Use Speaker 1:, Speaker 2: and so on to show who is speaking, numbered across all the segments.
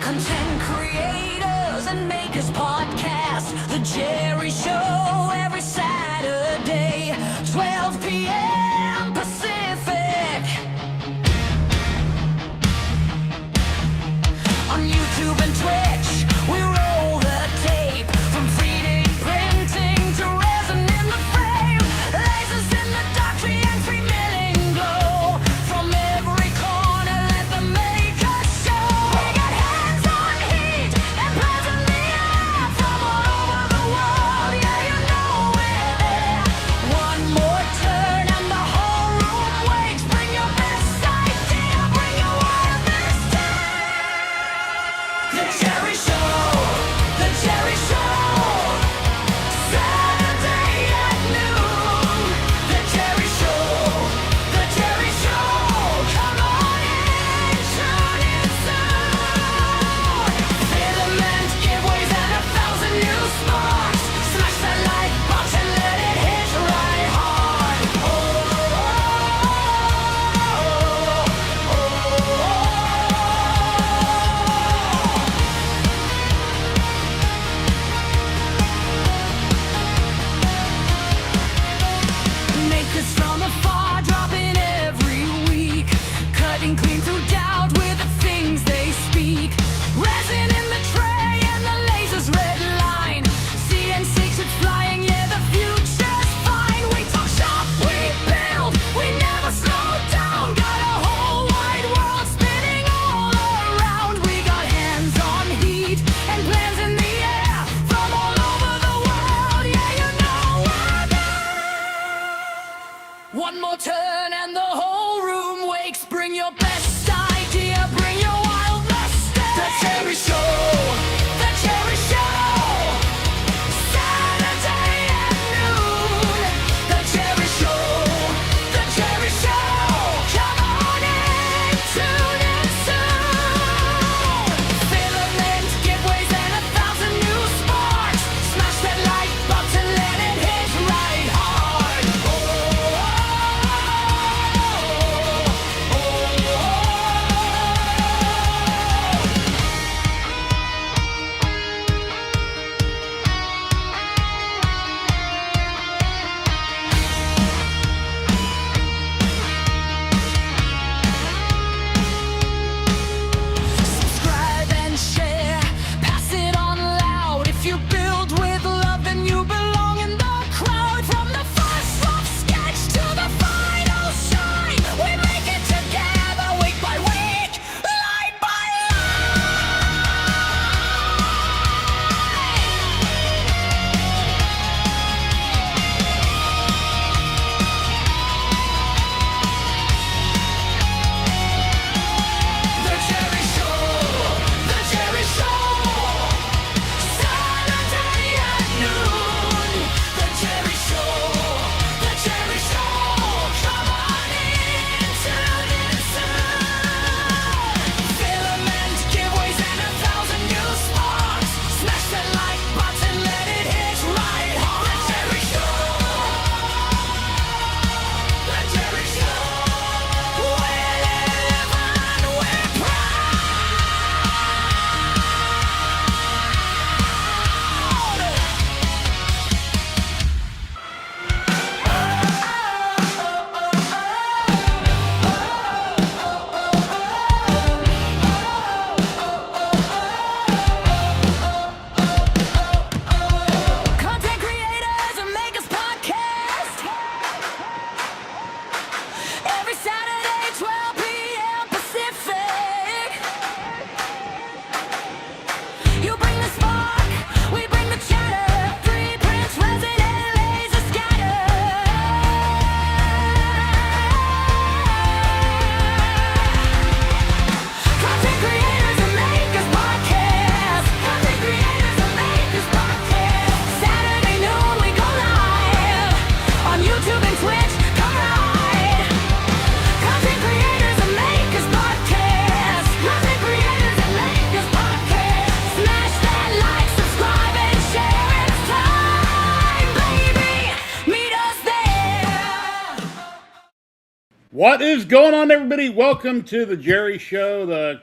Speaker 1: Content creators and makers podcast, The Jerry Show, every Saturday, 12 p.m. Pacific. On YouTube and Twitch, we roll the tape. From 3D printing to resin in the frame, lasers in the dark, and 3 million glow. From every corner, let them make us show. We got hands-on heat and plans in the air from all over the world. Yeah, you know we're there. One more turn and the whole room wakes. Bring your best idea, bring your wildest tale. The Jerry Show, The Jerry Show, Saturday at noon. The Jerry Show, The Jerry Show, come on in, tune in soon. Filament giveaways and 1,000 new sparks. Smash that like button, let it hit right hard. Makers from afar dropping every week, cutting clean through doubt with the things they speak. Resin in the tray and the lasers red line. CNC should flying, yeah, the future's fine. We talk shop, we build, we never slow down. Got a whole wide world spinning all around. We got hands-on heat and plans in the air from all over the world. Yeah, you know we're there. One more turn and the whole room wakes. Bring your best idea, bring your wildest stare. The Jerry Show, The Jerry Show, Saturday at noon. The Jerry Show, The Jerry Show, come on in, tune in soon. Filament giveaways and 1,000 new sparks. Smash that like button, let it hit right hard. Subscribe and share, pass it on loud. If you build with love, then you belong in the crowd. From the first rough sketch to the final shine, we make it together week by week, line by The Jerry Show, The Jerry Show, Saturday
Speaker 2: What is going on, everybody? Welcome to the Jerry Show.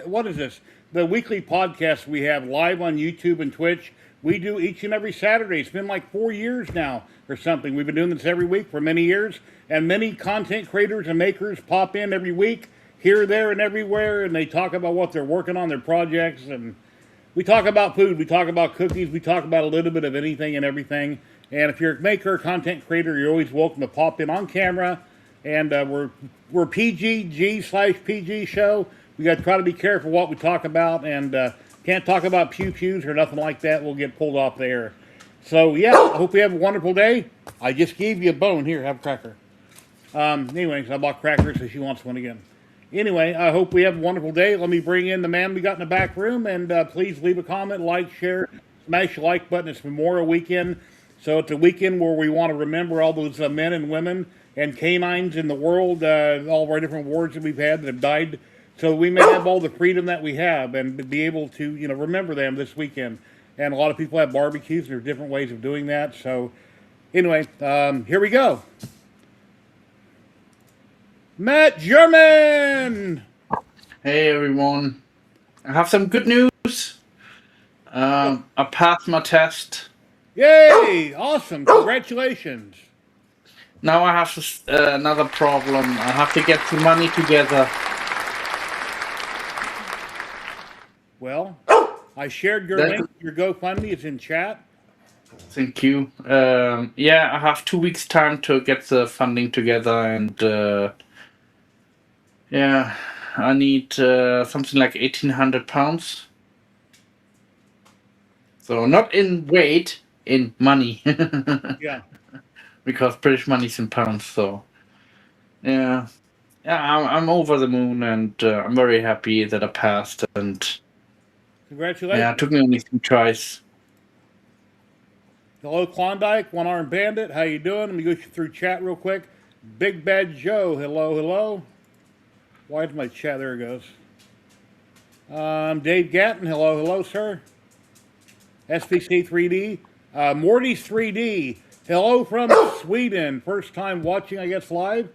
Speaker 2: What is this? The weekly podcast we have live on YouTube and Twitch. We do each and every Saturday. It's been like 4 years now or something. We've been doing this every week for many years, and many content creators and makers pop in every week, here, there, and everywhere, and they talk about what they're working on, their projects, and we talk about food, we talk about cookies, we talk about a little bit of anything and everything. And if you're a maker, content creator, you're always welcome to pop in on camera. And we're PG/PG show. We got to try to be careful what we talk about, and can't talk about pews or nothing like that. We'll get pulled off the air. So yeah, I hope you have a wonderful day. I just gave you a bone. Here, have a cracker. Anyways, I bought crackers, so she wants one again. Anyway, I hope we have a wonderful day. Let me bring in the man we got in the back room, and please leave a comment, like, share, smash the like button. It's Memorial Weekend, so it's a weekend where we want to remember all those men and women and canines in the world, all of our different wars that we've had that have died, so we may have all the freedom that we have and be able to, remember them this weekend. And a lot of people have barbecues, and there are different ways of doing that. So anyway, here we go. Matt German!
Speaker 3: Hey everyone, I have some good news. I passed my test.
Speaker 2: Yay! Awesome! Congratulations!
Speaker 3: Now I have another problem. I have to get the money together.
Speaker 2: Well, I shared your link. Your GoFundMe is in chat.
Speaker 3: Thank you. Yeah, I have 2 weeks time to get the funding together, and yeah, I need something like £1,800. So not in weight, in money.
Speaker 2: Yeah.
Speaker 3: Because British money's in pounds, so yeah, I'm over the moon, and I'm very happy that I passed. And
Speaker 2: congratulations!
Speaker 3: Yeah, it took me only 2 tries.
Speaker 2: Hello, Klondike, One Armed Bandit. How you doing? Let me go through chat real quick. Big Bad Joe. Hello, hello. Why is my chat? There it goes. Dave Gatton. Hello, hello, sir. SPC 3D. Morty's 3D. Hello from Sweden. First time watching, I guess, live.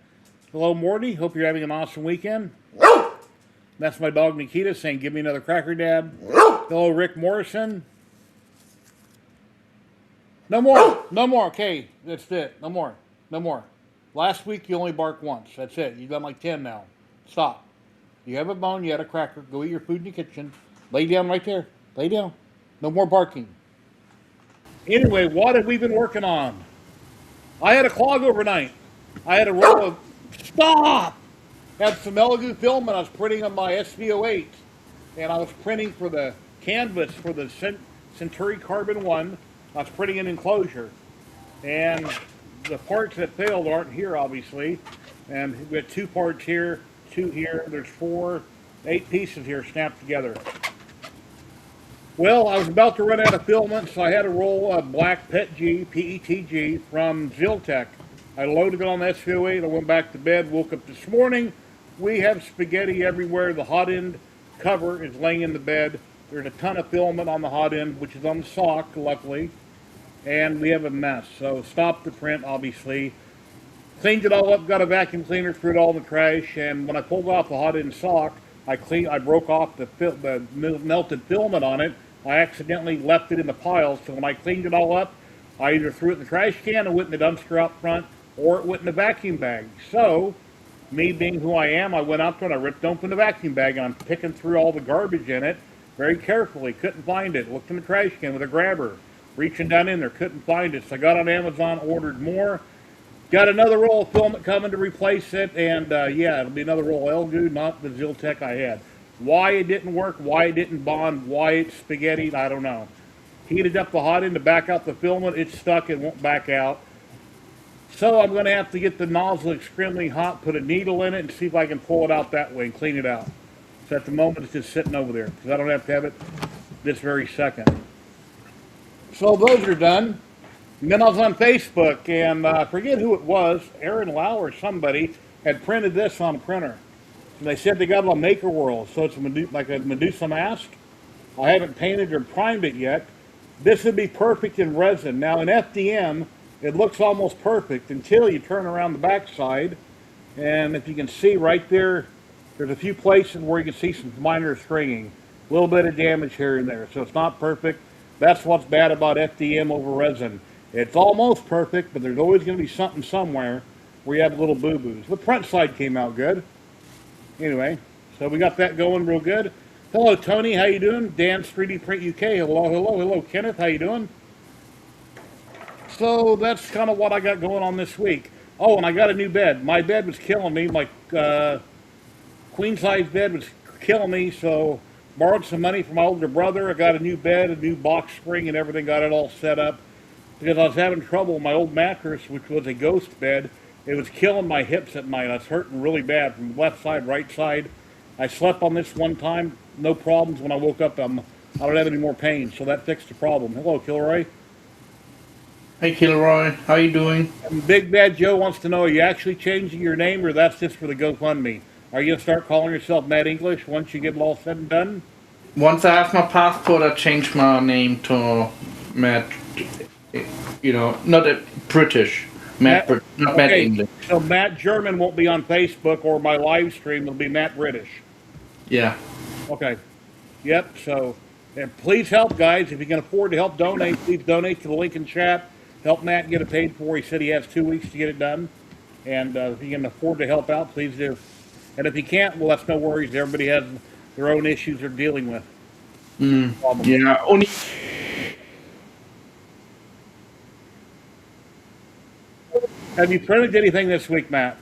Speaker 2: Hello, Morty. Hope you're having an awesome weekend. That's my dog, Nikita, saying, give me another cracker, Dad. Hello, Rick Morrison. No more. No more. Okay, that's it. No more. No more. Last week, you only barked once. That's it. You've done like 10 now. Stop. You have a bone. You had a cracker. Go eat your food in the kitchen. Lay down right there. Lay down. No more barking. Anyway, what have we been working on? I had a clog overnight. I had a roll of... Stop! Had some Elegoo film, and I was printing on my SV08. And I was printing for the canvas for the Centuri Carbon 1. I was printing an enclosure. And the parts that failed aren't here, obviously. And we had 2 parts here, 2 here. There's 8 pieces here snapped together. Well, I was about to run out of filament, so I had a roll of black PETG from Ziltech. I loaded it on the SV08. I went back to bed, woke up this morning. We have spaghetti everywhere. The hot end cover is laying in the bed. There's a ton of filament on the hot end, which is on the sock, luckily. And we have a mess. So stopped the print, obviously. Cleaned it all up, got a vacuum cleaner, threw it all in the trash. And when I pulled off the hot end sock, I broke off the melted filament on it. I accidentally left it in the pile, so when I cleaned it all up, I either threw it in the trash can and went in the dumpster out front, or it went in the vacuum bag. So, me being who I am, I went out there and I ripped open the vacuum bag, and I'm picking through all the garbage in it very carefully. Couldn't find it. Looked in the trash can with a grabber. Reaching down in there, couldn't find it. So I got on Amazon, ordered more. Got another roll of filament coming to replace it, and yeah, it'll be another roll of Elegoo, not the Ziltech I had. Why it didn't work, why it didn't bond, why it's spaghetti, I don't know. Heated up the hot end to back out the filament, it's stuck, it won't back out. So I'm going to have to get the nozzle extremely hot, put a needle in it, and see if I can pull it out that way and clean it out. So at the moment, it's just sitting over there, because I don't have to have it this very second. So those are done. And then I was on Facebook, and I forget who it was, Aaron Lau or somebody, had printed this on a printer. And they said they got it on Maker World, so it's like a Medusa mask. I haven't painted or primed it yet. This would be perfect in resin. Now in FDM, it looks almost perfect until you turn around the backside And if you can see right there, there's a few places where you can see some minor stringing. A little bit of damage here and there, so it's not perfect. That's what's bad about FDM over resin. It's almost perfect, but there's always going to be something somewhere where you have little boo-boos. The front side came out good. Anyway, so we got that going real good. Hello, Tony. How you doing? Dan's 3D Print UK. Hello, hello, hello, Kenneth. How you doing? So that's kind of what I got going on this week. Oh, and I got a new bed. My bed was killing me. My queen size bed was killing me, so borrowed some money from my older brother. I got a new bed, a new box spring, and everything. Got it all set up because I was having trouble with my old mattress, which was a ghost bed. It was killing my hips at night. I was hurting really bad from left side, right side. I slept on this one time, no problems. When I woke up, I don't have any more pain, so that fixed the problem. Hello, Kilroy.
Speaker 3: Hey, Kilroy, how you doing?
Speaker 2: And Big Bad Joe wants to know, are you actually changing your name, or that's just for the GoFundMe? Are you going to start calling yourself Matt English once you get it all said and done?
Speaker 3: Once I have my passport, I change my name to Matt. Not a British. Not Matt English.
Speaker 2: So Matt German won't be on Facebook or my live stream. It'll be Matt British.
Speaker 3: Yeah.
Speaker 2: Okay. Yep. So, and please help, guys. If you can afford to help donate, please donate to the link in chat. Help Matt get it paid for. He said he has 2 weeks to get it done. And if you can afford to help out, please do. And if you can't, well, that's no worries. Everybody has their own issues they're dealing with.
Speaker 3: Yeah. Only.
Speaker 2: Have you printed anything this week, Matt?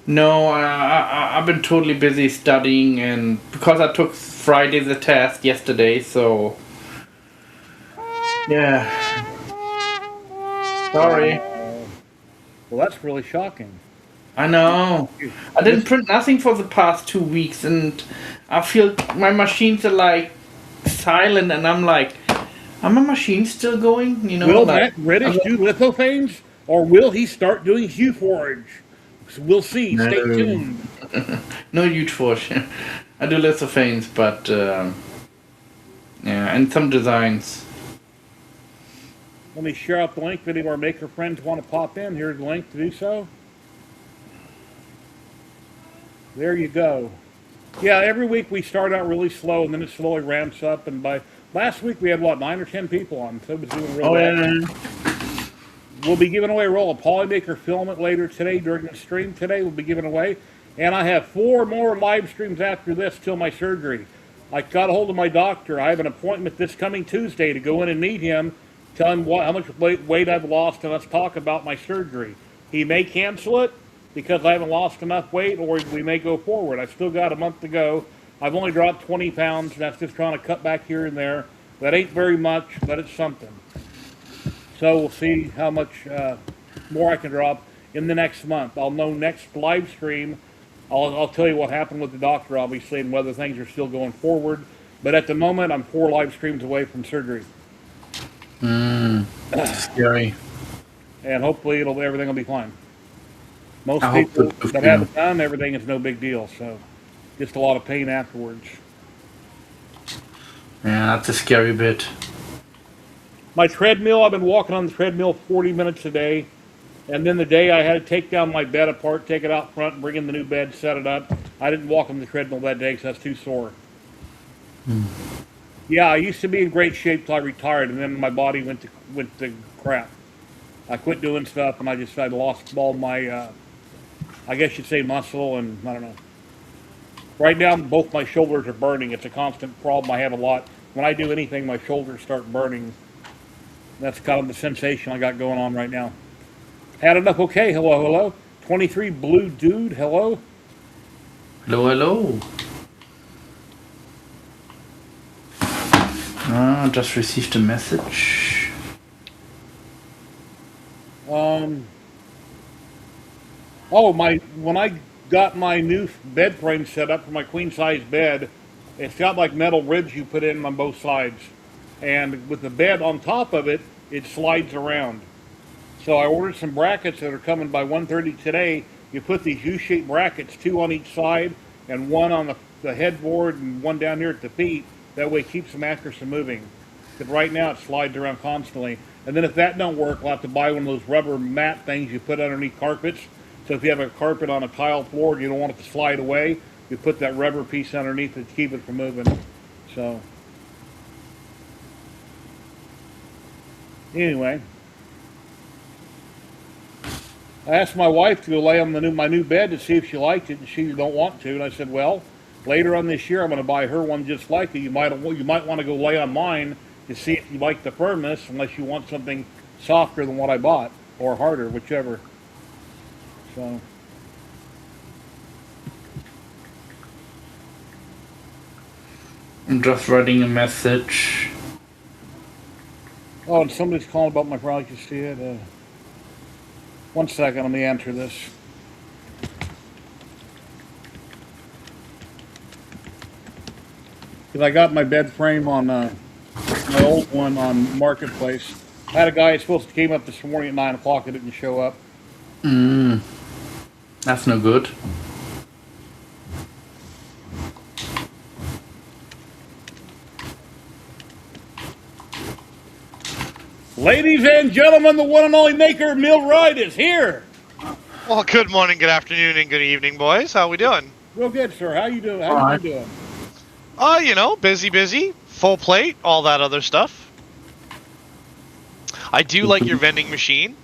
Speaker 3: No, I've been totally busy studying, and because I took Friday the test yesterday, so yeah. Sorry.
Speaker 2: Well, that's really shocking.
Speaker 3: I know. I didn't print nothing for the past 2 weeks, and I feel my machines are like silent, and I'm like, are my machines still going?
Speaker 2: Will
Speaker 3: like,
Speaker 2: Matt British do lithophanes, or will he start doing Hue Forge? We'll see.
Speaker 3: No.
Speaker 2: Stay tuned.
Speaker 3: No huge fortune. I do lithophanes, but yeah, and some designs.
Speaker 2: Let me share out the link if any of our maker friends want to pop in. Here's the link to do so. There you go. Yeah, every week we start out really slow and then it slowly ramps up. And by last week we had, 9 or 10 people on. So it was doing real well.
Speaker 3: Yeah.
Speaker 2: We'll be giving away a roll of Polymaker filament later today during the stream today. We'll be giving away. And I have 4 more live streams after this till my surgery. I got a hold of my doctor. I have an appointment this coming Tuesday to go in and meet him, tell him how much weight I've lost, and let's talk about my surgery. He may cancel it because I haven't lost enough weight, or we may go forward. I've still got a month to go. I've only dropped 20 pounds. That's just trying to cut back here and there. That ain't very much, but it's something. So we'll see how much more I can drop in the next month. I'll know next live stream. I'll tell you what happened with the doctor, obviously, and whether things are still going forward. But at the moment, I'm 4 live streams away from surgery.
Speaker 3: Scary.
Speaker 2: And hopefully everything will be fine. Most people that have it done, everything is no big deal. So just a lot of pain afterwards.
Speaker 3: Yeah, that's a scary bit.
Speaker 2: My treadmill, I've been walking on the treadmill 40 minutes a day. And then the day I had to take down my bed apart, take it out front, and bring in the new bed, set it up. I didn't walk on the treadmill that day because that's too sore. Yeah, I used to be in great shape till I retired, and then my body went to crap. I quit doing stuff, and I lost all my, I guess you'd say muscle, and I don't know. Right now, both my shoulders are burning. It's a constant problem I have a lot. When I do anything, my shoulders start burning. That's kind of the sensation I got going on right now. Had enough? Okay. Hello, hello. 23 Blue Dude. Hello.
Speaker 3: Hello, hello. Just received a message.
Speaker 2: When I got my new bed frame set up for my queen size bed, it's got like metal ribs you put in on both sides, and with the bed on top of it, it slides around. So I ordered some brackets that are coming by 1:30 today. You put these U-shaped brackets, 2 on each side, and 1 on the headboard and 1 down here at the feet. That way it keeps the mattress from moving. Because right now it slides around constantly. And then if that don't work, I'll have to buy one of those rubber mat things you put underneath carpets So if you have a carpet on a tile floor and you don't want it to slide away, you put that rubber piece underneath it to keep it from moving. So anyway, I asked my wife to go lay on my new bed to see if she liked it, and she don't want to. And I said, well, later on this year, I'm going to buy her one just like it. You might want to go lay on mine to see if you like the firmness, unless you want something softer than what I bought, or harder, whichever. So.
Speaker 3: I'm just writing a message.
Speaker 2: Oh, and somebody's calling about my product. You see it? 1 second, let me answer this. Because I got my bed frame on my old one on Marketplace. I had a guy supposed to came up this morning at 9 o'clock. It didn't show up.
Speaker 3: That's no good.
Speaker 2: Ladies and gentlemen, the one and only maker Millwright is here.
Speaker 4: Well, good morning, good afternoon, and good evening, boys. How we doing?
Speaker 2: Real good, sir. How you doing? How you doing?
Speaker 4: You know, busy, full plate, all that other stuff. I do like your vending machine.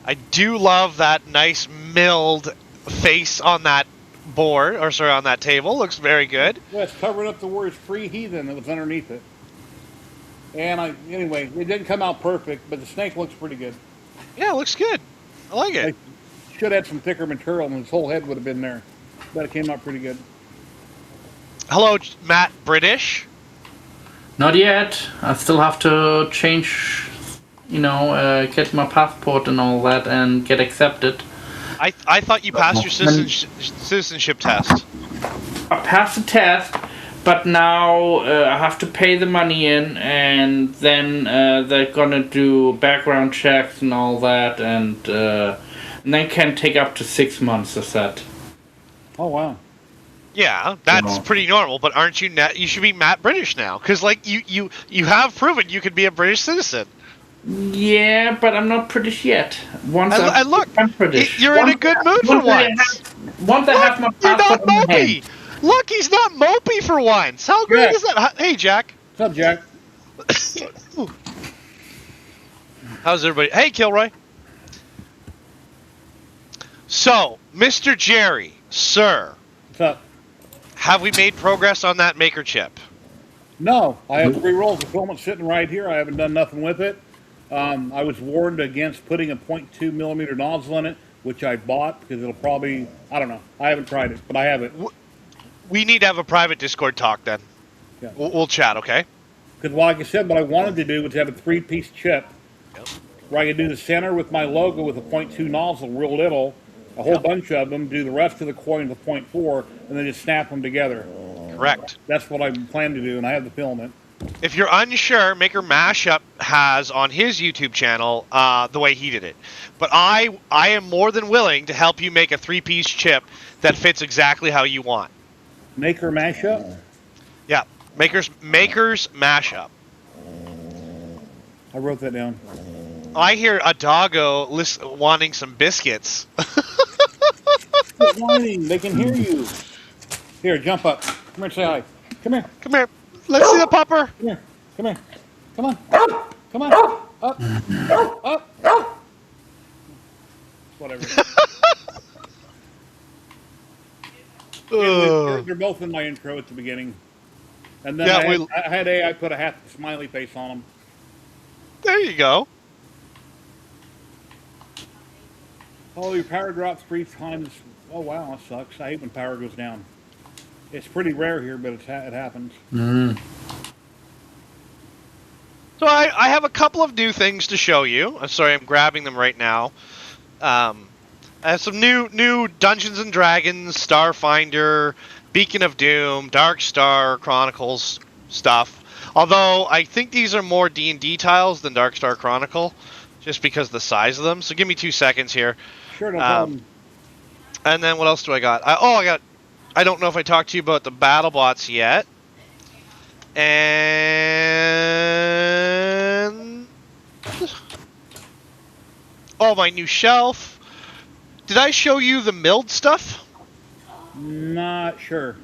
Speaker 4: I do love that nice milled face on that board, or sorry, on that table. Looks very good.
Speaker 2: Well, it's covering up the words "free heathen" that was underneath it. And anyway, it didn't come out perfect, but the snake looks pretty good.
Speaker 4: Yeah, it looks good. I like it.
Speaker 2: I should have had some thicker material, and his whole head would have been there. But it came out pretty good.
Speaker 4: Hello, Matt British.
Speaker 3: Not yet. I still have to change, get my passport and all that and get accepted.
Speaker 4: I thought you passed your citizenship test.
Speaker 3: I passed the test, but now I have to pay the money in, and then they're gonna do background checks and all that, and then can take up to 6 months, I said.
Speaker 2: Oh, wow.
Speaker 4: Yeah, that's pretty normal, but aren't you you should be Matt British now, because like you have proven you could be a British citizen.
Speaker 3: Yeah, but I'm not British yet.
Speaker 4: And look,
Speaker 3: I'm British.
Speaker 4: You're in a good mood for once.
Speaker 3: Once I have my passport
Speaker 4: You're not
Speaker 3: in hand.
Speaker 4: mopey. Look, he's not mopey for once. How great is that? Hey, Jack.
Speaker 2: What's up, Jack?
Speaker 4: How's everybody? Hey, Kilroy. So, Mr. Jerry, sir.
Speaker 2: What's up?
Speaker 4: Have we made progress on that maker chip?
Speaker 2: No, I have 3 rolls of filament sitting right here. I haven't done nothing with it. I was warned against putting a 0.2 millimeter nozzle in it, which I bought because it'll probably, I don't know. I haven't tried it, but I have it.
Speaker 4: We need to have a private Discord talk then.
Speaker 2: Yeah.
Speaker 4: We'll chat, okay?
Speaker 2: Because, like I said, what I wanted to do was have a 3-piece chip where I could do the center with my logo with a 0.2 nozzle, real little, a whole bunch of them, do the rest of the coin with 0.4, and then just snap them together.
Speaker 4: Correct.
Speaker 2: That's what I plan to do, and I have the filament.
Speaker 4: If you're unsure, Maker Mashup has on his YouTube channel the way he did it. But I am more than willing to help you make a 3-piece chip that fits exactly how you want.
Speaker 2: Maker Mashup?
Speaker 4: Yeah, Maker's Mashup.
Speaker 2: I wrote that down.
Speaker 4: I hear a doggo wanting some biscuits.
Speaker 2: Quit whining. They can hear you. Here, jump up. Come here and say hi. Come here.
Speaker 4: Come here. Let's see the pupper.
Speaker 2: Come here. Come here. Come on. Come on. Up. Up. Whatever. They're both in my intro at the beginning. And then I had I put a half smiley face on them.
Speaker 4: There you go.
Speaker 2: Oh, your power dropped 3 times. Oh, wow, that sucks. I hate when power goes down. It's pretty rare here, but it happens.
Speaker 4: So I have a couple of new things to show you. I'm sorry, I'm grabbing them right now. I have some new Dungeons and Dragons, Starfinder, Beacon of Doom, Dark Star Chronicles stuff. Although I think these are more D&D tiles than Dark Star Chronicle, just because of the size of them. So give me 2 seconds here.
Speaker 2: Sure, no problem.
Speaker 4: And then what else do I got? I don't know if I talked to you about the Battlebots yet. And my new shelf. Did I show you the milled stuff?
Speaker 2: Not sure.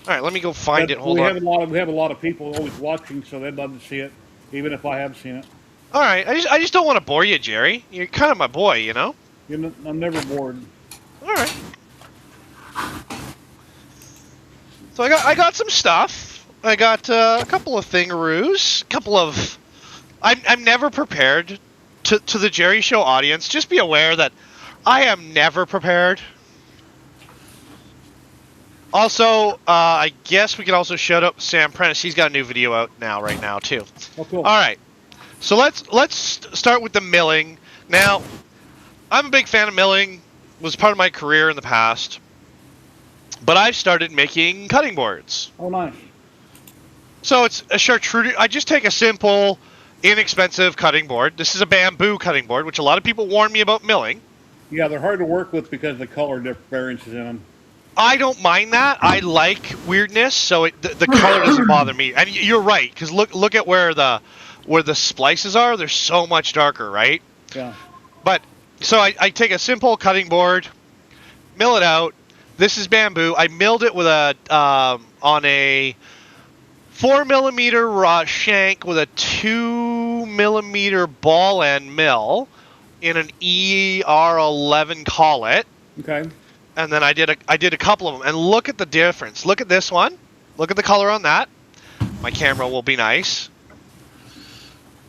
Speaker 4: All right, let me go find
Speaker 2: But
Speaker 4: it. Hold
Speaker 2: we
Speaker 4: on.
Speaker 2: have a lot of people always watching, so they'd love to see it, even if I have seen it.
Speaker 4: All right, I just don't want to bore you, Jerry. You're kind of my boy, you know.
Speaker 2: I'm never bored.
Speaker 4: All right. So I got some stuff. I got a couple of thingaroos, I'm never prepared to the Jerry Show audience. Just be aware that I am never prepared. Also, I guess we can also shout out Sam Prentice. He's got a new video out right now too.
Speaker 2: Oh, cool.
Speaker 4: All right, so let's start with the milling. Now, I'm a big fan of milling. Was part of my career in the past, but I've started making cutting boards.
Speaker 2: Oh, nice.
Speaker 4: So it's a chartreuse. I just take a simple, inexpensive cutting board. This is a bamboo cutting board, which a lot of people warn me about milling.
Speaker 2: Yeah, they're hard to work with because of the color variances in them.
Speaker 4: I don't mind that. I like weirdness, so the color doesn't bother me. And you're right, because look at where the splices are. They're so much darker, right?
Speaker 2: Yeah.
Speaker 4: But so I take a simple cutting board, mill it out. This is bamboo. I milled it with on a 4mm shank with a 2mm ball end mill in an ER11 collet.
Speaker 2: Okay.
Speaker 4: And then I did a couple of them, and look at the difference. Look at this one. Look at the color on that. My camera will be nice.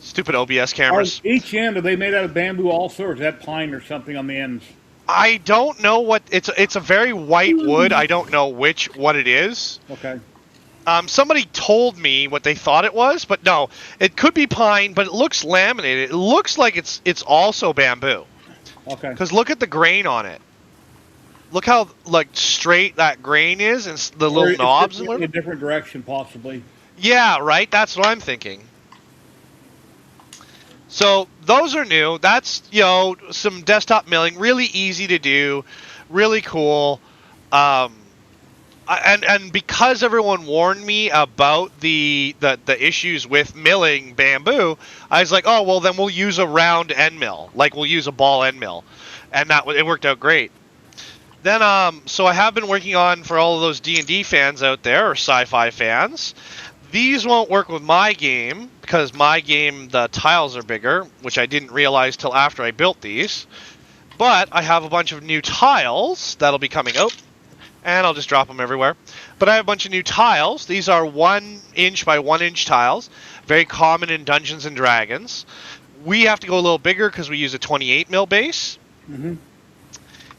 Speaker 4: Stupid OBS cameras.
Speaker 2: Each end, are they made out of bamboo also, or is that pine or something on the ends?
Speaker 4: I don't know what it's a very white wood. I don't know what it is.
Speaker 2: Okay.
Speaker 4: Somebody told me what they thought it was, but no, it could be pine, but it looks laminated. It looks like it's also bamboo.
Speaker 2: Okay.
Speaker 4: Because look at the grain on it. Look how like straight that grain is, and the little knobs and
Speaker 2: in a different direction, possibly.
Speaker 4: Yeah, right. That's what I'm thinking. So those are new. That's some desktop milling, really easy to do, really cool. And because everyone warned me about the issues with milling bamboo, I was like, oh well, then we'll use a round end mill, like we'll use a ball end mill, and it worked out great. Then so I have been working on, for all of those D&D fans out there or sci-fi fans, these won't work with my game because my game the tiles are bigger, which I didn't realize till after I built these. But I have a bunch of new tiles that'll be coming out. And I'll just drop them everywhere. But I have a bunch of new tiles. These are 1 inch by 1 inch tiles. Very common in Dungeons and Dragons. We have to go a little bigger because we use a 28mm base.
Speaker 2: Mm-hmm.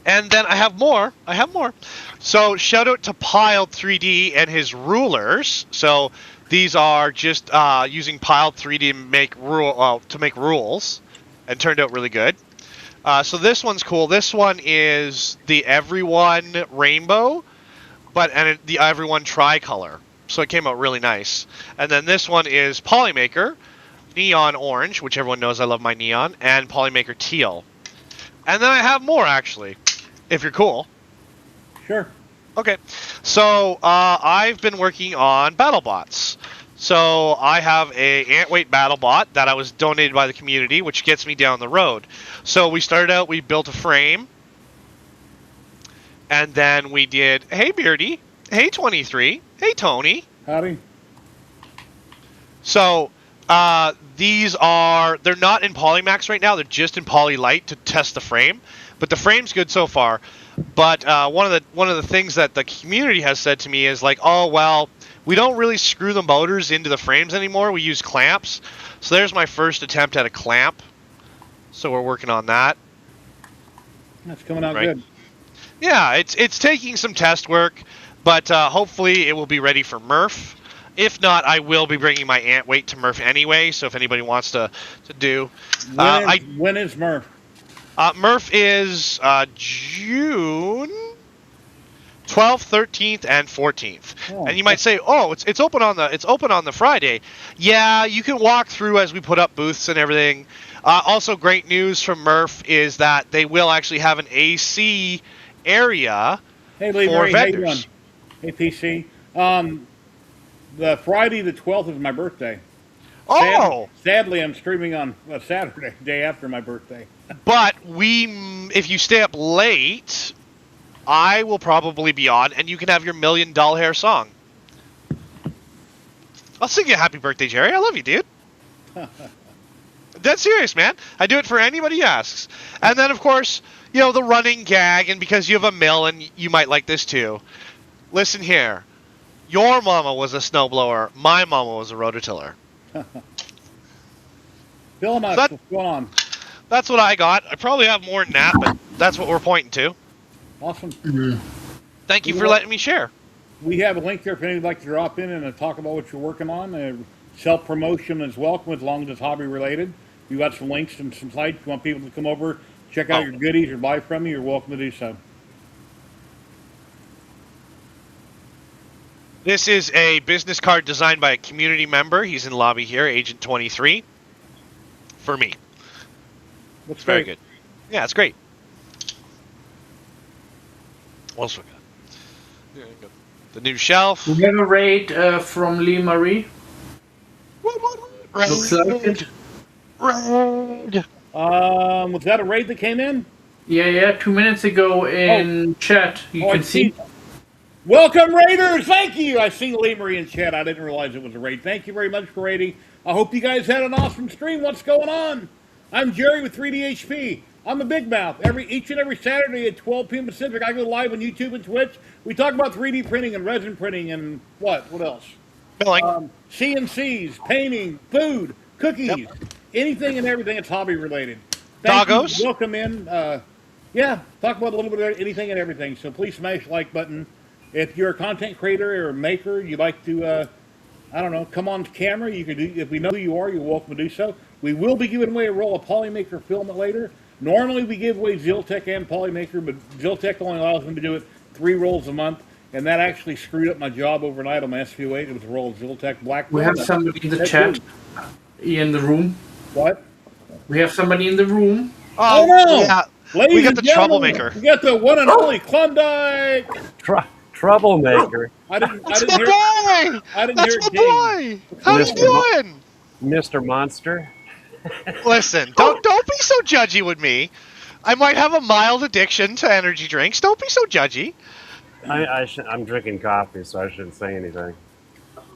Speaker 4: And then I have more. So shout out to Piled 3D and his rulers. So these are just using Piled 3D to make rules. And turned out really good. So this one's cool. This one is the Everyone Rainbow, and the Everyone Tricolor. So it came out really nice. And then this one is Polymaker, Neon Orange, which everyone knows I love my neon, and Polymaker Teal. And then I have more, actually, if you're cool.
Speaker 2: Sure.
Speaker 4: Okay. So I've been working on Battlebots. So I have a Antweight Battlebot that I was donated by the community, which gets me down the road. So we started out, we built a frame, and then we did, hey Beardy, hey 23, hey Tony.
Speaker 2: Howdy.
Speaker 4: So they're not in Polymax right now, they're just in Polylight to test the frame, but the frame's good so far. But one of the things that the community has said to me is like, oh well, we don't really screw the motors into the frames anymore. We use clamps. So there's my first attempt at a clamp. So we're working on that.
Speaker 2: That's coming out good.
Speaker 4: Yeah, it's taking some test work, but hopefully it will be ready for Murph. If not, I will be bringing my Antweight to Murph anyway. So if anybody wants to do,
Speaker 2: when is Murph?
Speaker 4: Murph is June 12th, 13th, and 14th.
Speaker 2: Oh,
Speaker 4: and you might say, "Oh, it's open on the Friday." Yeah, you can walk through as we put up booths and everything. Also, great news from Murph is that they will actually have an AC area
Speaker 2: Hey, Lee,
Speaker 4: for
Speaker 2: hey,
Speaker 4: vendors.
Speaker 2: Hey, PC. The Friday the 12th is my birthday.
Speaker 4: Oh,
Speaker 2: Sadly, I'm streaming on a Saturday, day after my birthday.
Speaker 4: but if you stay up late, I will probably be on, and you can have your $1 million hair song. I'll sing you a happy birthday, Jerry. I love you, dude. That's serious, man. I do it for anybody who asks. And then, of course, the running gag, and because you have a mill, and you might like this too. Listen here. Your mama was a snowblower. My mama was a rototiller.
Speaker 2: Bill, what's going on?
Speaker 4: That's what I got. I probably have more than that, but that's what we're pointing to.
Speaker 2: Awesome.
Speaker 4: Thank you for letting me share.
Speaker 2: We have a link there if anyone would like to drop in and talk about what you're working on. Self-promotion is welcome as long as it's hobby-related. You got some links and some sites. If you want people to come over, check out your goodies or buy from you, you're welcome to do so.
Speaker 4: This is a business card designed by a community member. He's in lobby here, Agent 23. For me.
Speaker 2: Looks
Speaker 4: very
Speaker 2: great.
Speaker 4: good. Yeah, it's great. What else we got? The new shelf.
Speaker 3: We have a raid from Lee Marie. Looks like it.
Speaker 4: Raid.
Speaker 2: Was that a raid that came in?
Speaker 3: Yeah, 2 minutes ago in chat. You can see.
Speaker 2: Welcome, Raiders! Thank you! I see Lee Marie in chat. I didn't realize it was a raid. Thank you very much for raiding. I hope you guys had an awesome stream. What's going on? I'm Jerry with 3DHP. I'm a big mouth. Each and every Saturday at 12 p.m. Pacific, I go live on YouTube and Twitch. We talk about 3D printing and resin printing and what else?
Speaker 4: Billing.
Speaker 2: CNCs, painting, food, cookies, anything and everything that's hobby related.
Speaker 4: Doggos.
Speaker 2: Welcome in. Talk about a little bit of anything and everything. So please smash the like button. If you're a content creator or a maker, you'd like to, come on camera, you can do. If we know who you are, you're welcome to do so. We will be giving away a roll of Polymaker filament later. Normally we give away Ziltech and Polymaker, but Ziltech only allows me to do it 3 rolls a month, and that actually screwed up my job overnight on my SVO8. It was a roll of Ziltech black.
Speaker 3: We have somebody in the chat. In the room.
Speaker 2: What?
Speaker 3: We have somebody in the room.
Speaker 4: Oh no! Yeah.
Speaker 2: Ladies
Speaker 4: we got the troublemaker.
Speaker 2: We got the one and only Klondike.
Speaker 5: Troublemaker.
Speaker 2: I didn't
Speaker 4: That's
Speaker 2: hear.
Speaker 4: my boy.
Speaker 2: I didn't
Speaker 4: That's
Speaker 2: hear
Speaker 4: my
Speaker 2: it.
Speaker 4: boy. How you doing?
Speaker 5: Mr. Monster.
Speaker 4: Listen, don't be so judgy with me. I might have a mild addiction to energy drinks. Don't be so judgy.
Speaker 5: I'm drinking coffee, so I shouldn't say anything.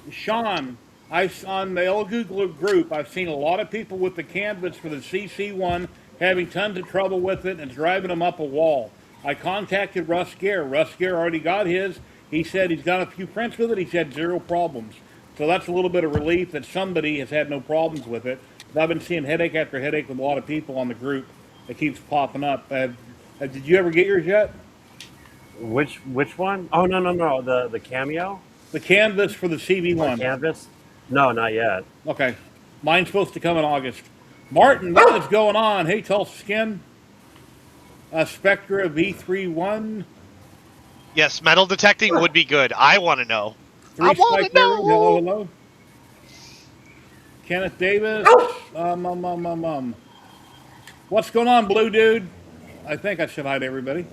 Speaker 2: Sean, on the El Google group, I've seen a lot of people with the canvas for the CC1 having tons of trouble with it and it's driving them up a wall. I contacted Russ Gare. Russ Gare already got his. He said he's got a few prints with it. He said 0 problems. So that's a little bit of relief that somebody has had no problems with it. But I've been seeing headache after headache with a lot of people on the group. It keeps popping up. Did you ever get yours yet?
Speaker 5: Which one? Oh, no. The cameo?
Speaker 2: The canvas for the CV1.
Speaker 5: Canvas? No, not yet.
Speaker 2: Okay. Mine's supposed to come in August. Martin, what is going on? Hey, Tall Skin. Spectra V31.
Speaker 4: Yes, metal detecting would be good. I want to know. I want to know.
Speaker 2: Hello. Kenneth Davis. What's going on, Blue Dude? I think I said hi to everybody.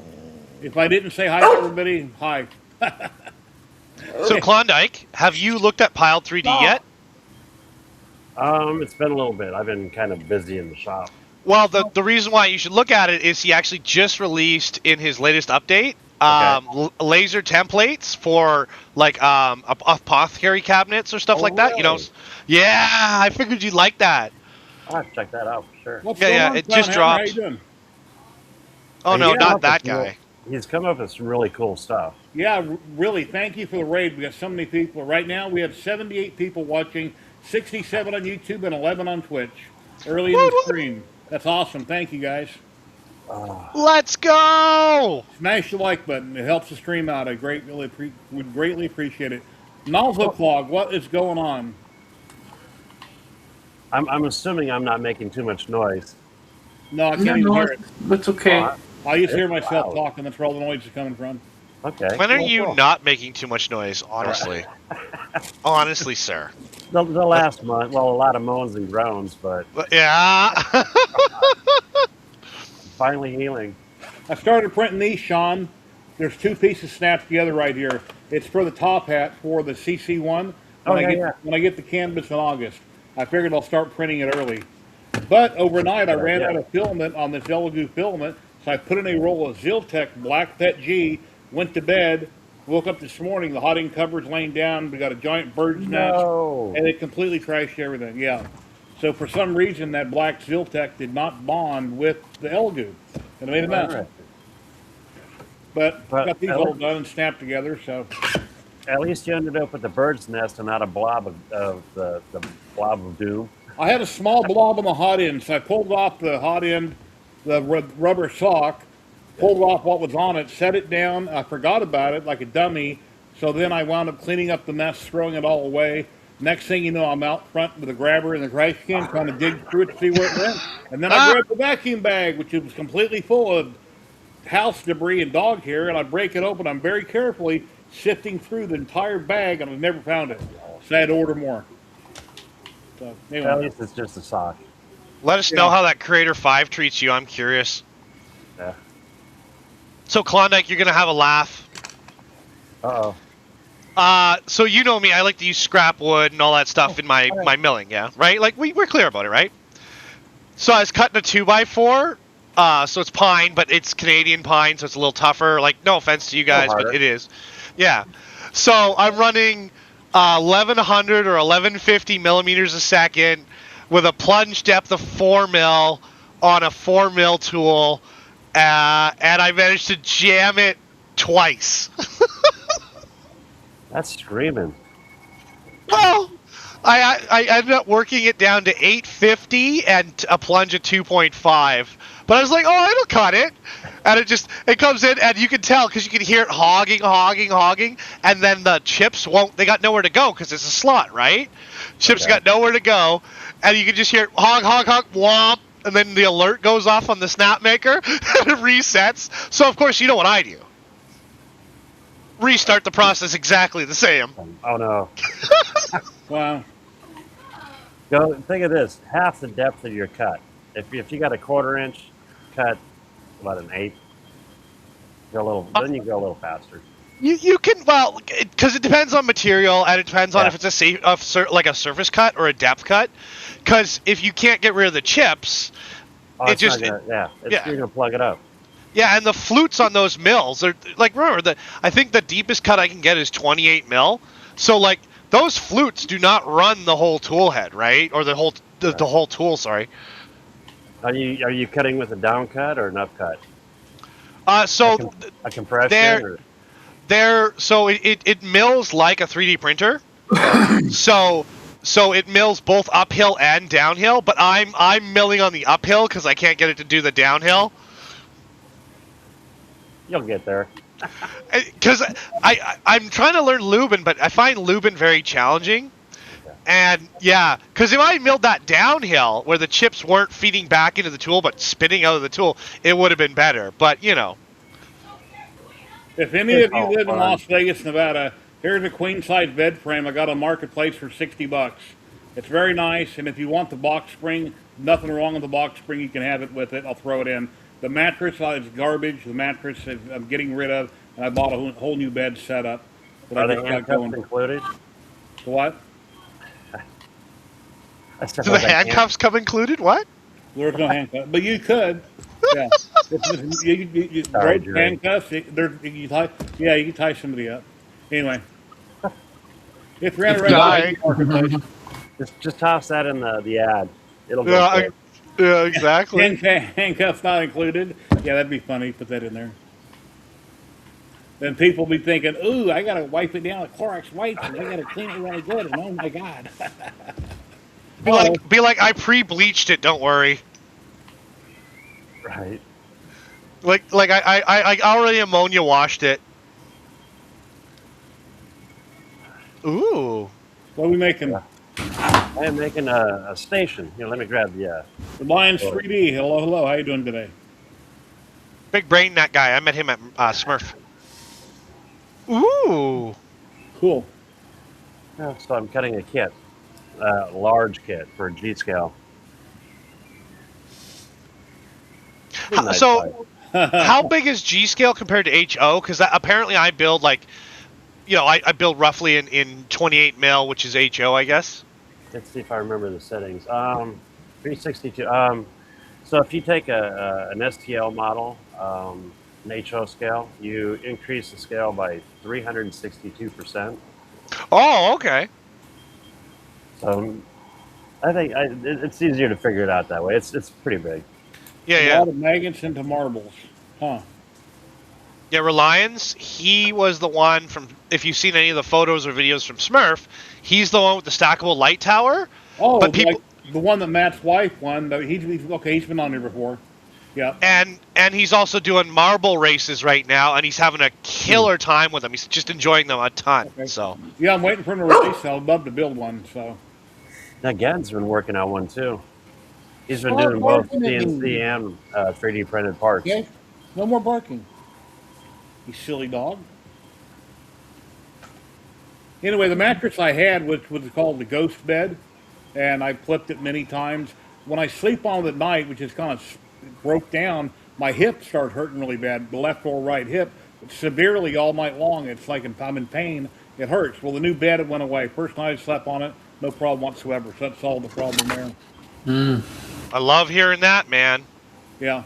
Speaker 2: If I didn't say hi to everybody, hi.
Speaker 4: So, Klondike, have you looked at Piled 3D yet?
Speaker 5: It's been a little bit. I've been kind of busy in the shop.
Speaker 4: Well, the reason why you should look at it is he actually just released in his latest update laser templates for like apothecary cabinets or stuff like that.
Speaker 5: Really?
Speaker 4: You know, yeah, I figured you'd like that.
Speaker 5: I'll have to check that out for sure.
Speaker 2: What's going on,
Speaker 4: it
Speaker 2: Clown
Speaker 4: just
Speaker 2: Hammer? How
Speaker 4: dropped.
Speaker 2: you doing?
Speaker 4: Oh no,
Speaker 5: He's come
Speaker 4: not
Speaker 5: up
Speaker 4: that
Speaker 5: with
Speaker 4: guy.
Speaker 5: He's come up with some really cool stuff.
Speaker 2: Yeah, really. Thank you for the raid. We got so many people. Right now, we have 78 people watching, 67 on YouTube and 11 on Twitch. Early in the stream. That's awesome. Thank you, guys.
Speaker 4: Let's go!
Speaker 2: Smash the like button. It helps the stream out. I would greatly appreciate it. Nozzle Clog, what is going on?
Speaker 5: I'm assuming I'm not making too much noise.
Speaker 2: No, I can't even hear it.
Speaker 3: It's okay.
Speaker 2: I used to hear
Speaker 5: It's
Speaker 2: myself
Speaker 5: loud.
Speaker 2: talking. That's where all the noise is coming from.
Speaker 5: Okay.
Speaker 4: When are
Speaker 5: Cool,
Speaker 4: you
Speaker 5: cool.
Speaker 4: not making too much noise? Honestly, honestly, sir.
Speaker 5: The last month, well, a lot of moans and groans, but
Speaker 4: Yeah.
Speaker 5: finally healing.
Speaker 2: I started printing these, Sean. There's 2 pieces snapped together right here. It's for the top hat for the CC1 when I get the canvas in August. I figured I'll start printing it early. But overnight, I ran
Speaker 5: Yeah.
Speaker 2: out of filament on this Elegoo filament, so I put in a roll of Ziltech Black Pet G, went to bed, woke up this morning, the hot ink cover's laying down, we got a giant bird's nest,
Speaker 5: No.
Speaker 2: and it completely trashed everything, yeah. So for some reason, that black Ziltech did not bond with the Elegoo, and it made a mess.
Speaker 5: Alright.
Speaker 2: But
Speaker 5: But
Speaker 2: got these
Speaker 5: Ele-
Speaker 2: all done and snapped together, so.
Speaker 5: At least you ended up with the bird's nest and not a blob of the blob of doom.
Speaker 2: I had a small blob on the hot end, so I pulled off the hot end, the rubber sock, pulled off what was on it, set it down. I forgot about it like a dummy, so then I wound up cleaning up the mess, throwing it all away. Next thing you know, I'm out front with a grabber and the trash can trying to dig through it to see where it went. And then I grabbed the vacuum bag, which was completely full of house debris and dog hair, and I break it open. I'm very carefully sifting through the entire bag, and I've never found it. So I had to order more. So,
Speaker 5: At
Speaker 2: anyway.
Speaker 5: least it's just a sock.
Speaker 4: Let us know how that Creator 5 treats you. I'm curious.
Speaker 5: Yeah.
Speaker 4: So Klondike, you're gonna have a laugh.
Speaker 5: Uh-oh.
Speaker 4: So you know me, I like to use scrap wood and all that stuff in my milling, yeah, right? Like we're clear about it, right? So I was cutting a 2x4, so it's pine, but it's Canadian pine, so it's a little tougher. Like, no offense to you guys, but it is. Yeah. So I'm running 1100 or 1150 millimeters a second with a plunge depth of 4 mil on a 4 mil tool, and I managed to jam it twice.
Speaker 5: That's screaming.
Speaker 4: Well, I ended up working it down to 850 and a plunge of 2.5. But I was like, oh, it'll cut it. And it comes in, and you can tell because you can hear it hogging. And then the chips they got nowhere to go because it's a slot, right? Chips got nowhere to go. And you can just hear it hog, womp. And then the alert goes off on the snap maker and it resets. So, of course, you know what I do. Restart the process exactly the same.
Speaker 5: Oh no.
Speaker 2: Wow.
Speaker 5: Go think of this: half the depth of your cut. If you got a 1/4 inch cut, about an 1/8. Go a little. Then you go a little faster.
Speaker 4: You can, well, because it depends on material and it depends on if it's like a surface cut or a depth cut. Because if you can't get rid of the chips,
Speaker 5: You're gonna plug it up.
Speaker 4: Yeah, and the flutes on those mills are like, remember I think the deepest cut I can get is 28 mil. So like those flutes do not run the whole tool head, right? Or the whole tool, sorry.
Speaker 5: Are you cutting with a down cut or an up cut?
Speaker 4: So
Speaker 5: A compression.
Speaker 4: It mills like a 3D printer. so it mills both uphill and downhill, but I'm milling on the uphill because I can't get it to do the downhill.
Speaker 5: You'll get there.
Speaker 4: Because I'm trying to learn Lubin, but I find Lubin very challenging. And yeah, because if I milled that downhill where the chips weren't feeding back into the tool but spitting out of the tool, it would have been better. But you know,
Speaker 2: If any of you live in Las Vegas, Nevada, here's a queen size bed frame I got on Marketplace for $60. It's very nice, and if you want the box spring, nothing wrong with the box spring. You can have it with it. I'll throw it in. The mattress is garbage. The mattress I'm getting rid of, and I bought a whole new bed setup.
Speaker 5: Are the handcuffs included?
Speaker 2: The what?
Speaker 4: do the handcuffs come included? What?
Speaker 2: There's no handcuffs, but you could. Yeah, you
Speaker 5: Sorry,
Speaker 2: rope handcuffs. You can tie somebody up. Anyway, if you're at a Marketplace,
Speaker 5: just toss that in the ad. It'll go quick.
Speaker 4: Yeah, exactly.
Speaker 2: handcuffs not included. Yeah, that'd be funny. Put that in there. Then people be thinking, "Ooh, I gotta wipe it down with Clorox wipes, and I gotta clean it really good." And oh my god.
Speaker 4: Be like, I pre-bleached it. Don't worry.
Speaker 5: Right.
Speaker 4: Like I already ammonia washed it. Ooh.
Speaker 2: What are we making?
Speaker 5: Yeah. I am making a station. Here, let me grab the.
Speaker 2: The Lions 3D. Hello. How you doing today?
Speaker 4: Big brain, that guy. I met him at Smurf. Ooh.
Speaker 2: Cool.
Speaker 5: Yeah, so I'm cutting a kit, large kit for G scale.
Speaker 4: How big is G scale compared to HO? Because apparently I build I build roughly in 28 mil, which is HO, I guess.
Speaker 5: Let's see if I remember the settings. 362. So if you take an STL model, an HO scale, you increase the scale by 362%.
Speaker 4: Oh, okay.
Speaker 5: So I think it's easier to figure it out that way. It's pretty big.
Speaker 4: Yeah,
Speaker 2: A
Speaker 4: yeah.
Speaker 2: lot of maggots into marbles. Huh.
Speaker 4: Yeah, Reliance, he was the one from, if you've seen any of the photos or videos from Smurf, he's the one with the stackable light tower.
Speaker 2: Oh,
Speaker 4: But
Speaker 2: like
Speaker 4: people,
Speaker 2: the one that Matt's wife won. He's been on here before. Yeah.
Speaker 4: and he's also doing marble races right now, and he's having a killer time with them. He's just enjoying them a ton.
Speaker 2: Okay.
Speaker 4: So,
Speaker 2: Yeah, I'm waiting for him to release. I'd love to build one. So.
Speaker 5: Now Gad's been working on one too. He's been
Speaker 2: Stop
Speaker 5: doing both
Speaker 2: barking at me.
Speaker 5: CNC and 3D printed parts.
Speaker 2: Okay. No more barking. You silly dog. Anyway, the mattress I had was called the ghost bed, and I flipped it many times. When I sleep on it at night, which is kind of broke down, my hips start hurting really bad, the left or right hip, severely all night long. It's like I'm in pain. It hurts. Well, the new bed, it went away. First night I slept on it, no problem whatsoever. So that solved the problem there.
Speaker 4: I love hearing that, man.
Speaker 2: Yeah.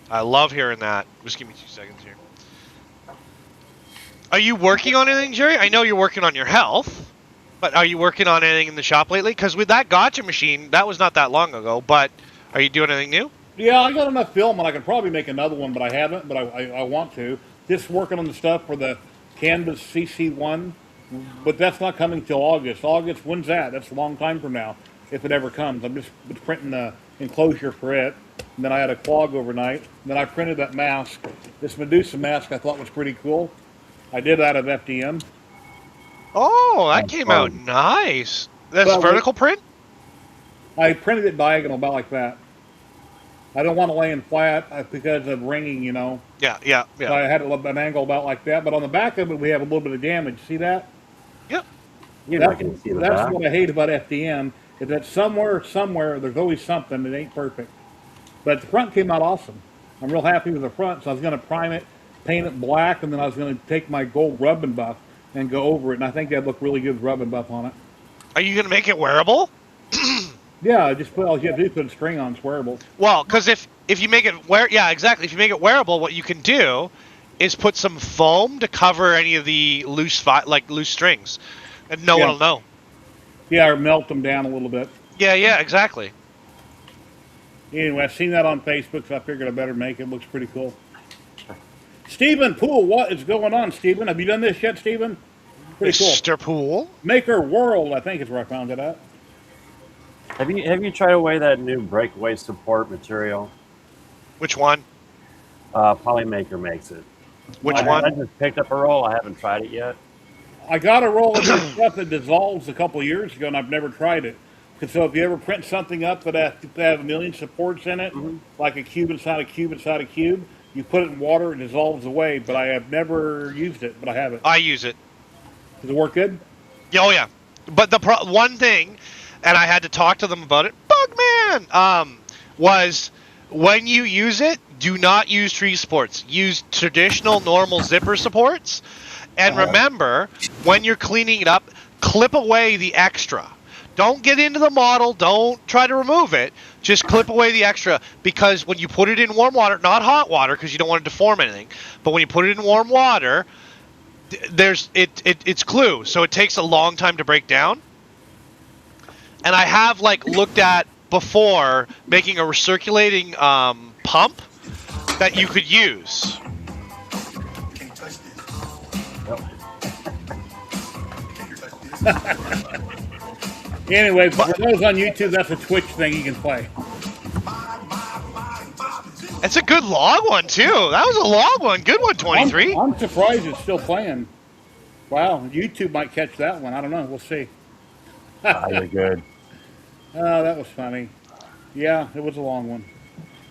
Speaker 4: I love hearing that. Just give me 2 seconds here. Are you working on anything, Jerry? I know you're working on your health, but are you working on anything in the shop lately? Because with that gotcha machine, that was not that long ago, but are you doing anything new?
Speaker 2: Yeah, I got enough film, and I could probably make another one, but I haven't. But I want to. Just working on the stuff for the Canvas CC1, but that's not coming till August. August, when's that? That's a long time from now, if it ever comes. I'm just printing the enclosure for it. And then I had a clog overnight. And then I printed that mask. This Medusa mask I thought was pretty cool. I did out of FDM.
Speaker 4: Oh, that
Speaker 5: That's
Speaker 4: came out
Speaker 5: fun.
Speaker 4: nice. That's
Speaker 2: Well,
Speaker 4: vertical print?
Speaker 2: I printed it diagonal, about like that. I don't want to lay in flat because of ringing, you know.
Speaker 4: Yeah, yeah,
Speaker 2: So
Speaker 4: yeah.
Speaker 2: I had an angle about like that. But on the back of it, we have a little bit of damage. See that?
Speaker 4: Yep.
Speaker 5: You're not going to see the
Speaker 2: That's
Speaker 5: back.
Speaker 2: what I hate about FDM, is that somewhere, there's always something that ain't perfect. But the front came out awesome. I'm real happy with the front, so I was going to prime it, paint it black, and then I was going to take my gold rub and buff and go over it, and I think that'd look really good with rub and buff on it.
Speaker 4: Are you going to make it wearable?
Speaker 2: Yeah, just put all you have to do is put a string on, it's wearable.
Speaker 4: Well, because if you make it yeah, exactly. If you make it wearable, what you can do is put some foam to cover any of the loose strings, and no one will know.
Speaker 2: Yeah, or melt them down a little bit.
Speaker 4: Yeah, yeah, exactly.
Speaker 2: Anyway, I've seen that on Facebook, so I figured I better make it. Looks pretty cool. Stephen Poole, what is going on, Stephen? Have you done this yet, Stephen? Pretty cool.
Speaker 4: Mr. Poole.
Speaker 2: Maker World, I think is where I found it at.
Speaker 5: Have you tried away that new breakaway support material?
Speaker 4: Which one?
Speaker 5: Polymaker makes it.
Speaker 4: Which
Speaker 5: I
Speaker 4: one?
Speaker 5: just picked up a roll. I haven't tried it yet.
Speaker 2: I got a roll of this stuff that dissolves a couple of years ago, and I've never tried it. So if you ever print something up that has to have a million supports in it, like a cube inside a cube inside a cube, you put it in water, it dissolves away. But I have never used it, but I have it.
Speaker 4: I use it.
Speaker 2: Does it work good?
Speaker 4: Yeah, oh yeah. But the one thing, and I had to talk to them about it, Bugman, was when you use it, do not use tree supports. Use traditional normal zipper supports. And remember, when you're cleaning it up, clip away the extra. Don't get into the model. Don't try to remove it. Just clip away the extra, because when you put it in warm water, not hot water, because you don't want to deform anything, but when you put it in warm water, it's glue, so it takes a long time to break down. And I have looked at before making a recirculating pump that you could use.
Speaker 2: Anyway, for those on YouTube, that's a Twitch thing you can play.
Speaker 4: It's a good long one too. That was a long one. Good one, 23.
Speaker 2: I'm surprised it's still playing. Wow, YouTube might catch that one. I don't know. We'll see.
Speaker 5: You're good.
Speaker 2: Oh, that was funny. Yeah, it was a long one.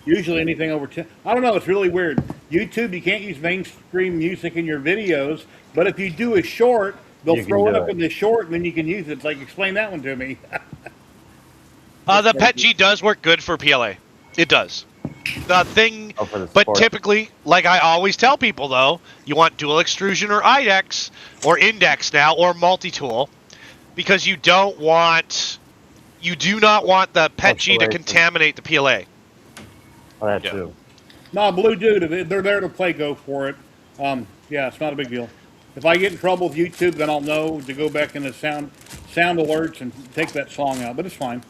Speaker 2: Usually anything over 10. I don't know. It's really weird. YouTube, you can't use mainstream music in your videos, but if you do a short, they'll
Speaker 5: You can
Speaker 2: throw it
Speaker 5: do
Speaker 2: up
Speaker 5: it.
Speaker 2: in the short, and then you can use it. It's like, explain that one to me.
Speaker 4: The PETG does work good for PLA. It does. The thing,
Speaker 5: Oh, for the
Speaker 4: but
Speaker 5: support.
Speaker 4: typically, like I always tell people though, you want dual extrusion or IDEX or index now or multi-tool, because you do not want the PET G to
Speaker 5: Oscillation.
Speaker 4: contaminate the PLA.
Speaker 5: Oh, that
Speaker 4: Yeah.
Speaker 5: too.
Speaker 2: No, Blue Dude, if they're there to play, go for it. Yeah, it's not a big deal. If I get in trouble with YouTube, then I'll know to go back into sound alerts and take that song out. But it's fine.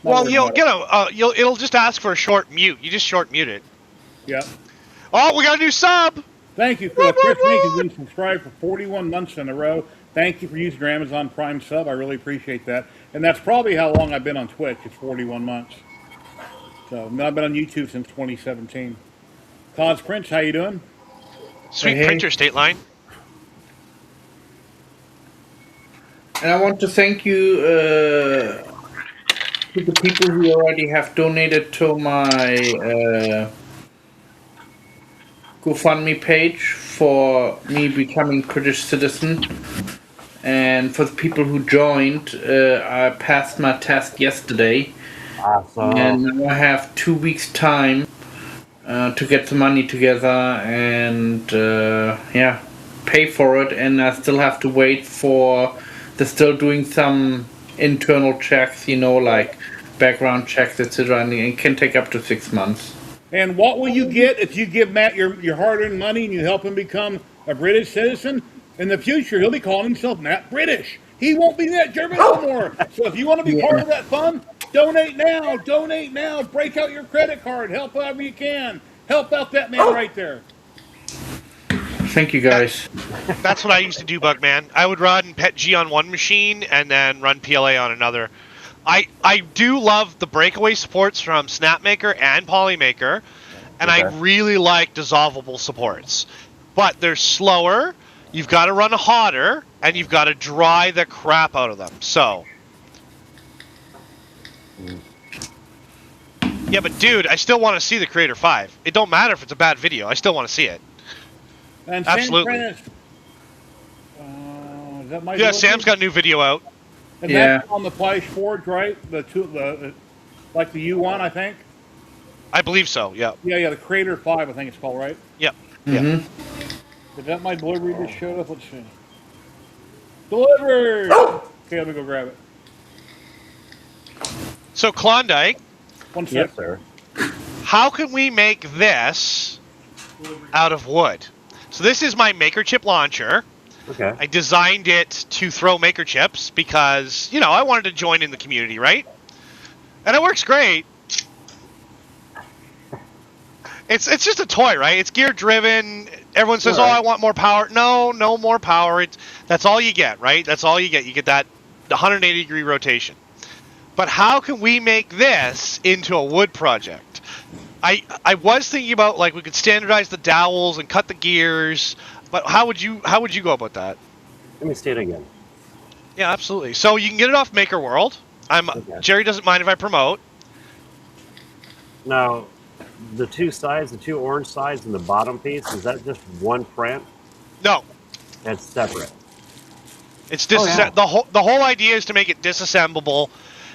Speaker 2: Not
Speaker 4: Well,
Speaker 2: worried
Speaker 4: you'll
Speaker 2: about
Speaker 4: get
Speaker 2: it.
Speaker 4: it'll just ask for a short mute. You just short mute it.
Speaker 2: Yeah.
Speaker 4: Oh, we got a new sub.
Speaker 2: Thank you, Chris. Chris Mink has been subscribed for 41 months in a row. Thank you for using your Amazon Prime sub. I really appreciate that. And that's probably how long I've been on Twitch. It's 41 months. So I've been on YouTube since 2017. Cos Prince, how you doing?
Speaker 4: Sweet
Speaker 3: Hey.
Speaker 4: printer state line.
Speaker 3: And I want to thank you to the people who already have donated to my GoFundMe page for me becoming British citizen. And for the people who joined, I passed my test yesterday.
Speaker 5: Awesome.
Speaker 3: And now I have 2 weeks time to get the money together and pay for it. And I still have to wait for. They're still doing some internal checks, like background checks, etc. And it can take up to 6 months.
Speaker 2: And what will you get if you give Matt your hard-earned money and you help him become a British citizen? In the future, he'll be calling himself Matt British. He won't be that German no more. So if you want to be part of that fund, donate now. Donate now. Break out your credit card. Help however you can. Help out that man right there.
Speaker 3: Thank you, guys.
Speaker 4: That's what I used to do, Bugman. I would run PET G on one machine and then run PLA on another. I do love the breakaway supports from Snapmaker and Polymaker, and I
Speaker 5: Okay.
Speaker 4: really like dissolvable supports. But they're slower, you've got to run hotter, and you've got to dry the crap out of them. So. Yeah, but dude, I still want to see the Creator 5. It don't matter if it's a bad video, I still want to see it.
Speaker 2: And
Speaker 4: Absolutely.
Speaker 2: Sam Prentice, is that my
Speaker 4: Yeah, Sam's got a new video out.
Speaker 2: And
Speaker 3: Yeah.
Speaker 2: that's on the Flash Forge, right? Like the U1, I think.
Speaker 4: I believe so, yeah.
Speaker 2: Yeah, the Creator 5, I think it's called, right?
Speaker 4: Yep.
Speaker 3: Mhm.
Speaker 2: Is that my delivery just showed up? Let's see. Delivered! Okay, let me go grab it.
Speaker 4: So Klondike,
Speaker 2: One sec.
Speaker 5: Yes, sir.
Speaker 4: how can we make this out of wood? So this is my maker chip launcher.
Speaker 5: Okay.
Speaker 4: I designed it to throw maker chips because, I wanted to join in the community, right? And it works great. It's just a toy, right? It's gear driven. Everyone says,
Speaker 5: Right.
Speaker 4: "Oh, I want more power." No more power. That's all you get, right? That's all you get. You get that 180-degree rotation. But how can we make this into a wood project? I was thinking about, like, we could standardize the dowels and cut the gears, but how would you go about that?
Speaker 5: Let me see it again.
Speaker 4: Yeah, absolutely. So you can get it off Maker World.
Speaker 5: Okay.
Speaker 4: Jerry doesn't mind if I promote.
Speaker 5: Now, the two orange sides and the bottom piece, is that just one print?
Speaker 4: No,
Speaker 5: That's separate.
Speaker 4: it's
Speaker 5: Oh, yeah.
Speaker 4: the whole idea is to make it disassemblable.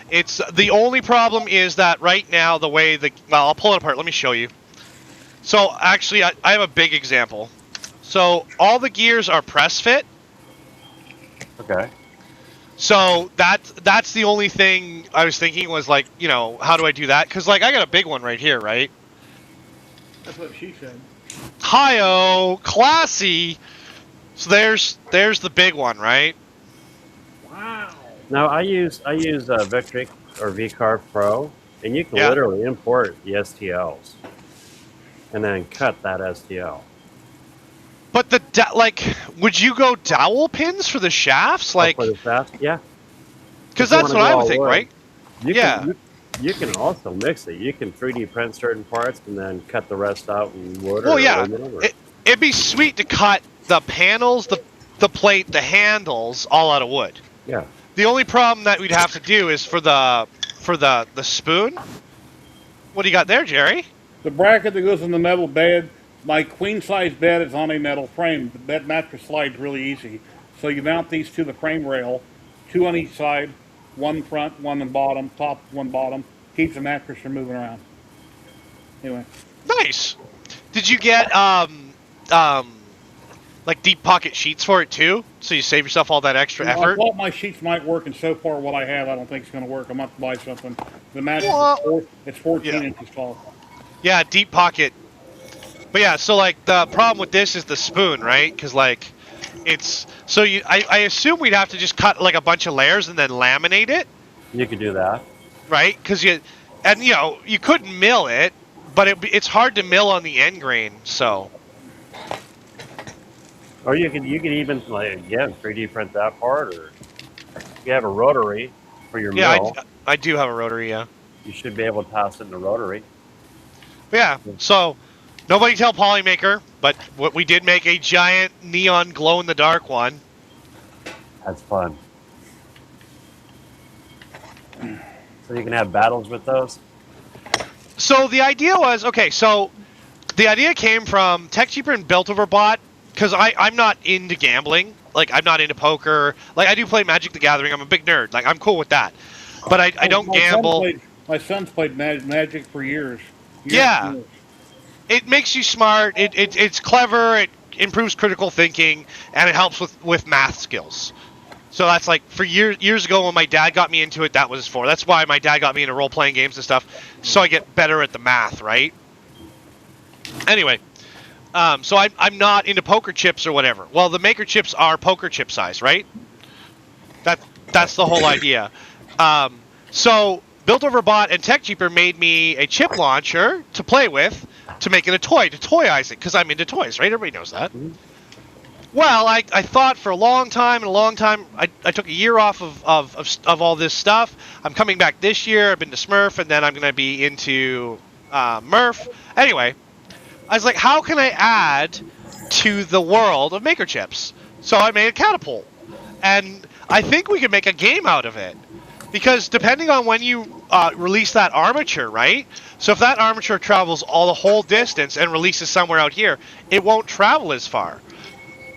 Speaker 4: It's the only problem is that right now the way I'll pull it apart. Let me show you. So actually, I have a big example. So all the gears are press fit.
Speaker 5: Okay.
Speaker 4: So that's the only thing I was thinking was, like, how do I do that? Because, like, I got a big one right here, right?
Speaker 2: That's what she said.
Speaker 4: Hi-oh, classy. So there's the big one, right?
Speaker 2: Wow.
Speaker 5: Now I use Victric or VCarve Pro, and you can
Speaker 4: Yeah.
Speaker 5: literally import the STLs, and then cut that STL.
Speaker 4: But would you go dowel pins for the shafts? Like,
Speaker 5: For the shaft, yeah.
Speaker 4: because
Speaker 5: if you
Speaker 4: that's
Speaker 5: wanna
Speaker 4: what
Speaker 5: go
Speaker 4: I would
Speaker 5: all
Speaker 4: think,
Speaker 5: wood.
Speaker 4: right?
Speaker 5: You
Speaker 4: Yeah.
Speaker 5: Can, you can also mix it. You can 3D print certain parts and then cut the rest out in wood.
Speaker 4: Well,
Speaker 5: or
Speaker 4: yeah.
Speaker 5: aluminum or-
Speaker 4: It'd be sweet to cut the panels, the plate, the handles, all out of wood.
Speaker 5: yeah.
Speaker 4: The only problem that we'd have to do is for the spoon. What do you got there, Jerry?
Speaker 2: The bracket that goes in the metal bed, my queen size bed is on a metal frame. The bed mattress slides really easy. So you mount these to the frame rail, two on each side, one front, one on bottom, top, one bottom. Keeps the mattress from moving around. Anyway,
Speaker 4: Nice. Did you get like deep pocket sheets for it too, so you save yourself all that extra
Speaker 2: I
Speaker 4: effort.
Speaker 2: thought my sheets might work, and so far what I have, I don't think it's going to work. I'm going to have to buy something. The mattress
Speaker 4: Well,
Speaker 2: it's 14
Speaker 4: yeah.
Speaker 2: inches tall.
Speaker 4: Yeah, deep pocket. But yeah, so like the problem with this is the spoon, right? Because like it's so I assume we'd have to just cut like a bunch of layers and then laminate it,
Speaker 5: You could do that.
Speaker 4: right? Because you know you couldn't mill it, but it's hard to mill on the end grain. So
Speaker 5: Or you could even like again 3D print that part, or if you have a rotary for your
Speaker 4: yeah,
Speaker 5: mill,
Speaker 4: I do have a rotary, yeah.
Speaker 5: you should be able to pass it in the rotary.
Speaker 4: But yeah, so nobody tell Polymaker, but what we did make a giant neon glow in the dark one.
Speaker 5: That's fun. So you can have battles with those.
Speaker 4: So the idea was, okay, so the idea came from Tech Cheaper and Built Over Bot, because I'm not into gambling. Like, I'm not into poker. Like, I do play Magic the Gathering. I'm a big nerd. Like, I'm cool with that. But I don't gamble.
Speaker 2: My son's played Magic for years.
Speaker 4: Yeah. It makes you smart. It's clever. It improves critical thinking, and it helps with math skills. So that's like, for years ago when my dad got me into it, that was for. That's why my dad got me into role-playing games and stuff, so I get better at the math, right? Anyway, so I'm not into poker chips or whatever. Well, the maker chips are poker chip size, right? That's the whole idea. So Built Over Bot and Tech Cheaper made me a chip launcher to play with, to make it a toy, to toyize it, because I'm into toys, right? Everybody knows that. Well, I thought for a long time, I took a year off of all this stuff. I'm coming back this year. I've been to Smurf, and then I'm going to be into Murph. Anyway, I was like, how can I add to the world of maker chips? So I made a catapult. And I think we can make a game out of it. Because depending on when you release that armature, right? So if that armature travels the whole distance and releases somewhere out here, it won't travel as far.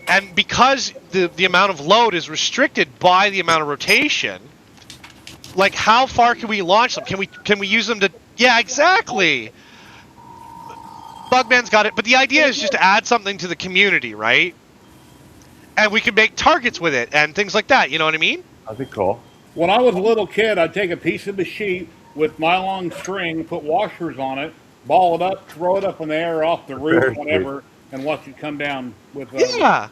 Speaker 4: And because the amount of load is restricted by the amount of rotation, like how far can we launch them? Can we use them to? Yeah, exactly. Bugman's got it, but the idea is just to add something to the community, right? And we can make targets with it and things like that. You know what I mean?
Speaker 5: That'd be cool.
Speaker 2: When I was a little kid, I'd take a piece of the sheet with nylon string, put washers on it, ball it up, throw it up in the air off the roof,
Speaker 5: Very
Speaker 2: whatever, and watch it come down with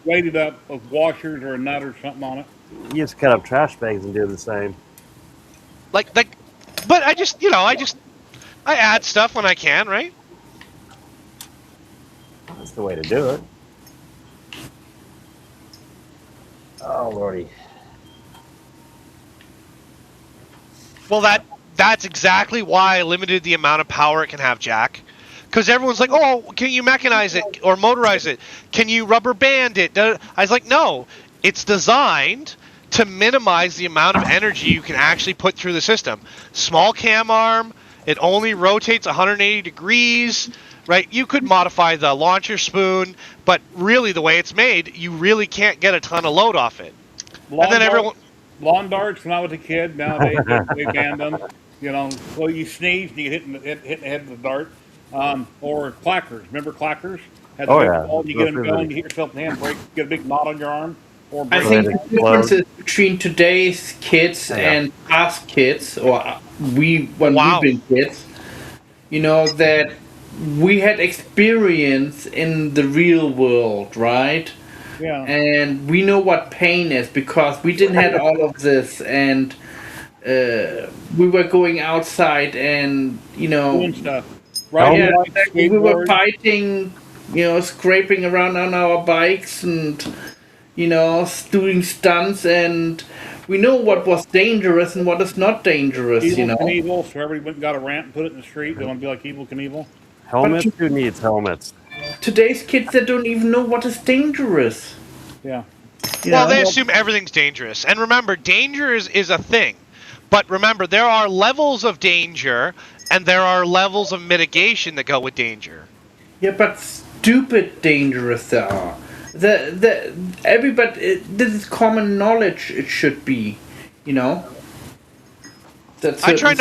Speaker 2: weighted up of washers or a nut or something on it.
Speaker 5: You just cut up trash bags and do the same.
Speaker 4: Like, but I just, I add stuff when I can, right?
Speaker 5: That's the way to do it. Oh lordy.
Speaker 4: Well, that's exactly why I limited the amount of power it can have, Jack. Because everyone's like, oh, can you mechanize it or motorize it? Can you rubber band it? I was like, no. It's designed to minimize the amount of energy you can actually put through the system. Small cam arm. It only rotates 180 degrees, right? You could modify the launcher spoon, but really the way it's made, you really can't get a ton of load off it.
Speaker 2: Lawn darts, when I was a kid, nowadays they banned them. So you sneeze and you hit the head of the dart. Or clackers. Remember clackers?
Speaker 5: Oh, yeah.
Speaker 2: You get them going, you hit yourself in the hand, get a big knot on your arm. Or
Speaker 3: I
Speaker 2: break
Speaker 3: think
Speaker 2: it.
Speaker 3: the difference is between today's kids and past kids, or we've been kids, that we had experience in the real world, right?
Speaker 2: Yeah.
Speaker 3: And we know what pain is because we didn't have all of this, and we were going outside and
Speaker 2: doing stuff. Right?
Speaker 3: Yeah,
Speaker 2: Skateboard.
Speaker 3: we were fighting, scraping around on our bikes and doing stunts, and we know what was dangerous and what is not dangerous.
Speaker 2: Evil Knievel, so everybody got a ramp and put it in the street. They want to be like Evil Knievel.
Speaker 5: Helmets? Who needs helmets?
Speaker 3: Today's kids, they don't even know what is dangerous.
Speaker 2: Yeah.
Speaker 4: Well, they assume everything's dangerous. And remember, danger is a thing. But remember, there are levels of danger, and there are levels of mitigation that go with danger.
Speaker 3: Yeah, but stupid dangerous there are. Everybody, this is common knowledge. It should be,
Speaker 4: I try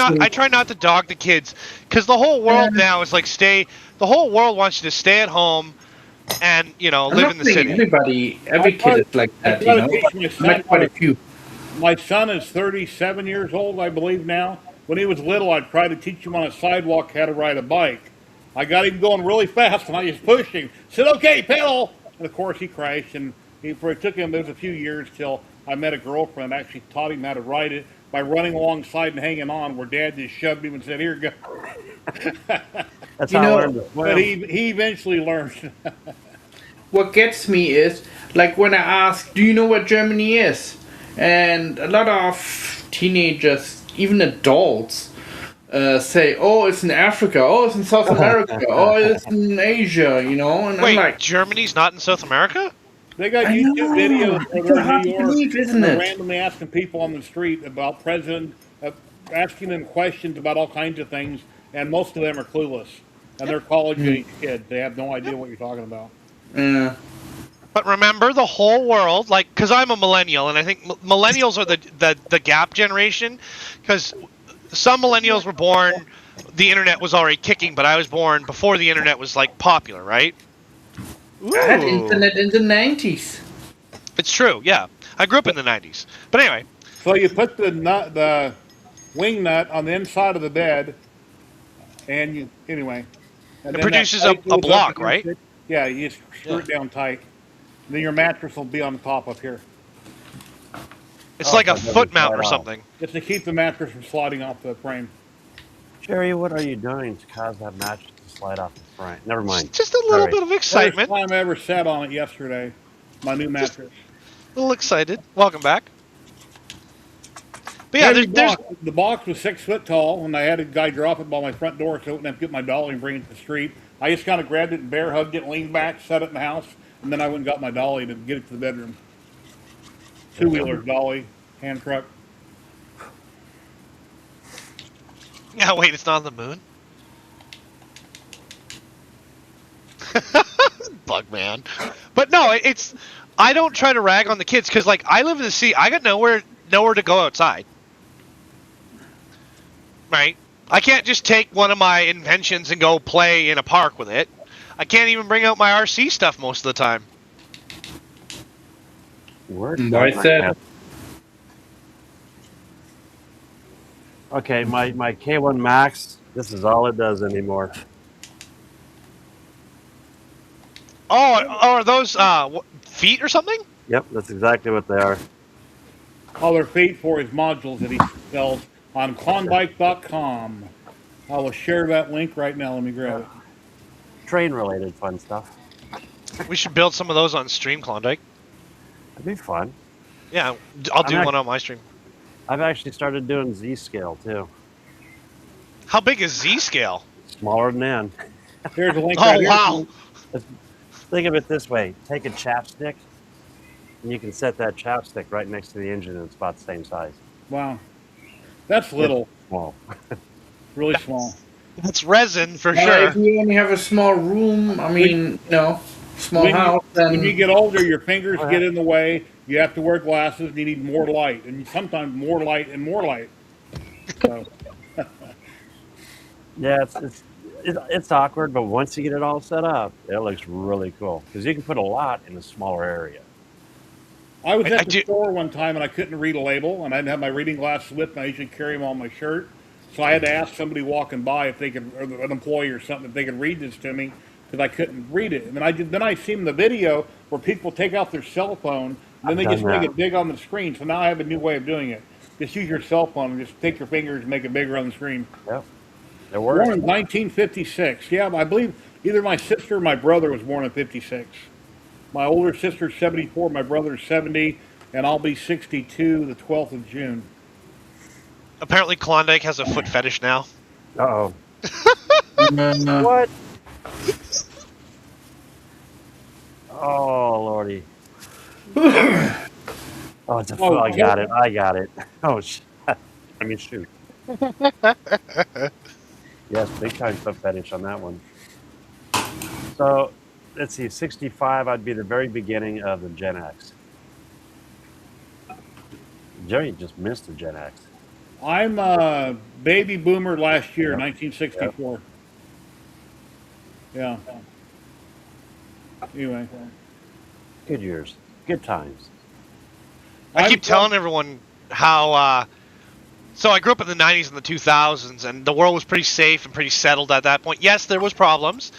Speaker 4: not to dog the kids, because the whole world now is like the whole world wants you to stay at home, and
Speaker 3: I'm
Speaker 4: live
Speaker 3: not
Speaker 4: in the
Speaker 3: saying
Speaker 4: city.
Speaker 3: every kid is like
Speaker 2: I
Speaker 3: that,
Speaker 2: try to teach my
Speaker 3: I
Speaker 2: son.
Speaker 3: met quite a few.
Speaker 2: My son is 37 years old, I believe now. When he was little, I tried to teach him on a sidewalk how to ride a bike. I got him going really fast, and I just pushed him. Said, "Okay, pedal." And of course, he crashed. And it took him. There was a few years till I met a girlfriend that actually taught him how to ride it by running alongside and hanging on. Where Dad just shoved him and said, "Here, go."
Speaker 5: That's
Speaker 3: You
Speaker 5: how I
Speaker 3: know,
Speaker 5: learned to
Speaker 2: But
Speaker 5: swim.
Speaker 2: he eventually learned.
Speaker 3: what gets me is like when I ask, "Do you know what Germany is?" And a lot of teenagers, even adults, say, "Oh, it's in Africa. Oh, it's in South America. Oh, it's in Asia." And I'm
Speaker 4: Wait,
Speaker 3: like,
Speaker 4: Germany's not in South America?
Speaker 2: They got
Speaker 3: I
Speaker 2: YouTube
Speaker 3: know.
Speaker 2: videos where
Speaker 3: It's
Speaker 2: they're
Speaker 3: so
Speaker 2: in New
Speaker 3: hard to
Speaker 2: York
Speaker 3: believe,
Speaker 2: and
Speaker 3: isn't
Speaker 2: they're
Speaker 3: it?
Speaker 2: randomly asking people on the street about asking them questions about all kinds of things, and most of them are clueless. And they're college
Speaker 3: Mm,
Speaker 2: age kids. They have no idea what you're talking about.
Speaker 3: yeah.
Speaker 4: But remember, the whole world, like, because I'm a millennial, and I think millennials are the gap generation, because some millennials were born, the internet was already kicking, but I was born before the internet was, like, popular, right?
Speaker 3: I had
Speaker 4: Ooh.
Speaker 3: internet in the 90s.
Speaker 4: It's true, yeah. I grew up in the 90s. But anyway,
Speaker 2: So you put the wing nut on the inside of the bed, and and
Speaker 4: it
Speaker 2: then that
Speaker 4: produces a,
Speaker 2: plate
Speaker 4: a
Speaker 2: goes up
Speaker 4: block,
Speaker 2: against
Speaker 4: right?
Speaker 2: it. Yeah, you just screw
Speaker 4: Yeah.
Speaker 2: it down tight. Then your mattress will be on the top up here.
Speaker 4: It's
Speaker 5: Oh,
Speaker 4: like
Speaker 5: so
Speaker 4: a
Speaker 5: it doesn't
Speaker 4: foot mount
Speaker 5: slide
Speaker 4: or
Speaker 5: off.
Speaker 4: something.
Speaker 2: Just to keep the mattress from sliding off the frame.
Speaker 5: Jerry, what are you doing to cause that mattress to slide off the front? Never mind.
Speaker 4: Just a little
Speaker 5: Sorry.
Speaker 4: bit of
Speaker 2: First
Speaker 4: excitement.
Speaker 2: time I ever sat on it yesterday. My new
Speaker 4: Just
Speaker 2: mattress.
Speaker 4: a little excited. Welcome back. But yeah,
Speaker 2: Heavy
Speaker 4: there's
Speaker 2: box. The box was 6 foot tall, and I had a guy drop it by my front door so I wouldn't have to get my dolly and bring it to the street. I just kind of grabbed it and bear hugged it, leaned back, set it in the house, and then I went and got my dolly to get it to the bedroom. Two-wheeler dolly, hand truck.
Speaker 4: yeah. Wait, it's not on the moon. Bug man. But no, it's. I don't try to rag on the kids because like I live in the city. I got nowhere to go outside. Right. I can't just take one of my inventions and go play in a park with it. I can't even bring out my RC stuff most of the time.
Speaker 5: Where
Speaker 3: Why
Speaker 5: does
Speaker 3: is
Speaker 5: my
Speaker 3: that?
Speaker 5: cat- Okay, my K1 Max, this is all it does anymore.
Speaker 4: Oh, are those feet or something?
Speaker 5: Yep, that's exactly what they are.
Speaker 2: All their feet for his modules that he sells on Klondike.com. I will share that link right now. Let me grab it.
Speaker 5: Train related fun stuff.
Speaker 4: We should build some of those on stream, Klondike.
Speaker 5: That'd be fun.
Speaker 4: Yeah, I'll do
Speaker 5: I'm
Speaker 4: one on my stream.
Speaker 5: I've actually started doing Z scale too.
Speaker 4: How big is Z scale?
Speaker 5: Smaller than N.
Speaker 2: Here's a link
Speaker 4: Oh,
Speaker 2: right here.
Speaker 4: wow.
Speaker 5: Think of it this way: take a chapstick, and you can set that chapstick right next to the engine, and it's about the same size.
Speaker 2: Wow. That's little.
Speaker 5: Small.
Speaker 2: Really small.
Speaker 4: That's resin for
Speaker 3: Well,
Speaker 4: sure.
Speaker 3: if you only have a small room, I mean, small
Speaker 2: When
Speaker 3: house,
Speaker 2: when you
Speaker 3: then
Speaker 2: get older, your fingers
Speaker 5: Oh,
Speaker 2: get
Speaker 5: yeah.
Speaker 2: in the way. You have to wear glasses. And you need more light, and sometimes more light and more light. So,
Speaker 5: Yeah, it's awkward, but once you get it all set up, it looks really cool because you can put a lot in a smaller area.
Speaker 2: I was
Speaker 4: I
Speaker 2: at the
Speaker 4: do-
Speaker 2: store one time and I couldn't read a label, and I didn't have my reading glasses with me. I usually carry them on my shirt, so I had to ask somebody walking by if they could, or an employee or something, if they could read this to me because I couldn't read it. And then I seen the video where people take out their cell phone and then
Speaker 5: I've
Speaker 2: they
Speaker 5: done
Speaker 2: just make
Speaker 5: that.
Speaker 2: it big on the screen. So now I have a new way of doing it. Just use your cell phone and just take your fingers and make it bigger on the screen.
Speaker 5: Yep, it
Speaker 2: Born
Speaker 5: works.
Speaker 2: in 1956. Yeah, I believe either my sister or my brother was born in 56. My older sister's 74, my brother's 70, and I'll be 62 the 12th of June.
Speaker 4: Apparently, Klondike has a foot fetish now.
Speaker 5: Uh-oh.
Speaker 3: uh,
Speaker 5: What? Oh, lordy. Oh, it's a
Speaker 2: Oh,
Speaker 5: I got it. I got it. Oh, shit. I mean, shoot. Yes, big time foot fetish on that one. So, let's see. 65, I'd be the very beginning of the Gen X. Jerry just missed the Gen X.
Speaker 2: I'm a baby boomer last year, 1964. Yeah. Anyway,
Speaker 5: Good years. Good times.
Speaker 4: I keep telling everyone how. So I grew up in the 90s and the 2000s, and the world was pretty safe and pretty settled at that point. Yes, there was problems,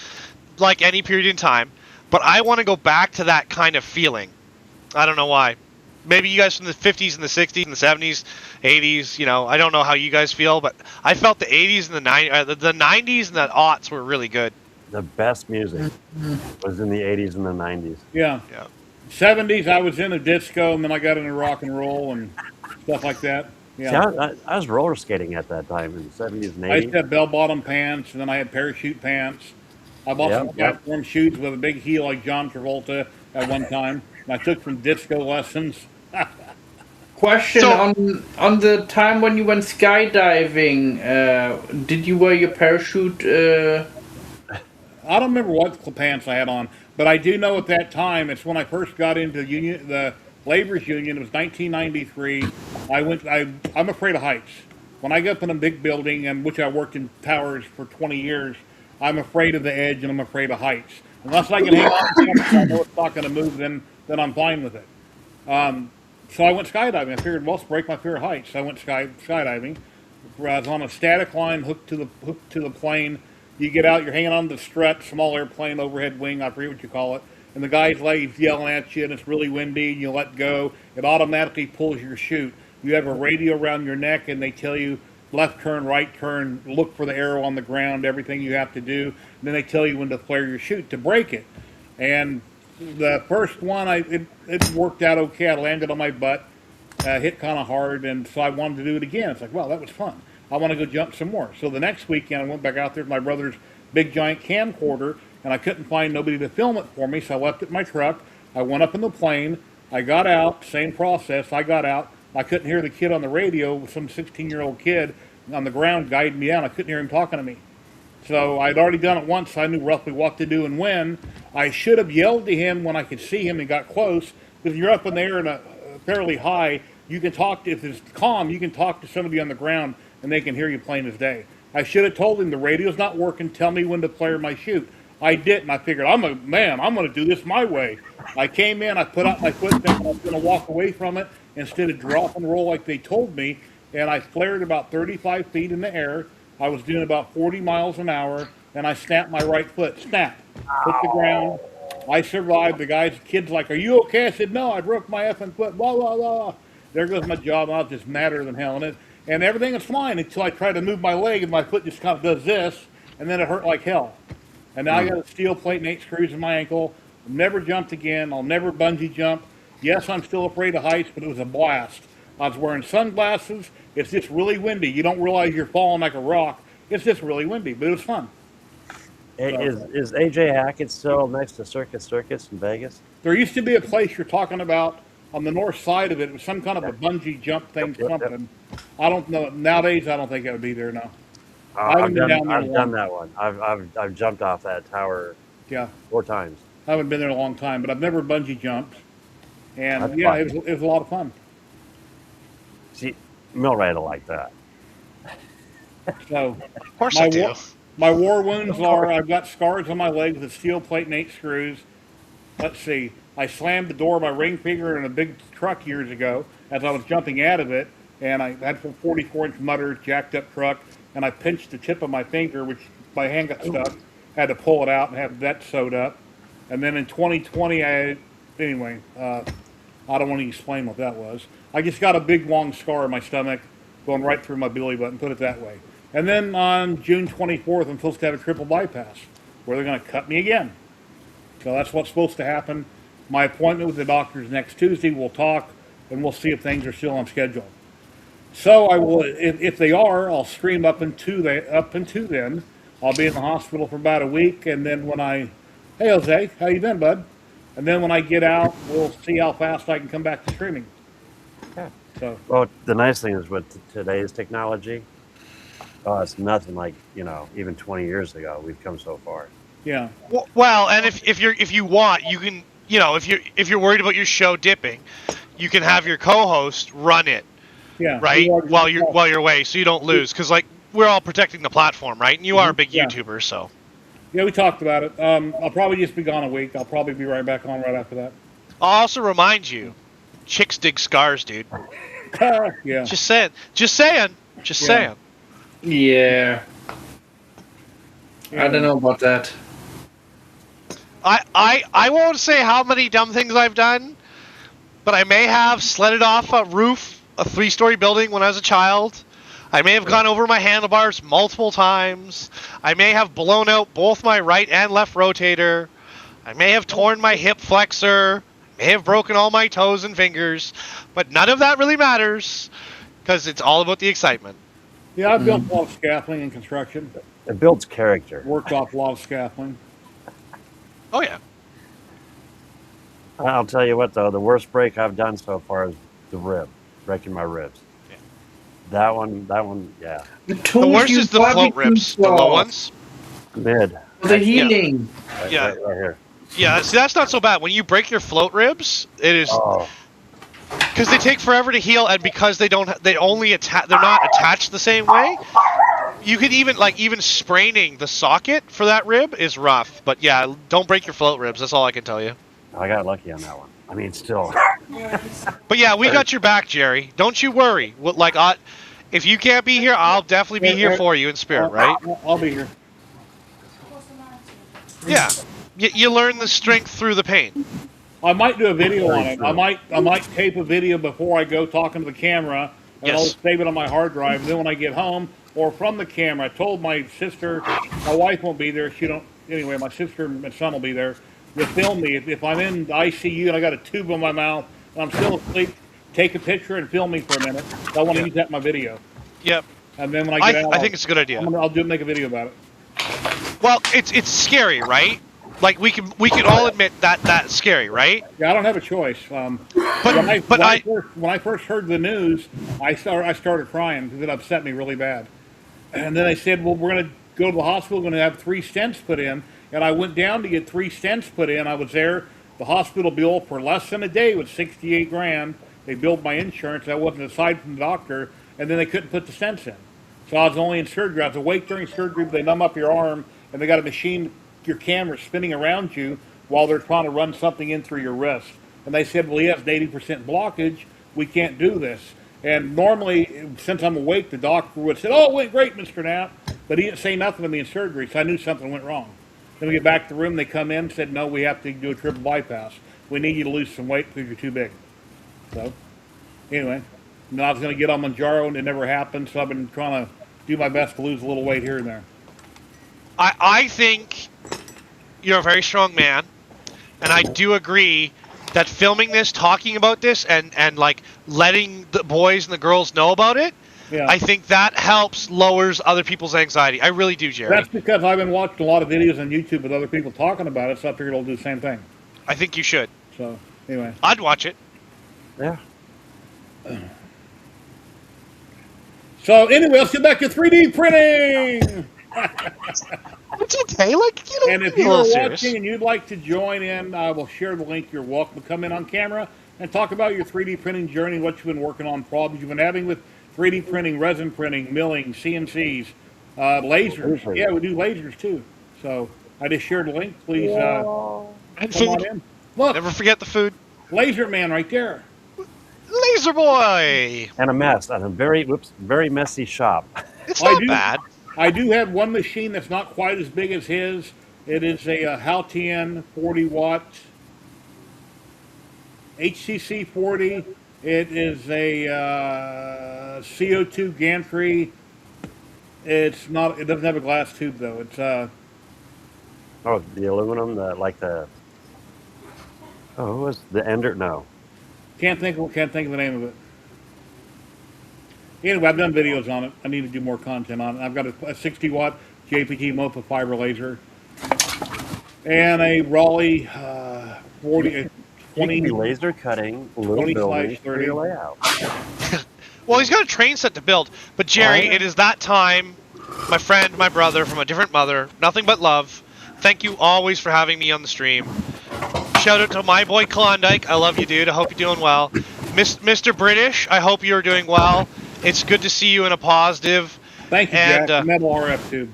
Speaker 4: like any period in time, but I want to go back to that kind of feeling. I don't know why. Maybe you guys from the 50s and the 60s and the 70s, 80s, I don't know how you guys feel, but I felt the 80s and the 90s and the aughts were really good.
Speaker 5: The best music was in the 80s and the 90s.
Speaker 2: yeah.
Speaker 4: Yeah.
Speaker 2: 70s, I was into disco, and then I got into rock and roll and stuff like that. Yeah.
Speaker 5: See, I was roller skating at that time in the 70s and
Speaker 2: I used
Speaker 5: 80s.
Speaker 2: to have bell-bottom pants, and then I had parachute pants. I bought some platform shoes with a big heel like John Travolta at one time, and I took some disco lessons.
Speaker 3: Question
Speaker 4: So-
Speaker 3: on the time when you went skydiving, did you wear your parachute?
Speaker 2: I don't remember what pants I had on, but I do know at that time, it's when I first got into the labor's union. It was 1993. I'm afraid of heights. When I get up in a big building, and which I worked in towers for 20 years, I'm afraid of the edge and I'm afraid of heights. Unless I can hang on to something, I know it's not going to move, then I'm fine with it. So I went skydiving. I figured, well, let's break my fear of heights. So I went skydiving. I was on a static line hooked to the plane. You get out, you're hanging on the strut, small airplane, overhead wing, I forget what you call it. And the guy's like, he's yelling at you, and it's really windy, and you let go. It automatically pulls your chute. You have a radio around your neck, and they tell you left turn, right turn, look for the arrow on the ground, everything you have to do. And then they tell you when to flare your chute to break it. And the first one, it worked out okay. I landed on my butt, hit kind of hard, and so I wanted to do it again. It's like, wow, that was fun. I want to go jump some more. So the next weekend, I went back out there with my brother's big giant camcorder, and I couldn't find nobody to film it for me, so I left it in my truck. I went up in the plane. I got out, same process. I got out. I couldn't hear the kid on the radio, some 16-year-old kid on the ground guiding me out. I couldn't hear him talking to me. So I'd already done it once, so I knew roughly what to do and when. I should have yelled to him when I could see him and got close, because you're up in the air and fairly high. You can talk, if it's calm, you can talk to somebody on the ground, and they can hear you plain as day. I should have told him the radio's not working, tell me when to flare my chute. I didn't. I figured, I'm going to do this my way. I came in, I put out my foot down, I was going to walk away from it instead of drop and roll like they told me, and I flared about 35 feet in the air. I was doing about 40 miles an hour, and I snapped my right foot. Snap. Hit the ground. I survived. The kid's like, are you okay? I said, no, I broke my effing foot. Blah, blah, blah. There goes my job, and I was just madder than hell. And everything is fine until I try to move my leg, and my foot just kind of does this, and then it hurt like hell. And now I got a steel plate and 8 screws in my ankle. I've never jumped again. I'll never bungee jump. Yes, I'm still afraid of heights, but it was a blast. I was wearing sunglasses. It's just really windy. You don't realize you're falling like a rock. It's just really windy, but it was fun.
Speaker 5: Is AJ Hackett still next to Circus in Vegas?
Speaker 2: There used to be a place you're talking about on the north side of it. It was some kind of a bungee jump thing, something. I don't know. Nowadays, I don't think it would be there now.
Speaker 5: I've done that one. I've jumped off that tower.
Speaker 2: Yeah.
Speaker 5: 4 times.
Speaker 2: I haven't been there in a long time, but I've never bungee jumped. And
Speaker 5: That's
Speaker 2: yeah,
Speaker 5: fun.
Speaker 2: it was a lot of fun.
Speaker 5: See, Millwright will like that.
Speaker 2: So,
Speaker 4: Of course I do.
Speaker 2: My war wounds are I've got scars on my legs with steel plate and 8 screws. Let's see. I slammed the door of my ring finger in a big truck years ago as I was jumping out of it, and I had 44-inch mutters, jacked up truck, and I pinched the tip of my finger, which my hand got stuck. Had to pull it out and have that sewed up. And then in 2020, I don't want to explain what that was. I just got a big long scar in my stomach going right through my belly button, put it that way. And then on June 24th, I'm supposed to have a triple bypass where they're going to cut me again. So that's what's supposed to happen. My appointment with the doctor is next Tuesday. We'll talk, and we'll see if things are still on schedule. So I will, if they are, I'll stream up into then. I'll be in the hospital for about a week, and then hey Jose, how you been, bud? And then when I get out, we'll see how fast I can come back to streaming.
Speaker 5: Yeah.
Speaker 2: So.
Speaker 5: Well, the nice thing is with today's technology, it's nothing like, even 20 years ago. We've come so far.
Speaker 2: Yeah.
Speaker 4: Well, and if you want, you can, if you're worried about your show dipping, you can have your co-host run it.
Speaker 2: Yeah.
Speaker 4: Right, while you're away, so you don't lose, because we're all protecting the platform, right? And you are a big YouTuber, so.
Speaker 2: Yeah, we talked about it. I'll probably just be gone a week. I'll probably be right back on right after that.
Speaker 4: I'll also remind you, chicks dig scars, dude.
Speaker 2: Yeah.
Speaker 4: Just saying. Just saying. Just
Speaker 2: Yeah.
Speaker 4: saying.
Speaker 3: Yeah. I don't know about that.
Speaker 4: I won't say how many dumb things I've done, but I may have sledded off a roof, a 3-story building when I was a child. I may have gone over my handlebars multiple times. I may have blown out both my right and left rotator. I may have torn my hip flexor. May have broken all my toes and fingers. But none of that really matters because it's all about the excitement.
Speaker 2: Yeah, I've built a lot of scaffolding and construction.
Speaker 5: It builds character.
Speaker 2: Worked off a lot of scaffolding.
Speaker 4: Oh, yeah.
Speaker 5: I'll tell you what, though, the worst break I've done so far is the rib, breaking my ribs.
Speaker 4: Yeah.
Speaker 5: That one, yeah.
Speaker 4: The worst is the float ribs, the low ones.
Speaker 5: Mid.
Speaker 3: The healing.
Speaker 4: Yeah.
Speaker 5: Right here.
Speaker 4: Yeah, see, that's not so bad. When you break your float ribs, it is
Speaker 5: Oh,
Speaker 4: because they take forever to heal, and because they only attach, they're not attached the same way. You could even spraining the socket for that rib is rough. But yeah, don't break your float ribs. That's all I can tell you.
Speaker 5: I got lucky on that one. I mean, still.
Speaker 4: But yeah, we got your back, Jerry. Don't you worry. If you can't be here, I'll definitely be here for you in spirit, right?
Speaker 2: I'll be here.
Speaker 4: Yeah. You learn the strength through the pain.
Speaker 2: I might do a video on it.
Speaker 5: true.
Speaker 2: I might tape a video before I go talking to the camera, and I'll
Speaker 4: Yes.
Speaker 2: save it on my hard drive. And then when I get home, or from the camera, I told my sister, my wife won't be there. She don't. Anyway, my sister and son will be there. They'll film me if I'm in the ICU and I got a tube in my mouth and I'm still asleep. Take a picture and film me for a minute. I want to use that in my video.
Speaker 4: Yep.
Speaker 2: And then when I get out,
Speaker 4: I think it's a good idea.
Speaker 2: I'll make a video about it.
Speaker 4: Well, it's scary, right? Like we can all admit that that's scary, right?
Speaker 2: Yeah, I don't have a choice. When I first heard the news, I started crying because it upset me really bad. And then they said, well, we're going to go to the hospital, going to have 3 stents put in. And I went down to get 3 stents put in. I was there. The hospital bill for less than a day was 68 grand. They billed my insurance. That wasn't aside from the doctor. And then they couldn't put the stents in. So I was only in surgery. I was awake during surgery, but they numb up your arm, and they got a machine, your camera spinning around you while they're trying to run something in through your wrist. And they said, well, he has an 80% blockage. We can't do this. And normally, since I'm awake, the doctor would say, oh, it went great, Mr. Knapp. But he didn't say nothing to me in surgery, so I knew something went wrong. Then we get back to the room, they come in and said, no, we have to do a triple bypass. We need you to lose some weight because you're too big. So, anyway, I was going to get on Manjaro, and it never happened, so I've been trying to do my best to lose a little weight here and there.
Speaker 4: I think you're a very strong man, and I do agree that filming this, talking about this, and like letting the boys and the girls know about it,
Speaker 2: Yeah.
Speaker 4: I think that helps lowers other people's anxiety. I really do, Jerry.
Speaker 2: That's because I've been watching a lot of videos on YouTube with other people talking about it, so I figured I'll do the same thing.
Speaker 4: I think you should.
Speaker 2: So, anyway.
Speaker 4: I'd watch it.
Speaker 5: Yeah.
Speaker 2: So, anyway, let's get back to 3D printing!
Speaker 4: It's okay. Like, you know,
Speaker 2: And if
Speaker 4: be a
Speaker 2: you
Speaker 4: little
Speaker 2: are
Speaker 4: serious.
Speaker 2: watching and you'd like to join in, I will share the link. You're welcome to come in on camera and talk about your 3D printing journey, what you've been working on, problems you've been having with 3D printing, resin printing, milling, CNCs, lasers.
Speaker 5: Lasers.
Speaker 2: Yeah, we do lasers too. So I just shared the link. Please
Speaker 4: And
Speaker 2: come on
Speaker 4: food.
Speaker 2: in. Look,
Speaker 4: Never forget the food.
Speaker 2: Laser Man right there.
Speaker 4: Laser boy.
Speaker 5: And a mess, and a very messy shop.
Speaker 4: It's
Speaker 2: I
Speaker 4: not
Speaker 2: do-
Speaker 4: bad.
Speaker 2: I do have one machine that's not quite as big as his. It is a Haltian 40 watt HCC 40. It is a CO2 gantry. It's not. It doesn't have a glass tube though. It's
Speaker 5: Oh, the aluminum, who was the Ender? No.
Speaker 2: can't think of the name of it. Anyway, I've done videos on it. I need to do more content on it. I've got a 60 watt JPT MOPA fiber laser and a Raleigh 20
Speaker 5: laser cutting little
Speaker 2: 20
Speaker 5: buildings
Speaker 2: slash
Speaker 5: for
Speaker 2: 30.
Speaker 5: your layout.
Speaker 4: Well, he's got a train set to build. But Jerry,
Speaker 5: Oh, yeah.
Speaker 4: it is that time. My friend, my brother from a different mother. Nothing but love. Thank you always for having me on the stream. Shout out to my boy Klondike. I love you, dude. I hope you're doing well. Mr. British, I hope you're doing well. It's good to see you in a positive.
Speaker 2: Thank you,
Speaker 4: And,
Speaker 2: Jack. Metal RF tube.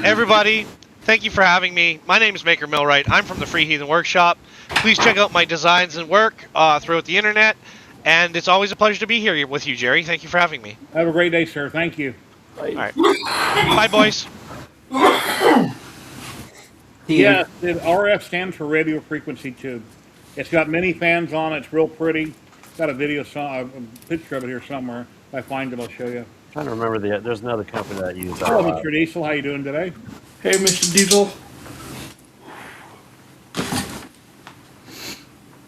Speaker 4: Everybody, Thank you for having me. My name is Maker Millwright. I'm from the Free Heathen Workshop. Please check out my designs and work throughout the internet. And it's always a pleasure to be here with you, Jerry. Thank you for having me.
Speaker 2: Have a great day, sir. Thank you.
Speaker 4: All right. Bye, boys.
Speaker 2: Yes, the RF stands for radio frequency tube. It's got many fans on it. It's real pretty. Got a video, a picture of it here somewhere. If I find it, I'll show you.
Speaker 5: I'm trying to remember there's another company that uses
Speaker 2: Hello, Mr. Diesel. How you doing today?
Speaker 3: Hey, Mr. Diesel.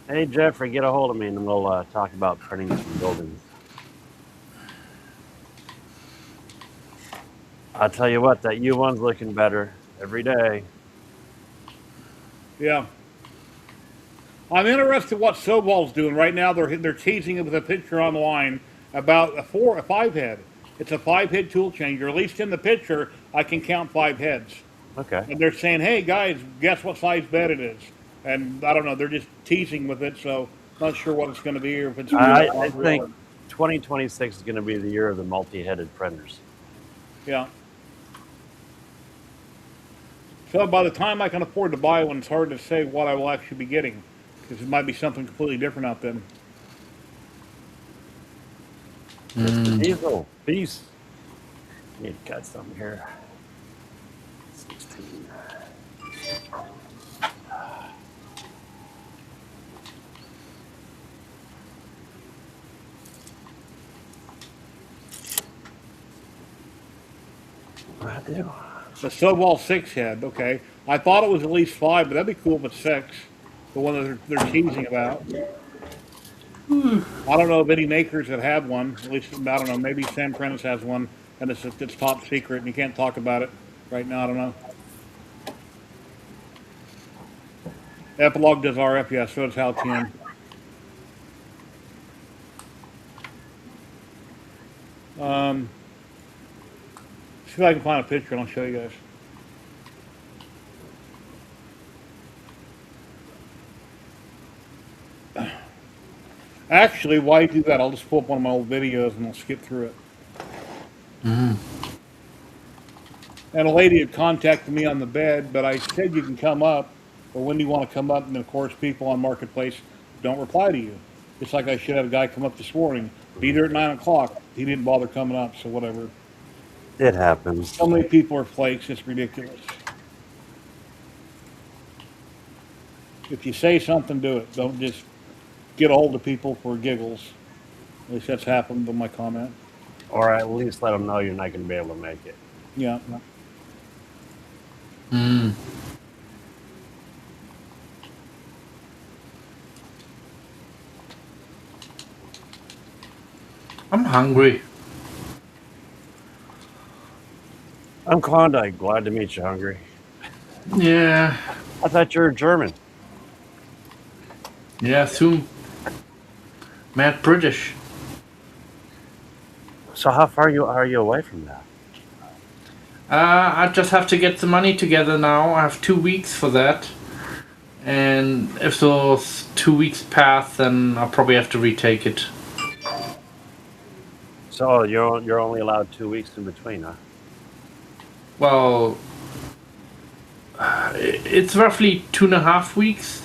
Speaker 5: Hey, Jeffrey, get a hold of me and we'll talk about printing some buildings. I'll tell you what, that U1's looking better every day.
Speaker 2: Yeah. I'm interested what Soball's doing right now. They're teasing it with a picture online about a 5 head. It's a 5 head tool changer. At least in the picture, I can count 5 heads.
Speaker 5: Okay.
Speaker 2: And they're saying, "Hey guys, guess what size bed it is?" And I don't know. They're just teasing with it, so not sure what it's going to be or if it's.
Speaker 5: I think 2026 is going to be the year of the multi-headed printers.
Speaker 2: Yeah. So by the time I can afford to buy one, it's hard to say what I will actually be getting, because it might be something completely different out then.
Speaker 5: Mr. Diesel, peace. Need to cut something here. 16. I do.
Speaker 2: The Soball 6 head, okay. I thought it was at least 5, but that'd be cool if it's 6. The one that they're teasing about. I don't know of any makers that have one. At least, I don't know, maybe Sam Prentice has one, and it's top secret, and you can't talk about it right now, I don't know. Epilogue does RF, yeah, so does Halcyon. See if I can find a picture and I'll show you guys. Actually, why do that? I'll just pull up one of my old videos and I'll skip through it. And a lady had contacted me on the bed, but I said you can come up, or when do you want to come up? And of course, people on Marketplace don't reply to you. It's like I should have a guy come up this morning, be there at 9 o'clock. He didn't bother coming up, so whatever.
Speaker 5: It happens.
Speaker 2: So many people are flakes, it's ridiculous. If you say something, do it. Don't just get a hold of people for giggles. At least that's happened with my comment.
Speaker 5: Or at least let them know you're not going to be able to make it.
Speaker 2: Yeah.
Speaker 3: I'm hungry.
Speaker 5: I'm Klondike. Glad to meet you, Hungry.
Speaker 3: Yeah.
Speaker 5: I thought you were German.
Speaker 3: Yeah, soon. Mad British.
Speaker 5: So how far are you away from that?
Speaker 3: I just have to get the money together now. I have 2 weeks for that. And if those 2 weeks pass, then I'll probably have to retake it.
Speaker 5: So you're only allowed 2 weeks in between, huh?
Speaker 3: Well, it's roughly 2.5 weeks.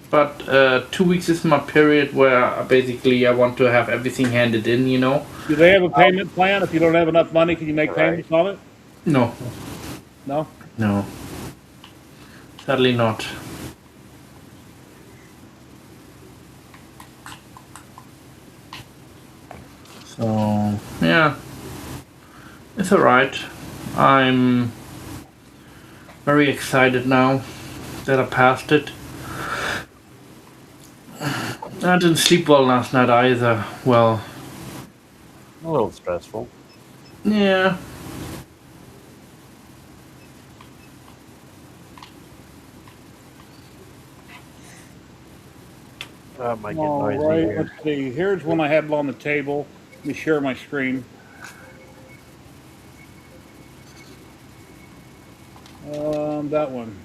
Speaker 3: But 2 weeks is my period where basically I want to have everything handed in, you know.
Speaker 2: Do they have a payment plan? If you don't have enough money, can you make payments on it?
Speaker 3: No.
Speaker 2: No?
Speaker 3: No. Sadly not. So, yeah. It's alright. I'm very excited now that I passed it. I didn't sleep well last night either. Well,
Speaker 5: A little stressful.
Speaker 3: yeah.
Speaker 5: Oh, it might get
Speaker 2: All
Speaker 5: noisy
Speaker 2: right,
Speaker 5: here.
Speaker 2: let's see. Here's one I had on the table. Let me share my screen. That one.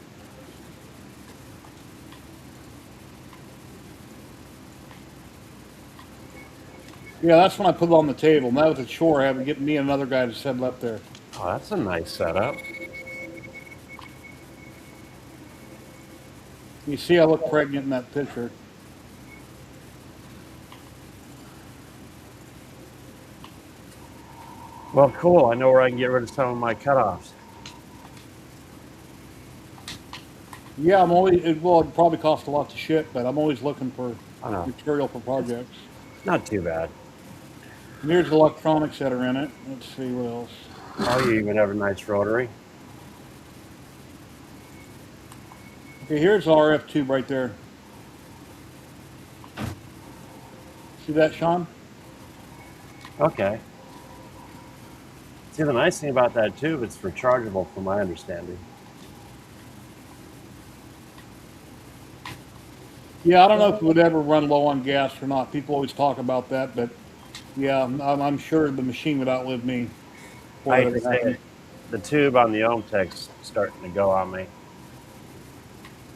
Speaker 2: Yeah, that's when I put it on the table. And that was a chore having to get me and another guy to set it up there.
Speaker 5: Oh, that's a nice setup.
Speaker 2: You see I look pregnant in that picture.
Speaker 5: Well, cool. I know where I can get rid of some of my cutoffs.
Speaker 2: Yeah, I'm always, well, it probably costs a lot to ship, but I'm always looking for
Speaker 5: I know.
Speaker 2: material for projects.
Speaker 5: Not too bad.
Speaker 2: And here's the electronics that are in it. Let's see what else.
Speaker 5: Oh, you even have a nice rotary.
Speaker 2: Okay, here's the RF tube right there. See that, Sean?
Speaker 5: Okay. See, the nice thing about that tube, it's rechargeable from my understanding.
Speaker 2: Yeah, I don't know if it would ever run low on gas or not. People always talk about that, but yeah, I'm sure the machine would outlive me.
Speaker 5: I hate
Speaker 2: Whatever
Speaker 5: to say
Speaker 2: happened.
Speaker 5: it, the tube on the Ohmtech's starting to go on me.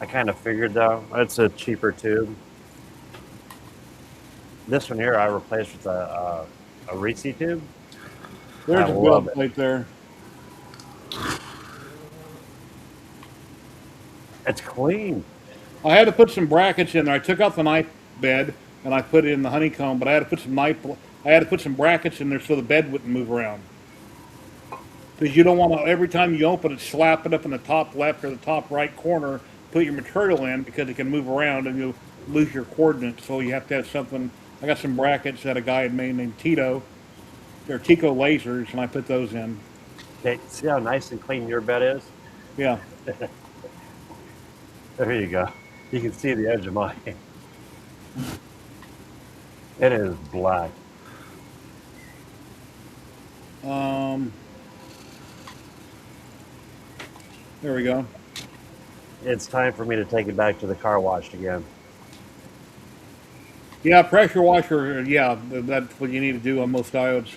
Speaker 5: I kind of figured though, it's a cheaper tube. This one here I replaced with a Reese tube.
Speaker 2: There's
Speaker 5: I
Speaker 2: a
Speaker 5: love
Speaker 2: build
Speaker 5: it.
Speaker 2: plate there.
Speaker 5: It's clean.
Speaker 2: I had to put some brackets in there. I took out the knife bed and I put it in the honeycomb, but I had to put some brackets in there so the bed wouldn't move around. Because you don't want to, every time you open it, slap it up in the top left or the top right corner, put your material in because it can move around and you'll lose your coordinates. So you have to have something. I got some brackets that a guy had made named Tito. They're Tico lasers, and I put those in.
Speaker 5: Okay, see how nice and clean your bed is?
Speaker 2: Yeah.
Speaker 5: There you go. You can see the edge of mine. It is black.
Speaker 2: There we go.
Speaker 5: It's time for me to take it back to the car wash again.
Speaker 2: Yeah, pressure washer, yeah, that's what you need to do on most diodes.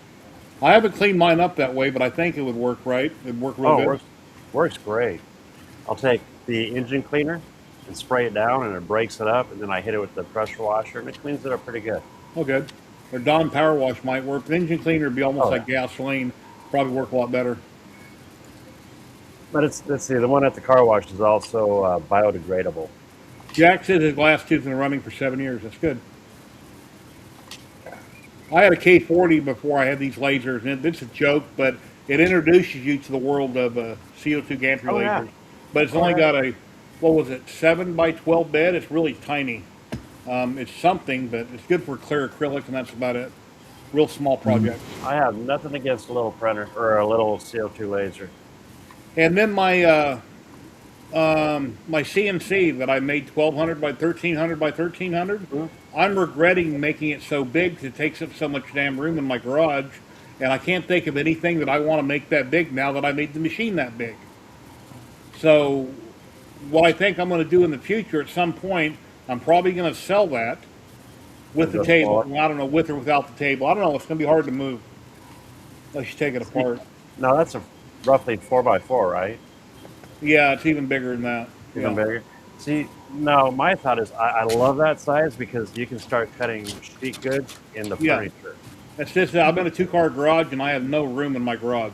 Speaker 2: I haven't cleaned mine up that way, but I think it would work right. It'd work real
Speaker 5: Oh,
Speaker 2: good.
Speaker 5: works great. I'll take the engine cleaner and spray it down, and it breaks it up, and then I hit it with the pressure washer, and it cleans it up pretty good.
Speaker 2: Oh, good. Or Dawn Power Wash might work. The engine cleaner would be almost
Speaker 5: Oh,
Speaker 2: like gasoline. Probably work a lot better.
Speaker 5: But let's see, the one at the car wash is also biodegradable.
Speaker 2: Jack says his glass tube's been running for 7 years. That's good. I had a K40 before I had these lasers, and it's a joke, but it introduces you to the world of CO2 gantry
Speaker 5: Oh,
Speaker 2: lasers.
Speaker 5: yeah.
Speaker 2: But it's only got a, what was it, 7 by 12 bed? It's really tiny. It's something, but it's good for clear acrylic, and that's about it. Real small project.
Speaker 5: I have nothing against a little printer or a little CO2 laser.
Speaker 2: And then my my CNC that I made 1200 by 1300 by 1300. I'm regretting making it so big because it takes up so much damn room in my garage, and I can't think of anything that I want to make that big now that I made the machine that big. So, what I think I'm going to do in the future at some point, I'm probably going to sell that with the
Speaker 5: Just
Speaker 2: table.
Speaker 5: bought.
Speaker 2: I don't know, with or without the table. I don't know. It's going to be hard to move unless you take it apart.
Speaker 5: No, that's a roughly 4x4, right?
Speaker 2: Yeah, it's even bigger than that.
Speaker 5: Even
Speaker 2: Yeah.
Speaker 5: bigger. See, no, my thought is I love that size because you can start cutting sheet goods into
Speaker 2: Yeah.
Speaker 5: furniture.
Speaker 2: It's just that I'm in a 2-car garage and I have no room in my garage.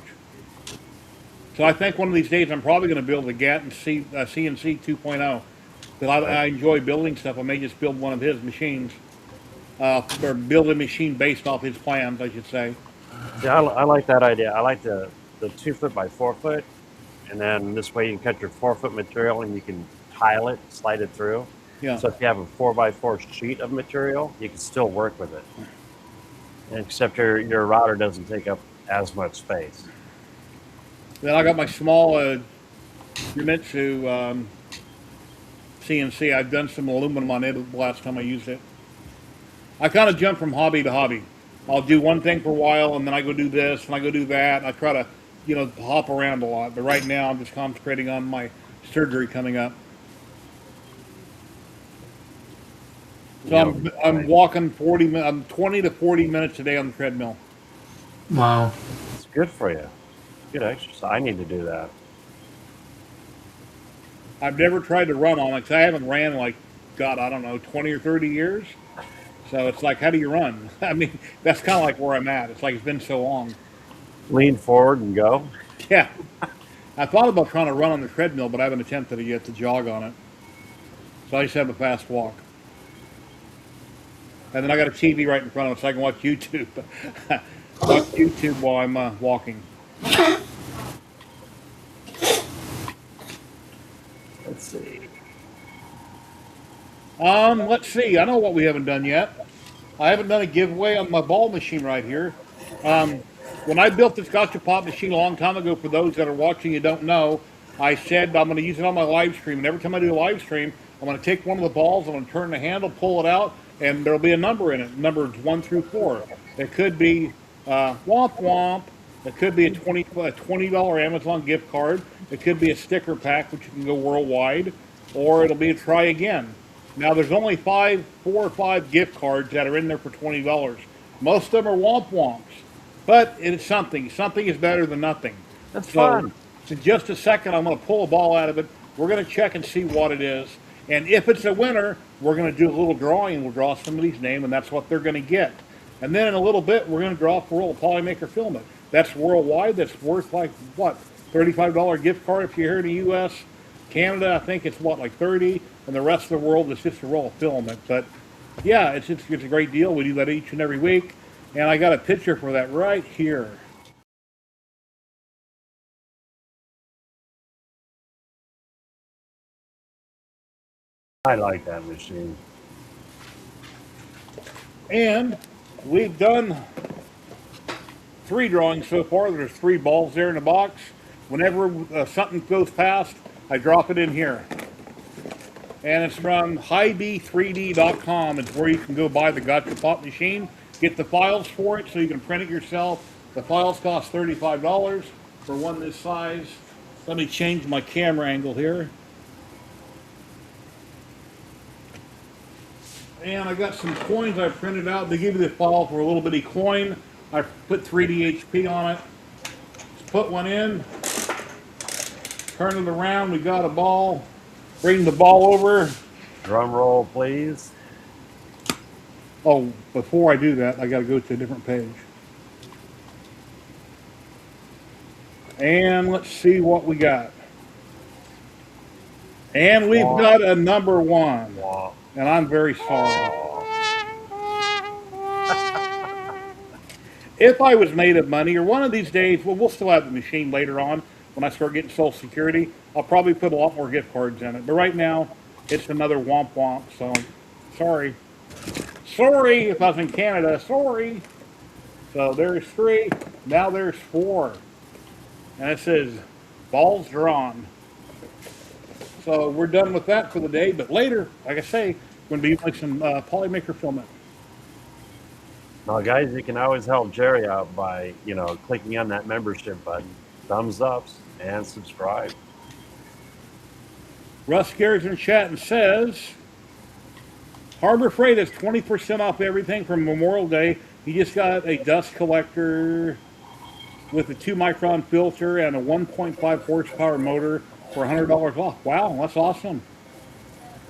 Speaker 2: So I think one of these days I'm probably going to build a CNC 2.0. Because I enjoy building stuff. I may just build one of his machines. Or build a machine based off his plans, I should say.
Speaker 5: See, I like that idea. I like the 2 foot by 4 foot, and then this way you can cut your 4 foot material and you can tile it, slide it through.
Speaker 2: Yeah.
Speaker 5: So if you have a 4x4 sheet of material, you can still work with it. And except your router doesn't take up as much space.
Speaker 2: Then I got my small Famitsu CNC. I've done some aluminum on it the last time I used it. I kind of jump from hobby to hobby. I'll do one thing for a while, and then I go do this, and I go do that. I try to, hop around a lot. But right now, I'm just concentrating on my surgery coming up. So I'm walking 40 minutes. I'm 20 to 40 minutes a day on the treadmill.
Speaker 3: Wow.
Speaker 5: It's good for you. Good exercise. I need to do that.
Speaker 2: I've never tried to run on it because I haven't ran like, God, I don't know, 20 or 30 years. So it's like, how do you run? I mean, that's kind of like where I'm at. It's like it's been so long.
Speaker 5: Lean forward and go.
Speaker 2: Yeah. I thought about trying to run on the treadmill, but I haven't attempted it yet to jog on it. So I just have a fast walk. And then I got a TV right in front of us so I can watch YouTube. Watch YouTube while I'm walking.
Speaker 5: Let's see.
Speaker 2: Let's see. I know what we haven't done yet. I haven't done a giveaway on my ball machine right here. When I built this gotcha pop machine a long time ago, for those that are watching and don't know, I said I'm going to use it on my live stream. And every time I do a live stream, I'm going to take one of the balls, I'm going to turn the handle, pull it out, and there'll be a number in it, numbers 1 through 4. It could be womp womp. It could be a $20 Amazon gift card. It could be a sticker pack, which you can go worldwide, or it'll be a try again. Now, there's only 4 or 5 gift cards that are in there for $20. Most of them are womp womps, but it's something. Something is better than nothing.
Speaker 5: That's
Speaker 2: So,
Speaker 5: fun.
Speaker 2: in just a second, I'm going to pull a ball out of it. We're going to check and see what it is. And if it's a winner, we're going to do a little drawing. We'll draw somebody's name, and that's what they're going to get. And then in a little bit, we're going to draw for a Polymaker Filament. That's worldwide. That's worth like, what, $35 gift card if you're here in the U.S. Canada, I think it's what, like 30, and the rest of the world is just a roll of filament. But yeah, it's a great deal. We do that each and every week. And I got a picture for that right here.
Speaker 5: I like that machine.
Speaker 2: And we've done 3 drawings so far. There's 3 balls there in the box. Whenever something goes past, I drop it in here. And it's from highb3d.com. It's where you can go buy the Gotcha Pop machine. Get the files for it so you can print it yourself. The files cost $35 for one this size. Let me change my camera angle here. And I got some coins I printed out. They give you the file for a little bitty coin. I put 3D HP on it. Just put one in. Turn it around. We got a ball. Bring the ball over.
Speaker 5: Drum roll, please.
Speaker 2: Oh, before I do that, I got to go to a different page. And let's see what we got. And we've got a number 1.
Speaker 5: Wow.
Speaker 2: And I'm very sorry. If I was made of money, or one of these days, well, we'll still have the machine later on when I start getting Social Security. I'll probably put a lot more gift cards in it. But right now, it's another womp womp. So, sorry. Sorry if I was in Canada. Sorry. So there's 3. Now there's 4. And it says, balls drawn. So we're done with that for the day. But later, like I say, going to be like some Polymaker Filament.
Speaker 5: Now, guys, you can always help Jerry out by, clicking on that membership button, thumbs ups, and subscribe.
Speaker 2: Russ Garrett's in chat and says, Harbor Freight is 20% off everything from Memorial Day. He just got a dust collector with a 2-micron filter and a 1.5 horsepower motor for $100 off. Wow, that's awesome.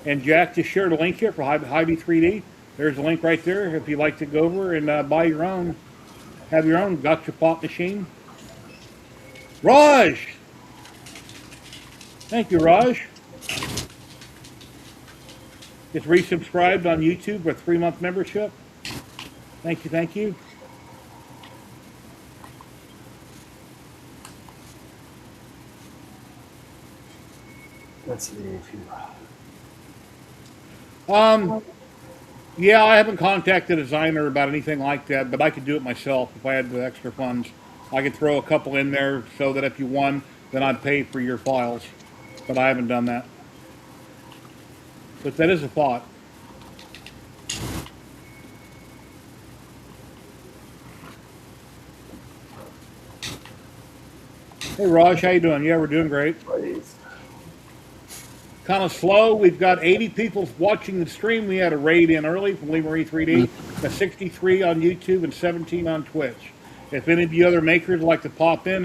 Speaker 2: And Jack just shared a link here for Hy-Vee3D. There's a link right there if you'd like to go over and buy your own, have your own Gotcha Pop machine. Raj! Thank you, Raj. It's resubscribed on YouTube for a 3-month membership. Thank you, thank you.
Speaker 5: Let's see if you...
Speaker 2: Yeah, I haven't contacted a designer about anything like that, but I could do it myself if I had the extra funds. I could throw a couple in there so that if you won, then I'd pay for your files. But I haven't done that. But that is a thought. Hey Raj, how you doing? Yeah, we're doing great.
Speaker 5: Please.
Speaker 2: Kind of slow. We've got 80 people watching the stream. We had a raid in early from Lee Marie 3D. 63 on YouTube and 17 on Twitch. If any of you other makers would like to pop in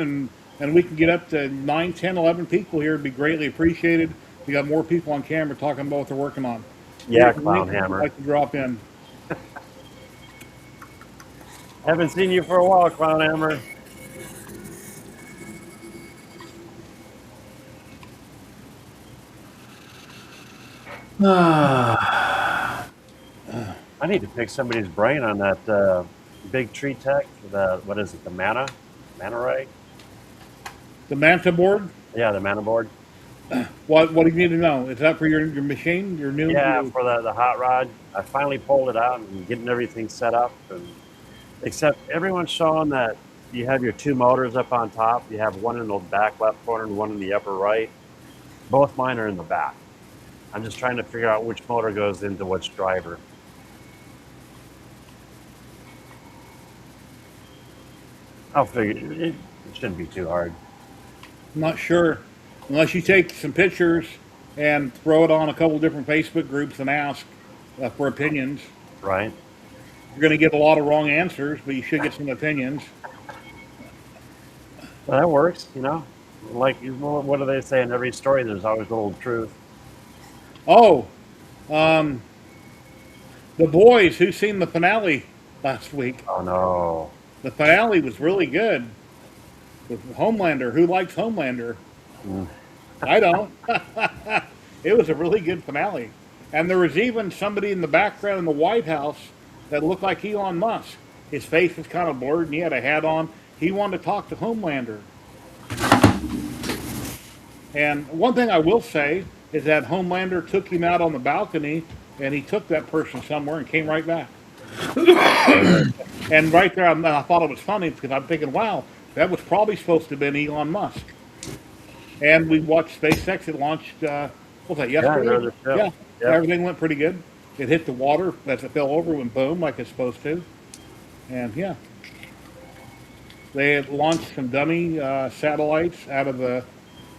Speaker 2: and we can get up to 9, 10, 11 people here, it'd be greatly appreciated. We got more people on camera talking about what they're working on.
Speaker 5: Yeah, Clown Hammer.
Speaker 2: Like to drop in.
Speaker 5: Haven't seen you for a while, Clown Hammer. I need to pick somebody's brain on that big tree tech. What is it? The mana ray?
Speaker 2: The Manta board.
Speaker 5: Yeah, the mana board.
Speaker 2: What do you need to know? Is that for your machine? Your new?
Speaker 5: Yeah, for the hot rod. I finally pulled it out and getting everything set up. And except everyone's showing that you have your two motors up on top. You have one in the back left corner and one in the upper right. Both mine are in the back. I'm just trying to figure out which motor goes into which driver. I'll figure it shouldn't be too hard.
Speaker 2: I'm not sure, unless you take some pictures and throw it on a couple different Facebook groups and ask for opinions.
Speaker 5: Right?
Speaker 2: You're going to get a lot of wrong answers, but you should get some opinions.
Speaker 5: Well, that works, you know. Like, what do they say in every story? There's always a little truth.
Speaker 2: Oh, the boys, who seen the finale last week?
Speaker 5: Oh no.
Speaker 2: The finale was really good. With Homelander. Who likes Homelander? I don't. It was a really good finale. And there was even somebody in the background in the White House that looked like Elon Musk. His face was kind of blurred and he had a hat on. He wanted to talk to Homelander. And one thing I will say is that Homelander took him out on the balcony and he took that person somewhere and came right back. And right there, I thought it was funny because I'm thinking, wow, that was probably supposed to have been Elon Musk. And we watched SpaceX. It launched, what was that, yesterday? Yeah, everything went pretty good. It hit the water as it fell over, went boom, like it's supposed to. And yeah. They had launched some dummy satellites out of the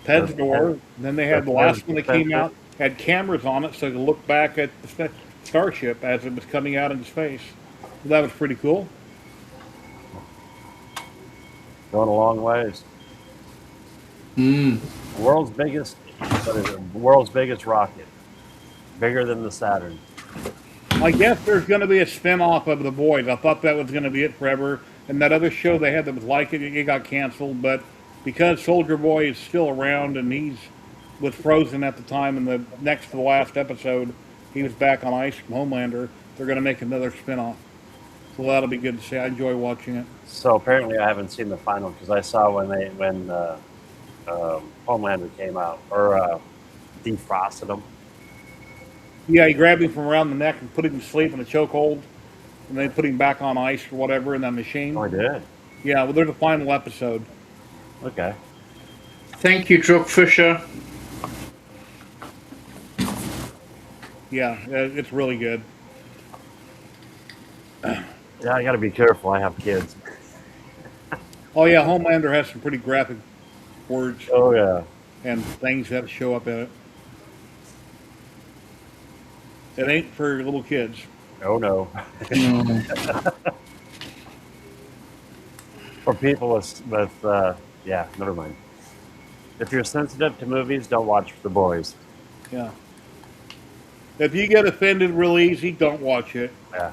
Speaker 2: PED's door. And then they had the last one that came out, had cameras on it so you could look back at the Starship as it was coming out into space. So that was pretty cool.
Speaker 5: Going a long ways. World's biggest rocket. Bigger than the Saturn.
Speaker 2: I guess there's going to be a spin-off of The Boys. I thought that was going to be it forever. And that other show they had that was like it got canceled. But because Soldier Boy is still around and was frozen at the time, and the next to the last episode, he was back on ice from Homelander, they're going to make another spin-off. So that'll be good to see. I enjoy watching it.
Speaker 5: So apparently I haven't seen the final because I saw when Homelander came out, or defrosted him.
Speaker 2: Yeah, he grabbed him from around the neck and put him to sleep in a chokehold, and then put him back on ice or whatever in that machine.
Speaker 5: Oh, I did?
Speaker 2: Yeah, well, there's a final episode.
Speaker 5: Okay.
Speaker 3: Thank you, Joke Fisher.
Speaker 2: Yeah, it's really good.
Speaker 5: Yeah, I got to be careful. I have kids.
Speaker 2: Oh, yeah, Homelander has some pretty graphic words
Speaker 5: Oh, yeah.
Speaker 2: and things that show up in it. It ain't for little kids.
Speaker 5: Oh, no. For people with yeah, never mind. If you're sensitive to movies, don't watch The Boys.
Speaker 2: Yeah. If you get offended real easy, don't watch it.
Speaker 5: Yeah.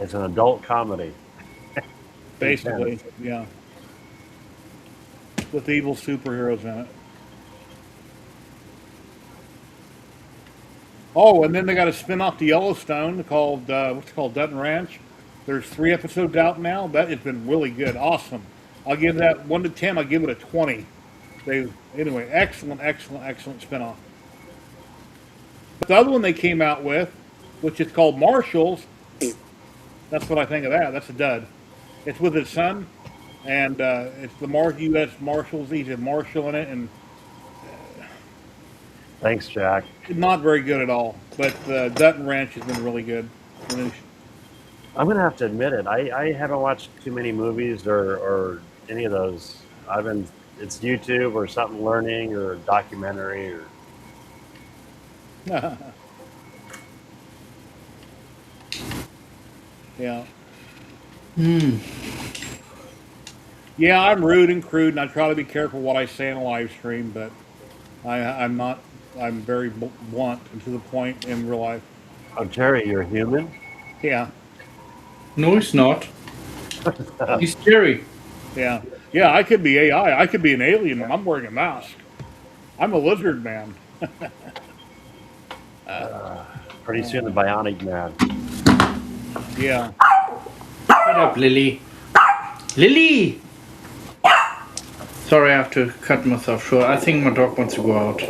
Speaker 5: It's an adult comedy.
Speaker 2: Basically, yeah. With evil superheroes in it. Oh, and then they got a spin-off to Yellowstone called, what's it called, Dutton Ranch. There's 3 episodes out now. That has been really good. Awesome. I'll give that 1 to 10. I'll give it a 20. Anyway, excellent, excellent, excellent spin-off. The other one they came out with, which is called Marshals, that's what I think of that. That's a dud. It's with his son, and it's the U.S. Marshals. He's a marshal in it, and
Speaker 5: Thanks, Jack.
Speaker 2: not very good at all. But Dutton Ranch has been really good.
Speaker 5: I'm going to have to admit it. I haven't watched too many movies or any of those. It's YouTube or something learning or documentary or.
Speaker 2: Yeah. Yeah, I'm rude and crude, and I try to be careful what I say in a live stream, but I'm not. I'm very blunt and to the point in real life.
Speaker 5: Oh, Jerry, you're human?
Speaker 2: Yeah,
Speaker 3: No, he's not. He's Jerry.
Speaker 2: yeah. Yeah, I could be AI. I could be an alien and I'm wearing a mask. I'm a lizard man.
Speaker 5: Pretty soon, the Bionic Man.
Speaker 2: Yeah.
Speaker 3: Shut up, Lily. Lily! Sorry, I have to cut myself short. I think my dog wants to go out.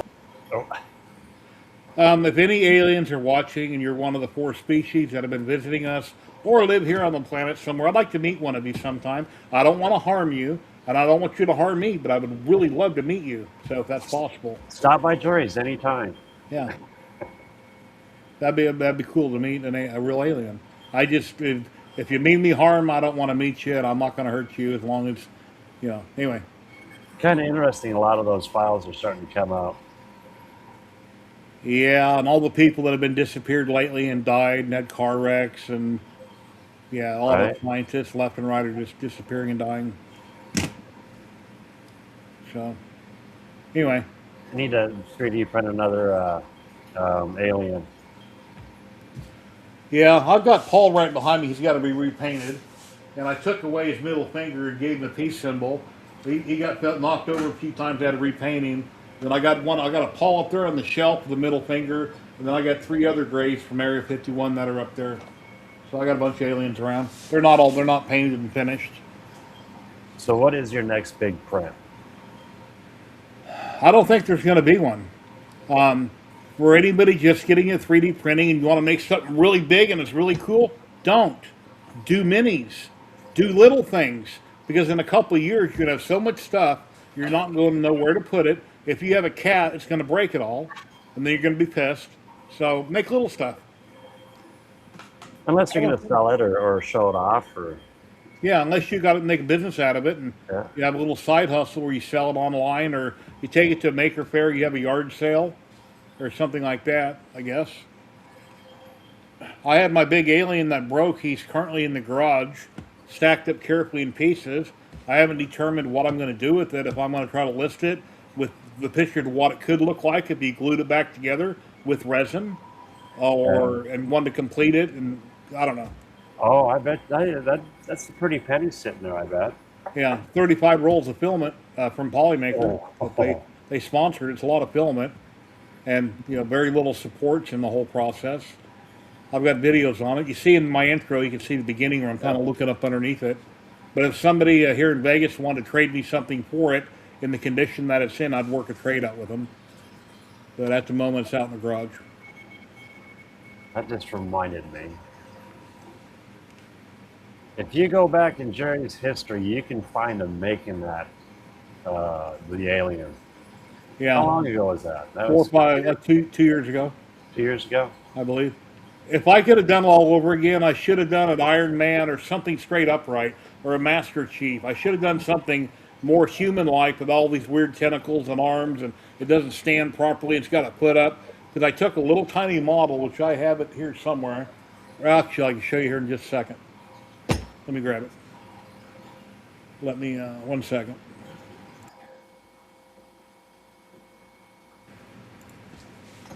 Speaker 5: Oh,
Speaker 2: If any aliens are watching and you're one of the 4 species that have been visiting us or live here on the planet somewhere, I'd like to meet one of you sometime. I don't want to harm you, and I don't want you to harm me, but I would really love to meet you. So if that's possible,
Speaker 5: stop by Jory's anytime.
Speaker 2: yeah, that'd be cool to meet a real alien. I just if you mean me harm, I don't want to meet you, and I'm not going to hurt you as long as Anyway,
Speaker 5: Kind of interesting. A lot of those files are starting to come out.
Speaker 2: yeah, and all the people that have been disappeared lately and died and had car wrecks and yeah, all the
Speaker 5: Right.
Speaker 2: scientists left and right are just disappearing and dying. So, anyway,
Speaker 5: I need to 3D print another alien.
Speaker 2: yeah, I've got Paul right behind me. He's got to be repainted. And I took away his middle finger and gave him a peace symbol. He got knocked over a few times, had a repainting. Then I got a Paul up there on the shelf with the middle finger. And then I got 3 other grays from Area 51 that are up there. So I got a bunch of aliens around. They're not painted and finished.
Speaker 5: So, what is your next big print?
Speaker 2: I don't think there's going to be one. For anybody just getting a 3D printing and you want to make something really big and it's really cool, don't. Do minis. Do little things. Because in a couple of years, you're going to have so much stuff, you're not going to know where to put it. If you have a cat, it's going to break it all. And then you're going to be pissed. So make little stuff.
Speaker 5: Unless you're going to sell it or show it off, or
Speaker 2: Yeah, unless you got to make a business out of it and
Speaker 5: yeah.
Speaker 2: you have a little side hustle where you sell it online or you take it to a maker fair, you have a yard sale or something like that, I guess. I had my big alien that broke. He's currently in the garage, stacked up carefully in pieces. I haven't determined what I'm going to do with it, if I'm going to try to list it with the picture of what it could look like if you glued it back together with resin and one to complete it, and I don't know.
Speaker 5: Oh, I bet that's a pretty penny sitting there. I bet.
Speaker 2: Yeah, 35 rolls of filament from Polymaker.
Speaker 5: Oh.
Speaker 2: They sponsored. It's a lot of filament, and very little supports in the whole process. I've got videos on it. You see in my intro, you can see the beginning where I'm kind of looking up underneath it. But if somebody here in Vegas wanted to trade me something for it in the condition that it's in, I'd work a trade out with them. But at the moment, it's out in the garage.
Speaker 5: That just reminded me. If you go back in Jerry's history, you can find him making that the alien.
Speaker 2: Yeah.
Speaker 5: How long ago was that? That
Speaker 2: 4 or
Speaker 5: was
Speaker 2: 5, like 2 years ago,
Speaker 5: 2 years ago.
Speaker 2: I believe. If I could have done it all over again, I should have done an Iron Man or something straight upright, or a Master Chief. I should have done something more human-like with all these weird tentacles and arms, and it doesn't stand properly. It's got to put up. Because I took a little tiny model, which I have it here somewhere. Actually, I can show you here in just a second. Let me grab it. Let me, 1 second.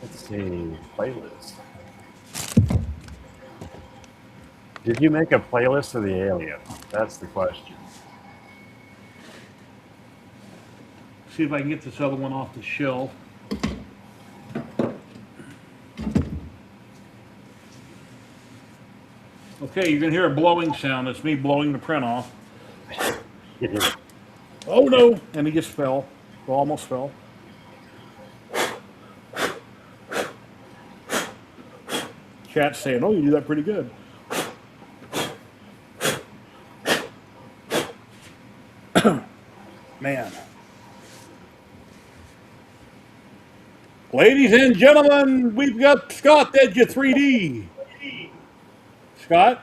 Speaker 5: Let's see, playlist. Did you make a playlist of the alien? That's the question.
Speaker 2: See if I can get this other one off the shelf. Okay, you're gonna hear a blowing sound. That's me blowing the print off. Oh no! And he just fell. Well, almost fell. Chat's saying, "Oh, you do that pretty good." Man. Ladies and gentlemen, we've got Scott Edge 3D. Scott?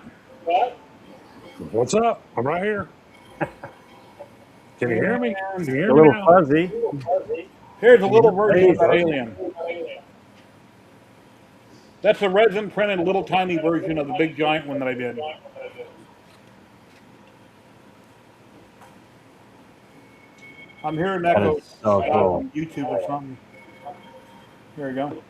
Speaker 6: What's up? I'm right here. Can you hear me? Can you hear
Speaker 5: A
Speaker 6: me
Speaker 5: little
Speaker 6: now?
Speaker 5: fuzzy.
Speaker 2: Here's a little version of that alien. That's a resin printed little tiny version of the big giant one that I did. I'm hearing
Speaker 5: That
Speaker 2: echo
Speaker 5: is so cool.
Speaker 2: on YouTube or something. Here we go.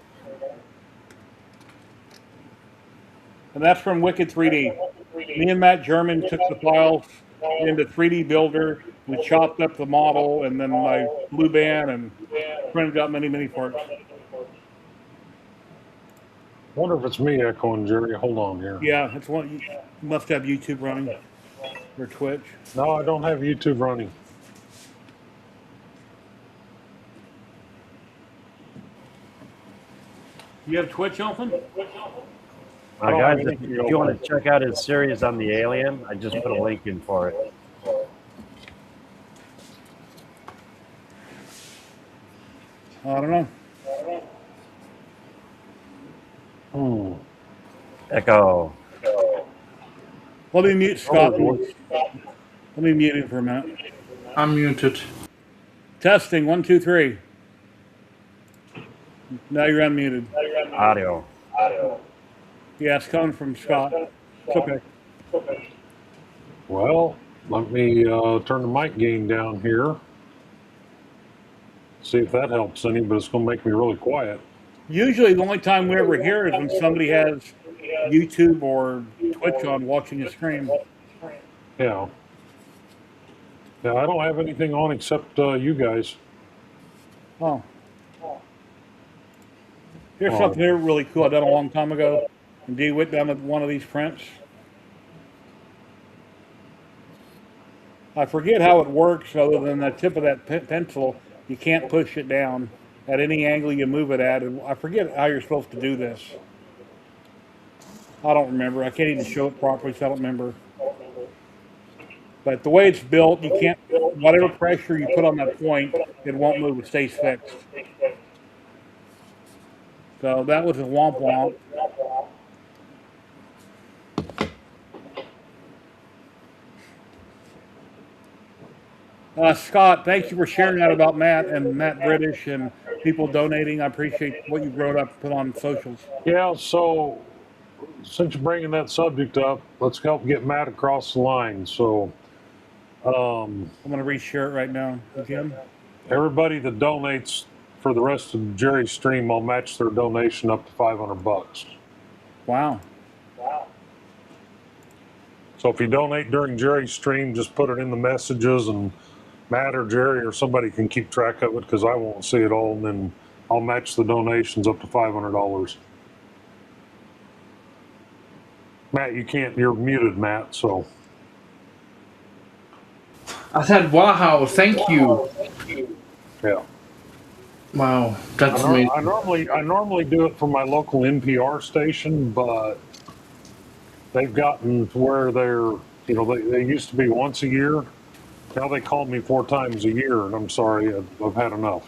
Speaker 2: And that's from Wicked 3D. Me and Matt German took the files into 3D Builder. We chopped up the model, and then I blue band and printed out many parts.
Speaker 6: Wonder if it's me echoing, Jerry. Hold on here.
Speaker 2: Yeah, it's one. You must have YouTube running or Twitch.
Speaker 6: No, I don't have YouTube running.
Speaker 2: You have Twitch open?
Speaker 5: Guys, if you want to check out his series on the alien, I just put a link in for it.
Speaker 2: I don't know.
Speaker 5: Echo.
Speaker 2: Let me mute Scott. Let me mute him for a minute.
Speaker 3: I'm muted.
Speaker 2: Testing 1, 2, 3. Now you're unmuted.
Speaker 5: Audio.
Speaker 2: Yeah, it's coming from Scott. It's okay.
Speaker 6: Well, let me turn the mic gain down here. See if that helps any, but it's going to make me really quiet.
Speaker 2: Usually the only time we ever hear is when somebody has YouTube or Twitch on watching a stream.
Speaker 6: Yeah. Yeah, I don't have anything on except you guys.
Speaker 2: Oh. Here's something here really cool I done a long time ago. And D went down with one of these prints. I forget how it works other than the tip of that pencil. You can't push it down at any angle you move it at. And I forget how you're supposed to do this. I don't remember. I can't even show it properly, so I don't remember. But the way it's built, you can't, whatever pressure you put on that point, it won't move, it stays fixed. So that was a womp womp. Scott, thank you for sharing that about Matt and Matt British and people donating. I appreciate what you wrote up, put on socials.
Speaker 6: Yeah, so since you're bringing that subject up, let's help get Matt across the line. So
Speaker 2: I'm going to reshare it right now again.
Speaker 6: everybody that donates for the rest of Jerry's stream, I'll match their donation up to $500.
Speaker 2: Wow.
Speaker 6: So if you donate during Jerry's stream, just put it in the messages, and Matt or Jerry or somebody can keep track of it because I won't see it all, and then I'll match the donations up to $500. Matt, you can't. You're muted, Matt. So
Speaker 3: I said, wow, thank you.
Speaker 6: yeah.
Speaker 3: Wow, that's amazing.
Speaker 6: I normally do it for my local NPR station, but they've gotten to where they're, they used to be once a year. Now they call me 4 times a year, and I'm sorry, I've had enough.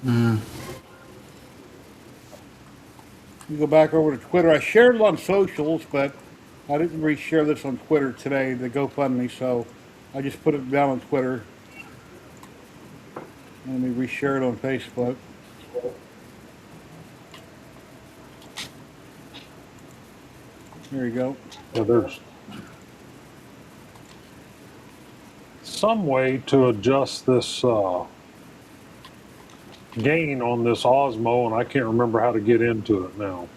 Speaker 2: You go back over to Twitter. I shared it on socials, but I didn't reshare this on Twitter today, the GoFundMe, so I just put it down on Twitter. Let me reshare it on Facebook. There you go.
Speaker 6: Yeah, there's some way to adjust this gain on this Osmo, and I can't remember how to get into it now.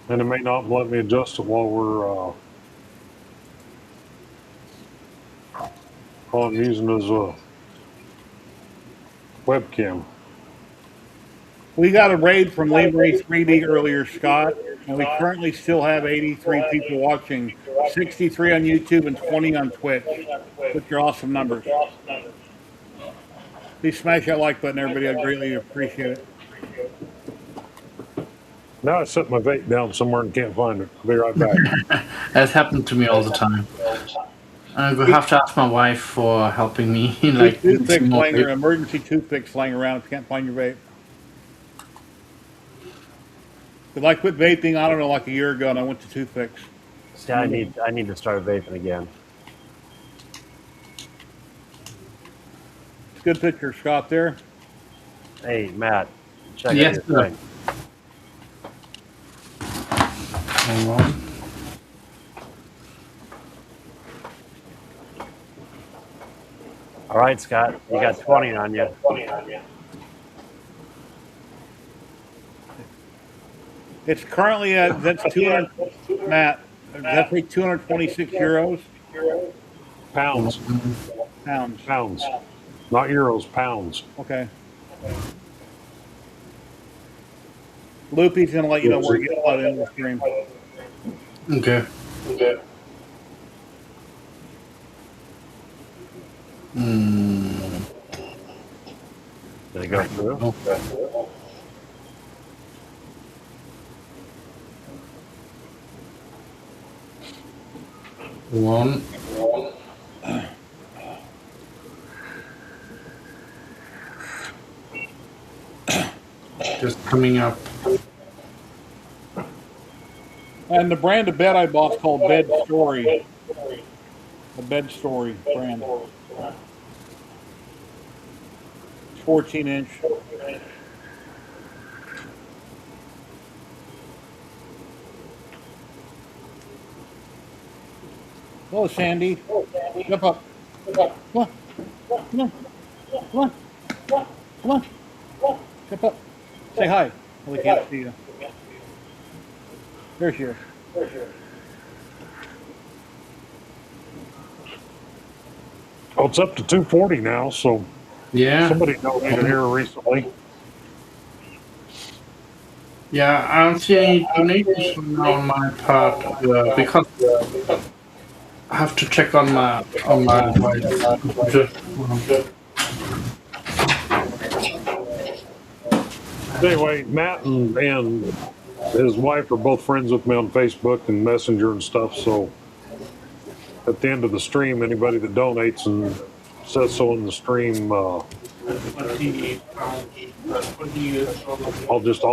Speaker 6: And it may not let me adjust it while I'm using it as a webcam.
Speaker 2: We got a raid from Livestream 3D earlier, Scott, and we currently still have 83 people watching, 63 on YouTube and 20 on Twitch, which are awesome numbers. Please smash that like button, everybody. I greatly appreciate it.
Speaker 6: Now I set my vape down somewhere and can't find it. I'll be right back.
Speaker 3: That happened to me all the time. I will have to ask my wife for helping me. Like
Speaker 2: Toothpicks laying around, emergency toothpicks laying around if you can't find your vape. Because I quit vaping, I don't know, like a year ago, and I went to toothpicks.
Speaker 5: See, I need to start vaping again.
Speaker 2: It's a good picture, Scott, there.
Speaker 5: Hey, Matt, check
Speaker 3: Yes,
Speaker 5: out your thing.
Speaker 3: Hold on.
Speaker 5: All right, Scott, you got 20 on you.
Speaker 2: It's currently at, that's 200, Matt, Does that take 226 euros?
Speaker 6: Pounds,
Speaker 2: Pounds.
Speaker 6: pounds, not euros, pounds.
Speaker 2: Okay. Loopy's gonna let you know where you get let in the stream.
Speaker 3: Okay.
Speaker 5: Did it go through?
Speaker 3: One. Just coming up.
Speaker 2: And the brand of bed I bought is called Bed Story. The Bed Story brand. It's 14-inch. Hello, Sandy. Jump up. Come on. Come on. Come on. Come on. Jump up. Say hi. Well, we can't see you. There she is.
Speaker 6: Oh, it's up to 240 now, so
Speaker 3: Yeah.
Speaker 6: somebody donated here recently.
Speaker 3: Yeah, I don't see any donations now on my part because I have to check on my computer.
Speaker 6: Anyway, Matt and his wife are both friends with me on Facebook and Messenger and stuff, so at the end of the stream, anybody that donates and says so in the stream, I'll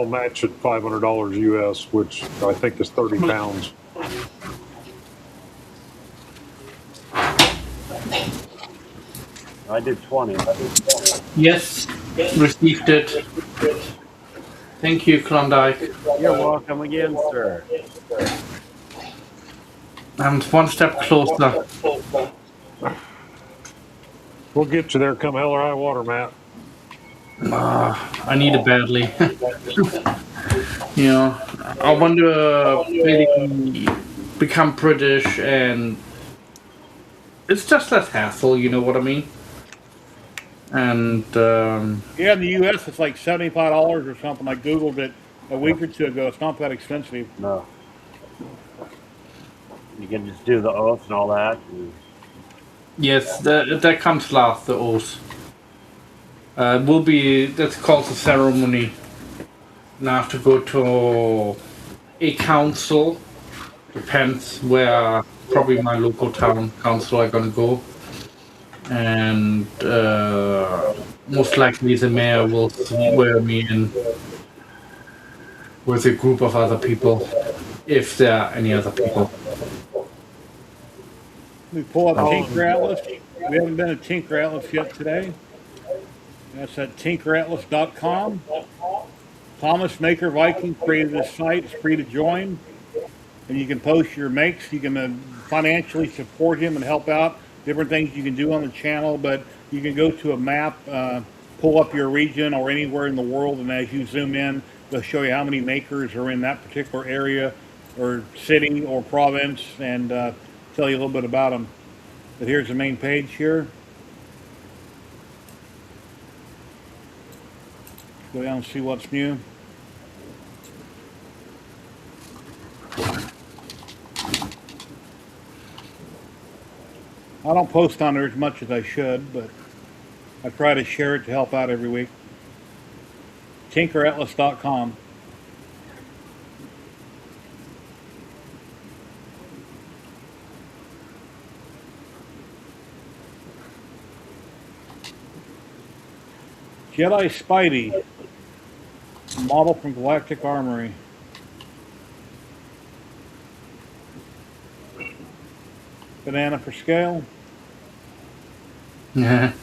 Speaker 6: match it $500 US, which I think is 30 pounds.
Speaker 5: I did 20.
Speaker 3: Yes, received it. Thank you, Klondike.
Speaker 5: You're welcome again, sir.
Speaker 3: I'm one step closer.
Speaker 6: We'll get you there come hell or high water, Matt.
Speaker 3: I need it badly. You know, I want to really become British, and it's just less hassle. You know what I mean? And
Speaker 2: Yeah, in the U.S. it's like $75 or something. I Googled it a week or two ago. It's not that expensive.
Speaker 5: No. You can just do the oath and all that. And
Speaker 3: yes, that comes last. The oath will be that's called the ceremony. And I have to go to a council. Depends where. Probably my local town council are gonna go. And most likely the mayor will swear me in with a group of other people, if there are any other people.
Speaker 2: We pull up Tinker Atlas. We haven't been at Tinker Atlas yet today. That's at tinkeratlas.com. Thomas Maker Viking created this site. It's free to join. And you can post your makes. You can financially support him and help out. Different things you can do on the channel, but you can go to a map, pull up your region or anywhere in the world, and as you zoom in, they'll show you how many makers are in that particular area or city or province, and tell you a little bit about them. But here's the main page here. Go down and see what's new. I don't post on there as much as I should, but I try to share it to help out every week. tinkeratlas.com. Jedi Spidey, model from Galactic Armory. Banana for scale.
Speaker 3: Yeah.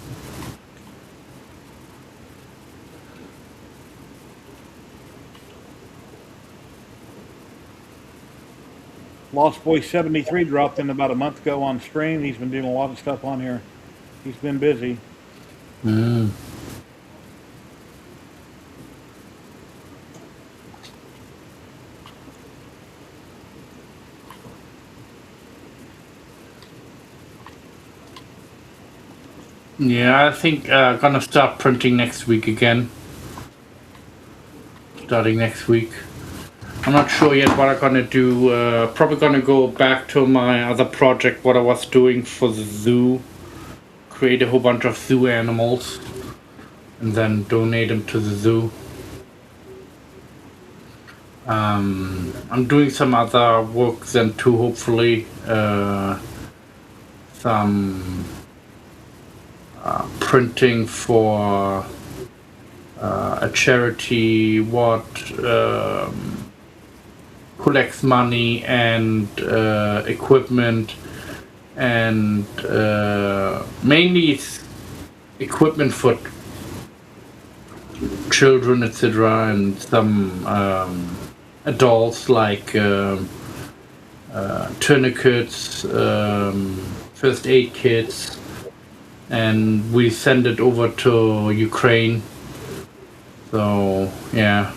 Speaker 2: Lost Boy 73 dropped in about a month ago on stream. He's been doing a lot of stuff on here. He's been busy.
Speaker 3: Mm. Yeah, I think gonna start printing next week again. Starting next week. I'm not sure yet what I'm gonna do. Probably gonna go back to my other project, what I was doing for the zoo. Create a whole bunch of zoo animals and then donate them to the zoo. I'm doing some other work then too, hopefully. Some printing for a charity what collects money and equipment and mainly it's equipment for children, etc., and some adults like tourniquets, first aid kits, and we send it over to Ukraine. So yeah,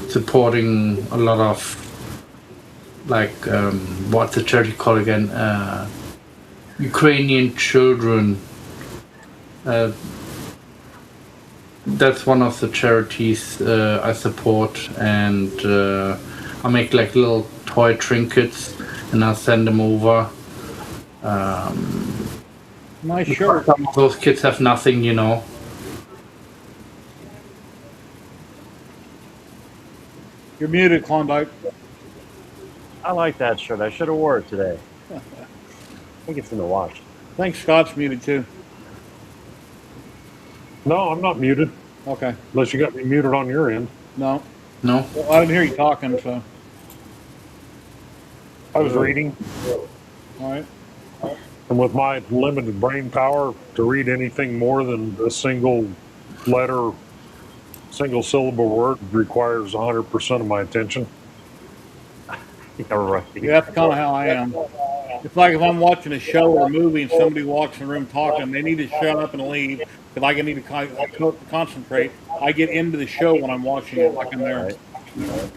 Speaker 3: supporting a lot of like what's the charity called again? Ukrainian children. That's one of the charities I support, and I make like little toy trinkets, and I'll send them over.
Speaker 2: Nice shirt.
Speaker 3: Some of those kids have nothing, you know.
Speaker 2: You're muted, Klondike.
Speaker 5: I like that shirt. I should have wore it today. I think it's in the wash.
Speaker 2: I think Scott's muted too.
Speaker 6: No, I'm not muted.
Speaker 2: Okay.
Speaker 6: Unless you got me muted on your end.
Speaker 2: No.
Speaker 3: No.
Speaker 2: Well, I didn't hear you talking, so.
Speaker 6: I was reading,
Speaker 2: All right.
Speaker 6: and with my limited brain power, to read anything more than a single letter, single syllable word requires 100% of my attention.
Speaker 5: Yeah, right.
Speaker 2: Yeah, that's kind of how I am. It's like if I'm watching a show or a movie and somebody walks in the room talking, they need to shut up and leave because I need to concentrate. I get into the show when I'm watching it, like I'm there.
Speaker 5: Right.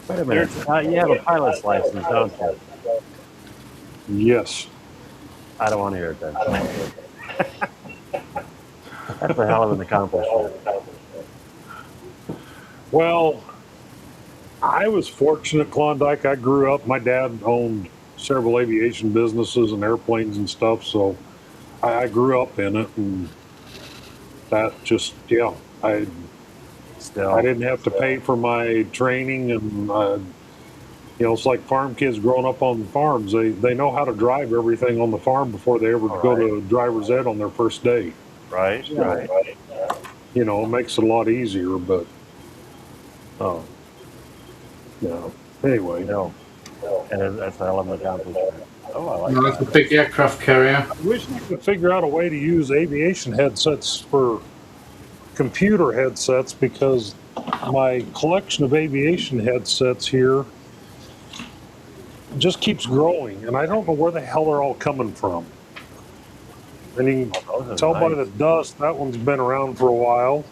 Speaker 5: Wait a minute. You have a pilot's license, don't you?
Speaker 6: Yes.
Speaker 5: I don't want to hear it then. That's a hell of an accomplishment.
Speaker 6: Well, I was fortunate, Klondike. I grew up, my dad owned several aviation businesses and airplanes and stuff, so I grew up in it, and that just, yeah, I didn't have to pay for my training, and you know, it's like farm kids growing up on farms. They know how to drive everything on the farm before they ever go to driver's ed on their first day.
Speaker 5: Right, right.
Speaker 6: You know, it makes it a lot easier, but
Speaker 5: Oh,
Speaker 6: no. Anyway,
Speaker 5: no. And that's a hell of an accomplishment. Oh, I like
Speaker 3: No, it's a big aircraft carrier.
Speaker 6: I wish I could figure out a way to use aviation headsets for computer headsets, because my collection of aviation headsets here just keeps growing, and I don't know where the hell they're all coming from. And you can tell by the dust, that one's been around for a while.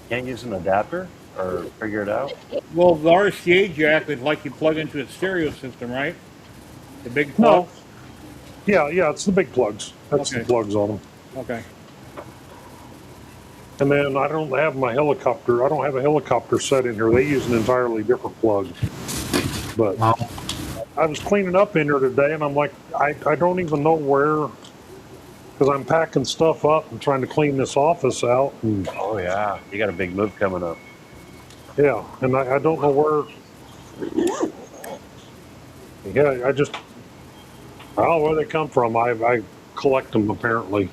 Speaker 5: Can't use an adapter or figure it out?
Speaker 2: Well, the RCA jack is like you plug into a stereo system, right? The big plug?
Speaker 6: No. Yeah, it's the big plugs. That's
Speaker 2: Okay.
Speaker 6: the plugs on them.
Speaker 2: Okay.
Speaker 6: And then I don't have my helicopter. I don't have a helicopter set in here. They use an entirely different plug. But
Speaker 3: Wow.
Speaker 6: I was cleaning up in here today, and I'm like, I don't even know where, because I'm packing stuff up and trying to clean this office out. And
Speaker 5: Oh, yeah. You got a big move coming up.
Speaker 6: yeah, and I don't know where. Yeah, I don't know where they come from. I collect them, apparently.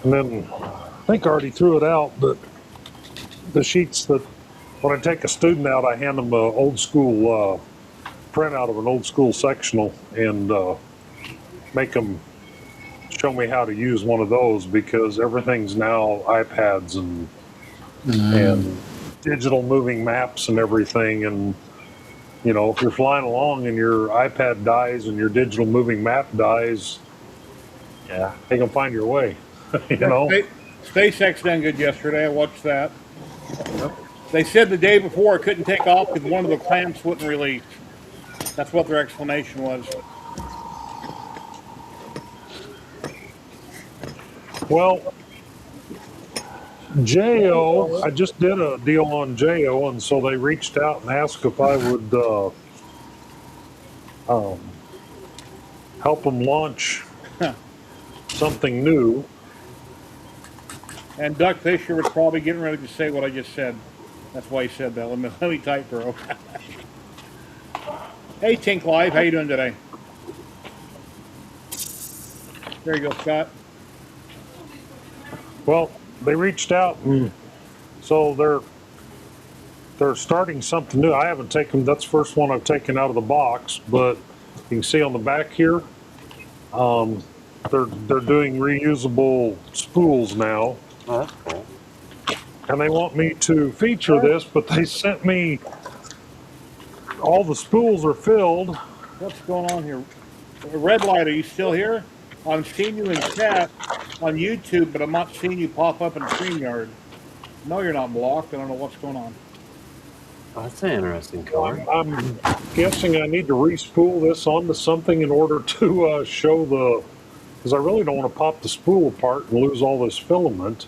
Speaker 6: And then I think I already threw it out, but the sheets that when I take a student out, I hand them an old school printout of an old school sectional and make them show me how to use one of those, because everything's now iPads and digital moving maps and everything. And you know, if you're flying along and your iPad dies and your digital moving map dies,
Speaker 5: Yeah.
Speaker 6: they can find your way. You know.
Speaker 2: SpaceX done good yesterday. I watched that. They said the day before it couldn't take off because one of the clamps wouldn't release. That's what their explanation was.
Speaker 6: Well, JO, I just did a deal on JO, and so they reached out and asked if I would help them launch something new.
Speaker 2: And Duck Fisher was probably getting ready to say what I just said. That's why he said that. Let me type, bro. Hey, Tink Live, how you doing today? There you go, Scott.
Speaker 6: Well, they reached out, and so they're starting something new. I haven't taken, that's the first one I've taken out of the box, but you can see on the back here, they're doing reusable spools now.
Speaker 5: Oh, that's cool.
Speaker 6: And they want me to feature this, but they sent me, all the spools are filled.
Speaker 2: What's going on here? Red Light, are you still here? I'm seeing you in chat on YouTube, but I'm not seeing you pop up in StreamYard. No, you're not blocked. I don't know what's going on.
Speaker 5: Oh, that's an interesting color.
Speaker 6: I'm guessing I need to re-spool this onto something in order to show the, because I really don't want to pop the spool apart and lose all this filament.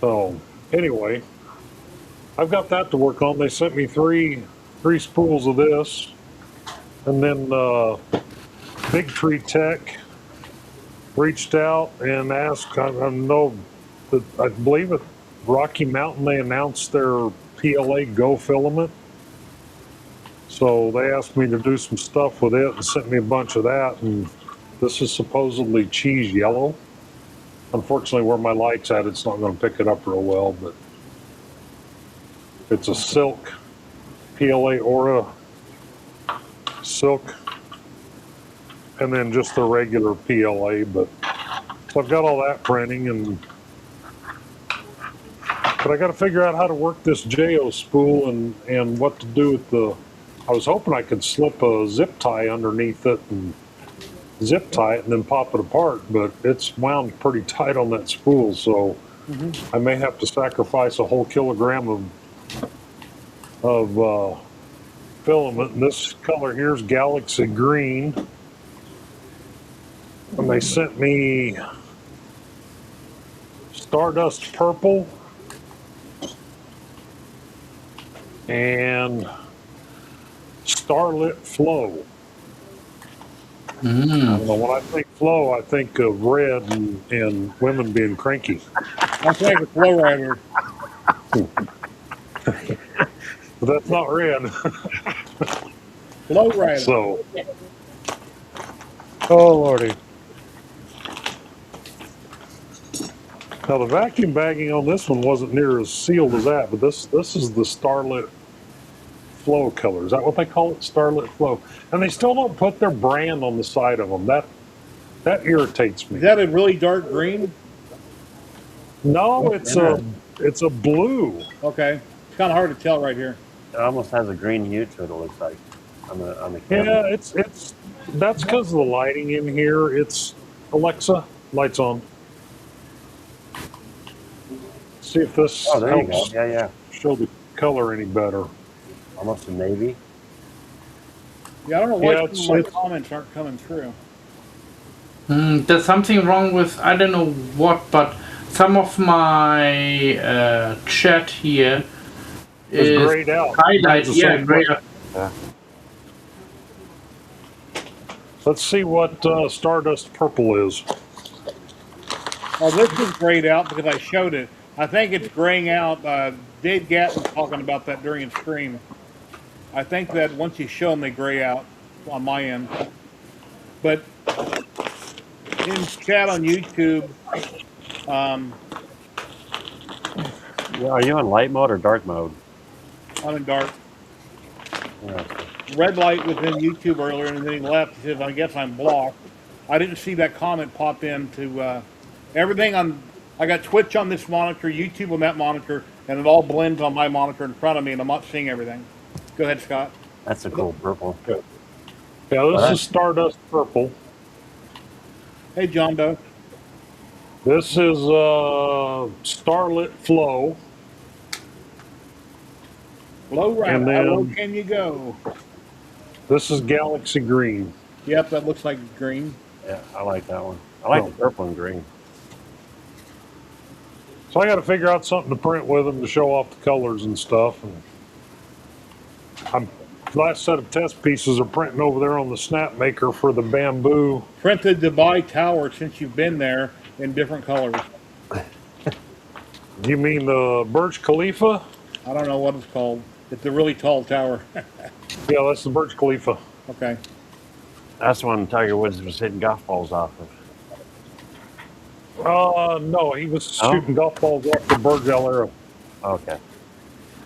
Speaker 6: So anyway, I've got that to work on. They sent me three spools of this, and then Big Tree Tech reached out and asked. I know that I believe at Rocky Mountain they announced their PLA Go filament, so they asked me to do some stuff with it and sent me a bunch of that. And this is supposedly cheese yellow. Unfortunately, where my light's at, it's not going to pick it up real well, but it's a silk PLA Aura silk, and then just the regular PLA. But so I've got all that printing, but I got to figure out how to work this JO spool and what to do with the. I was hoping I could slip a zip tie underneath it and zip tie it and then pop it apart, but it's wound pretty tight on that spool, so I may have to sacrifice a whole kilogram of filament. And this color here is Galaxy Green, and they sent me Stardust Purple and Starlit Flow. I don't know, when I think flow, I think of red and women being cranky.
Speaker 2: I think it's Flow Rider.
Speaker 6: But that's not red.
Speaker 2: Flow Rider.
Speaker 6: So, oh lordy. Now the vacuum bagging on this one wasn't near as sealed as that, but this is the Starlit Flow color. Is that what they call it? Starlit Flow. And they still don't put their brand on the side of them. That irritates me.
Speaker 2: Is that a really dark green?
Speaker 6: No, it's a blue.
Speaker 2: Okay. It's kind of hard to tell right here.
Speaker 5: It almost has a green hue to it. It looks like on the camera.
Speaker 6: Yeah, it's that's because of the lighting in here. It's Alexa, lights on. See if this
Speaker 5: Oh, there you go.
Speaker 6: helps
Speaker 5: Yeah.
Speaker 6: show the color any better.
Speaker 5: Almost a navy.
Speaker 2: Yeah, I don't know why
Speaker 6: Yeah,
Speaker 2: some of my
Speaker 6: it's-
Speaker 2: comments aren't coming through.
Speaker 3: There's something wrong with, I don't know what, but some of my chat here
Speaker 6: It's
Speaker 3: is
Speaker 6: grayed out.
Speaker 3: highlighted.
Speaker 6: It's the
Speaker 3: Yeah,
Speaker 6: same
Speaker 3: grayed
Speaker 6: way.
Speaker 3: out.
Speaker 5: Yeah.
Speaker 6: Let's see what Stardust Purple is.
Speaker 2: Oh, this is grayed out because I showed it. I think it's graying out. Dave Gatt was talking about that during his stream. I think that once you show them, they gray out on my end. But in chat on YouTube,
Speaker 5: Yeah, are you in light mode or dark mode?
Speaker 2: I'm in dark.
Speaker 5: Yeah.
Speaker 2: Red Light was in YouTube earlier, and then he left. He says, I guess I'm blocked. I didn't see that comment pop into everything on. I got Twitch on this monitor, YouTube on that monitor, and it all blends on my monitor in front of me, and I'm not seeing everything. Go ahead, Scott.
Speaker 5: That's a cool purple.
Speaker 6: Yeah, this is Stardust Purple.
Speaker 2: Hey, John Doe.
Speaker 6: This is Starlit Flow.
Speaker 2: Low right.
Speaker 6: And
Speaker 2: How low
Speaker 6: then-
Speaker 2: can you go?
Speaker 6: This is Galaxy Green.
Speaker 2: Yep, that looks like green.
Speaker 5: Yeah, I like that one. I like the purple and green.
Speaker 6: So I got to figure out something to print with them to show off the colors and stuff. And last set of test pieces are printing over there on the snap maker for the bamboo.
Speaker 2: Print the Dubai Tower since you've been there in different colors.
Speaker 6: You mean the Burj Khalifa?
Speaker 2: I don't know what it's called. It's a really tall tower.
Speaker 6: Yeah, that's the Burj Khalifa.
Speaker 2: Okay.
Speaker 5: That's the one Tiger Woods was hitting golf balls off of.
Speaker 6: No, he was shooting golf balls off the Burj Al Arab.
Speaker 5: Okay.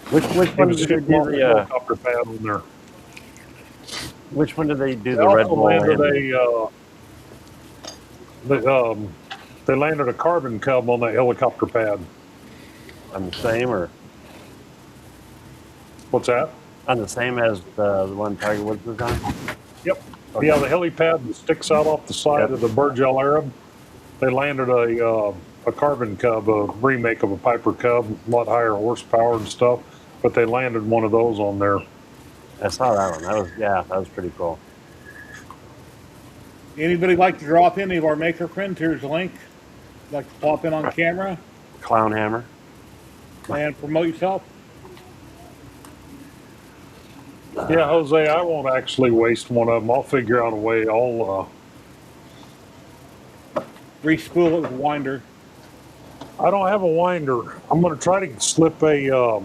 Speaker 5: Which
Speaker 6: He
Speaker 5: one
Speaker 6: was
Speaker 5: did they
Speaker 6: shooting off
Speaker 5: do
Speaker 6: the
Speaker 5: the?
Speaker 6: helicopter pad on there.
Speaker 5: Which one did they do
Speaker 6: They
Speaker 5: the Red
Speaker 6: also
Speaker 5: Bull?
Speaker 6: landed they landed a carbon cub on that helicopter pad.
Speaker 5: On the same or
Speaker 6: What's that?
Speaker 5: on the same as the one Tiger Woods was on?
Speaker 6: Yep. Yeah, the helipad that sticks out off the side
Speaker 5: Yep.
Speaker 6: of the Burj Al Arab. They landed a carbon cub, a remake of a Piper Cub, a lot higher horsepower and stuff. But they landed one of those on there.
Speaker 5: I saw that one. That was pretty cool.
Speaker 2: Anybody like to drop any of our maker prints? Here's a link. Like to pop in on camera
Speaker 5: Clown hammer.
Speaker 2: and promote yourself?
Speaker 6: Yeah, Jose, I won't actually waste one of them. I'll figure out a way.
Speaker 2: Re-spool it with a winder.
Speaker 6: I don't have a winder. I'm going to try to slip a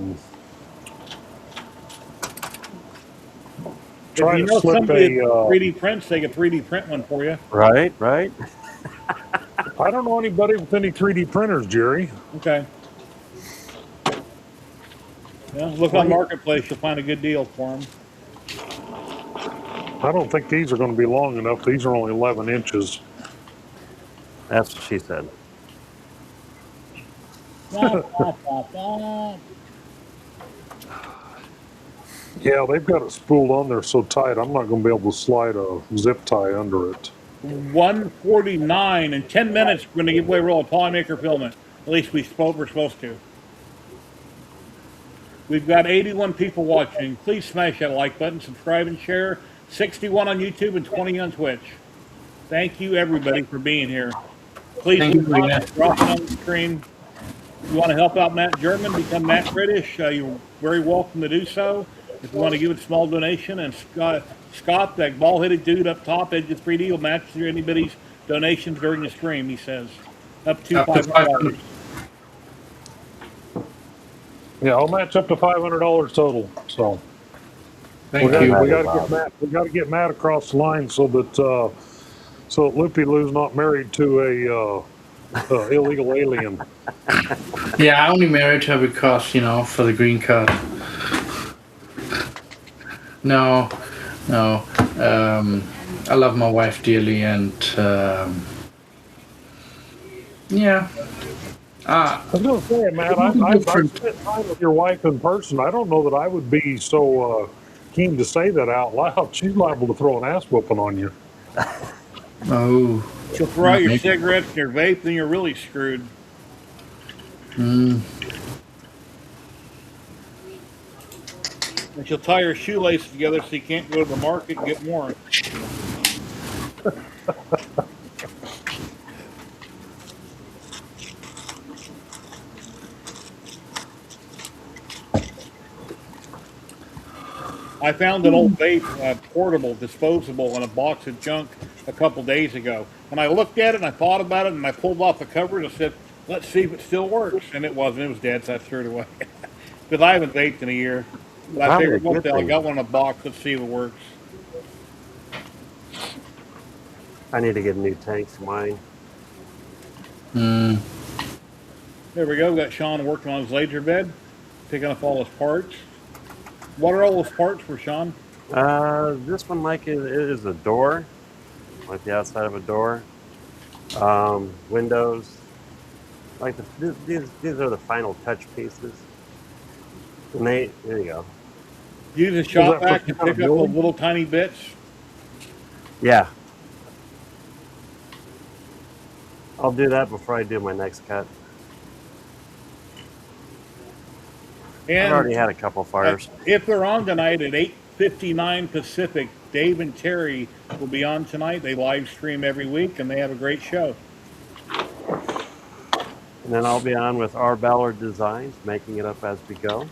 Speaker 2: If you know somebody that 3D prints, they can 3D print one for you.
Speaker 5: Right.
Speaker 6: I don't know anybody with any 3D printers, Jerry.
Speaker 2: Okay. Yeah, look on Marketplace. You'll find a good deal for them.
Speaker 6: I don't think these are going to be long enough. These are only 11 inches.
Speaker 5: That's what she said.
Speaker 6: Yeah, they've got it spooled on there so tight, I'm not going to be able to slide a zip tie under it.
Speaker 2: 1:49 in 10 minutes. We're going to give away a roll of Polymaker filament. At least we're supposed to. We've got 81 people watching. Please smash that like button, subscribe, and share. 61 on YouTube and 20 on Twitch. Thank you, everybody, for being here. Please
Speaker 3: Thank
Speaker 2: do
Speaker 3: you,
Speaker 2: comment,
Speaker 3: Rena.
Speaker 2: drop it on the screen. If you want to help out Matt German, become Matt British, you're very welcome to do so. If you want to give a small donation, and Scott, that ball-headed dude up top, Edge of 3D, will match through anybody's donations during the stream, he says. Up to $500.
Speaker 6: Yeah, I'll match up to $500 total. So
Speaker 3: Thank
Speaker 6: we
Speaker 3: you.
Speaker 6: got to get Matt across the line so that Loopy Lou's not married to a illegal alien.
Speaker 3: Yeah, I only married her because, for the green card. No. I love my wife dearly, and yeah.
Speaker 6: I was going to say, Matt, I've spent time with your wife in person. I don't know that I would be so keen to say that out loud. She's liable to throw an ass whooping on you.
Speaker 3: Oh.
Speaker 2: She'll throw out your cigarettes and your vape, then you're really screwed.
Speaker 3: Mm.
Speaker 2: And she'll tie her shoelaces together so you can't go to the market and get more. I found an old vape, portable, disposable, in a box of junk a couple days ago. And I looked at it and I thought about it and I pulled off the cover and I said, let's see if it still works. And it wasn't. It was dead, so I threw it away. Because I haven't vaped in a year. But I figured, what the hell, I got one in a box. Let's see if it works.
Speaker 5: I need to get new tanks of mine.
Speaker 3: Mm.
Speaker 2: There we go. We got Sean working on his laser bed, picking up all his parts. What are all those parts for, Sean?
Speaker 5: This one, like, is a door, like the outside of a door. Windows. Like these are the final touch pieces. And there you go.
Speaker 2: Use a shop vac to pick up those little tiny bits.
Speaker 5: Yeah. I'll do that before I do my next cut. I've already
Speaker 2: And
Speaker 5: had a couple fires.
Speaker 2: if they're on tonight at 8:59 Pacific, Dave and Terry will be on tonight. They live stream every week, and they have a great show.
Speaker 5: And then I'll be on with R. Ballard Designs, making it up as we go.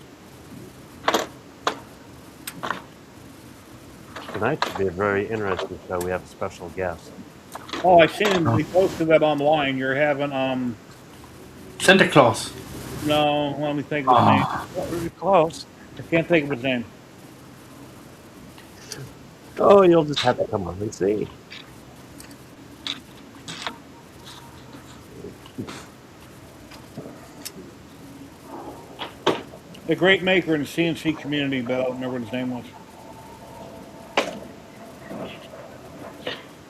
Speaker 5: Tonight should be a very interesting show. We have a special guest.
Speaker 2: Oh, I seen we posted that online. You're having
Speaker 3: Santa Claus.
Speaker 2: no, let me think of his name.
Speaker 5: Close.
Speaker 2: I can't think of his name.
Speaker 5: Oh, you'll just have to come on and see.
Speaker 2: The great maker in the CNC community, but I don't remember what his name was.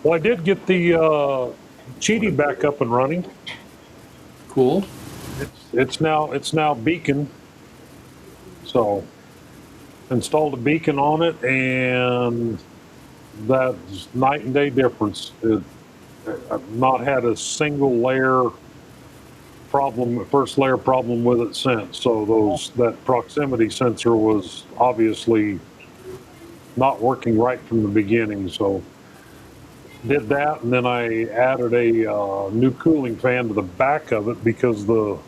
Speaker 6: Well, I did get the Cheetah back up and running.
Speaker 3: Cool.
Speaker 6: It's now beacon. So installed a beacon on it, and that's night and day difference. I've not had a single layer problem, first layer problem with it since. So that proximity sensor was obviously not working right from the beginning. So did that, and then I added a new cooling fan to the back of it because the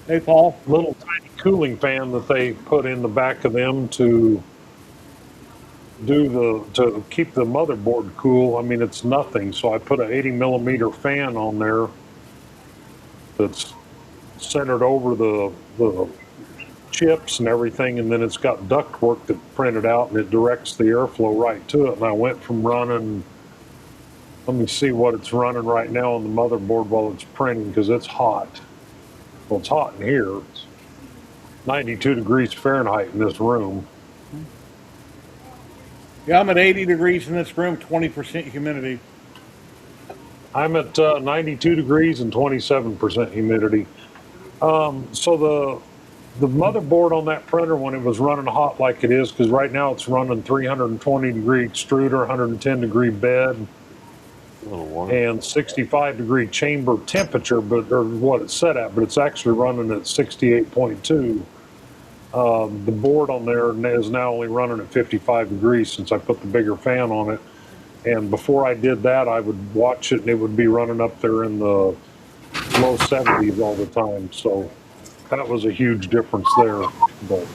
Speaker 2: Hey, Paul.
Speaker 6: little tiny cooling fan that they put in the back of them to keep the motherboard cool. I mean, it's nothing. So I put an 80 millimeter fan on there that's centered over the chips and everything, and then it's got ductwork that printed out, and it directs the airflow right to it. And I went from running. Let me see what it's running right now on the motherboard while it's printing, because it's hot. Well, it's hot in here. It's 92 degrees Fahrenheit in this room.
Speaker 2: Yeah, I'm at 80 degrees in this room, 20% humidity.
Speaker 6: I'm at 92 degrees and 27% humidity. So the motherboard on that printer, when it was running hot like it is, because right now it's running 320 degree extruder, 110 degree bed,
Speaker 5: A little warm.
Speaker 6: and 65 degree chamber temperature, or what it's set at, but it's actually running at 68.2. The board on there is now only running at 55 degrees since I put the bigger fan on it. And before I did that, I would watch it and it would be running up there in the low 70s all the time. So that was a huge difference there. But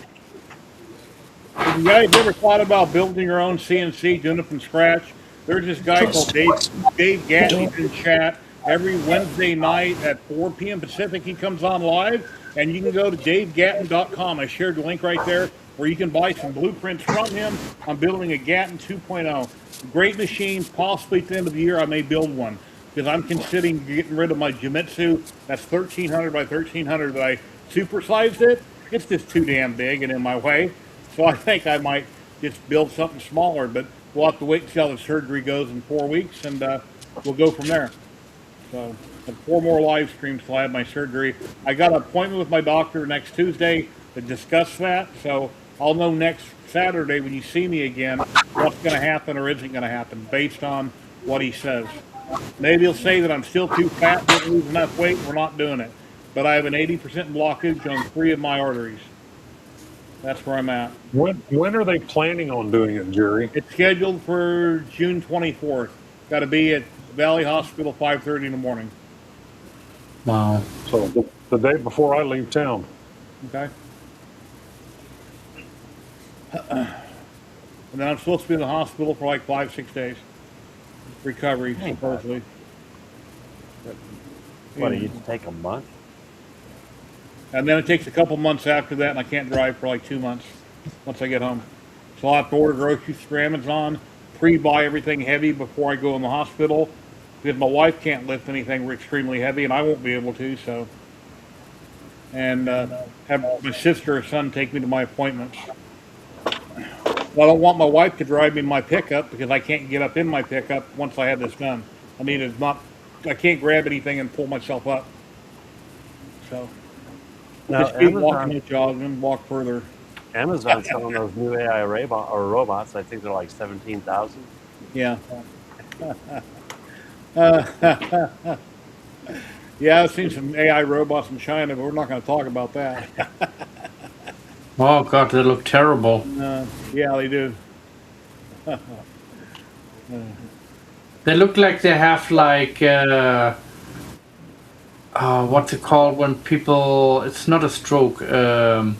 Speaker 2: Have you guys ever thought about building your own CNC, doing it from scratch? There's this guy called Dave Gatley in chat. Every Wednesday night at 4 p.m. Pacific, he comes on live, and you can go to davegatton.com. I shared the link right there where you can buy some blueprints from him. I'm building a Gatton 2.0. Great machine. Possibly at the end of the year, I may build one, because I'm considering getting rid of my Jimitsu. That's 1300 by 1300 that I supersized it. It's just too damn big and in my way. So I think I might just build something smaller, but we'll have to wait and see how the surgery goes in 4 weeks, and we'll go from there. So, 4 more live streams till I have my surgery. I got an appointment with my doctor next Tuesday to discuss that, so I'll know next Saturday when you see me again what's going to happen or isn't going to happen based on what he says. Maybe he'll say that I'm still too fat, didn't lose enough weight, we're not doing it. But I have an 80% blockage on 3 of my arteries. That's where I'm at.
Speaker 6: when are they planning on doing it, Jerry?
Speaker 2: It's scheduled for June 24th. Got to be at Valley Hospital 5:30 in the morning.
Speaker 3: Wow.
Speaker 6: So the day before I leave town.
Speaker 2: Okay. And then I'm supposed to be in the hospital for like 5-6 days. Recovery, supposedly.
Speaker 5: What, do you take a month?
Speaker 2: And then it takes a couple months after that, and I can't drive for like 2 months once I get home. So I'll have to order groceries through Amazon, pre-buy everything heavy before I go in the hospital, because my wife can't lift anything extremely heavy, and I won't be able to, so. And have my sister or son take me to my appointments. Well, I don't want my wife to drive me in my pickup, because I can't get up in my pickup once I have this done. I mean, I can't grab anything and pull myself up. So.
Speaker 5: Now,
Speaker 2: Just keep walking and jogging, walk further.
Speaker 5: Amazon's selling those new AI robots. I think they're like 17,000.
Speaker 2: Yeah. Yeah, I've seen some AI robots in China, but we're not going to talk about that.
Speaker 3: Oh God, they look terrible.
Speaker 2: Yeah, they do.
Speaker 3: They look like they have like what's it called when people? It's not a stroke. Uh,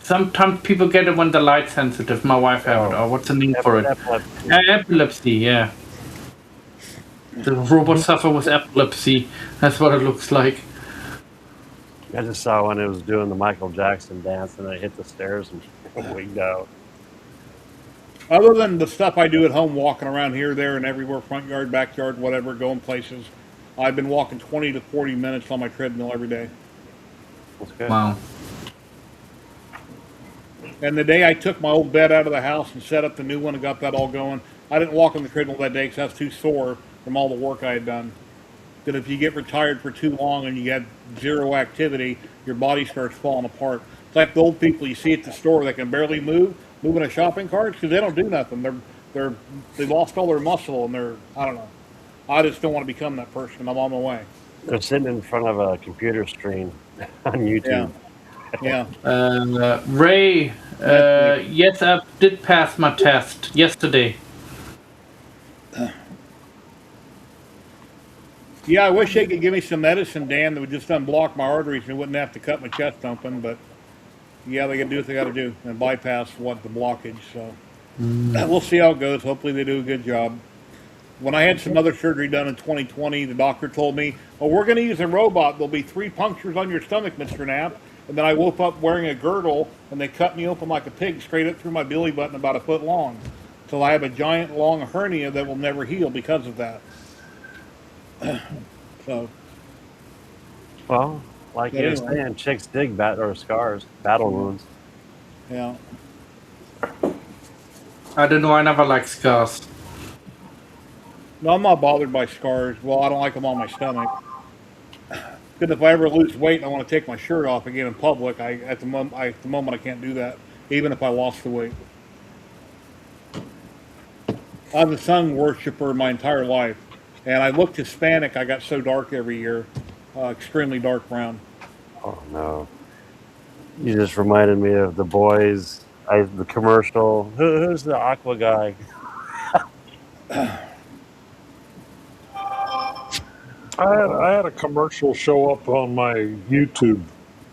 Speaker 3: Sometimes people get it when they're light sensitive. My wife have it.
Speaker 5: Oh,
Speaker 3: Or what's the name for it?
Speaker 5: epilepsy.
Speaker 3: Epilepsy. Yeah. The robots suffer with epilepsy. That's what it looks like.
Speaker 5: I just saw when it was doing the Michael Jackson dance and I hit the stairs and wigged out.
Speaker 2: Other than the stuff I do at home, walking around here, there, and everywhere, front yard, backyard, whatever, going places, I've been walking 20 to 40 minutes on my treadmill every day.
Speaker 5: That's good.
Speaker 3: Wow.
Speaker 2: And the day I took my old bed out of the house and set up the new one and got that all going, I didn't walk on the treadmill that day because I was too sore from all the work I had done. That if you get retired for too long and you had zero activity, your body starts falling apart. It's like the old people you see at the store that can barely moving a shopping cart because they don't do nothing. They lost all their muscle and I don't know. I just don't want to become that person. I'm on my way.
Speaker 5: They're sitting in front of a computer screen on YouTube.
Speaker 2: Yeah.
Speaker 3: Ray, yes, I did pass my test yesterday.
Speaker 2: Yeah, I wish they could give me some medicine, Dan, that would just unblock my arteries and wouldn't have to cut my chest open. But yeah, they got to do what they got to do and bypass the blockage. So we'll see how it goes. Hopefully, they do a good job. When I had some other surgery done in 2020, the doctor told me, "Oh, we're going to use a robot. There'll be 3 punctures on your stomach, Mr. Knapp." And then I woke up wearing a girdle, and they cut me open like a pig, straight up through my belly button, about a foot long. So I have a giant, long hernia that will never heal because of that. So,
Speaker 5: Well, like
Speaker 2: But
Speaker 5: you were
Speaker 2: anyway.
Speaker 5: saying, chicks dig battle wounds.
Speaker 2: yeah.
Speaker 3: I don't know. I never liked scars.
Speaker 2: No, I'm not bothered by scars. Well, I don't like them on my stomach. Because if I ever lose weight and I want to take my shirt off again in public, at the moment I can't do that, even if I lost the weight. I was a sun worshiper my entire life, and I looked Hispanic. I got so dark every year, extremely dark brown.
Speaker 5: Oh no! You just reminded me of the boys. The commercial. Who's the Aqua guy?
Speaker 6: I had a commercial show up on my YouTube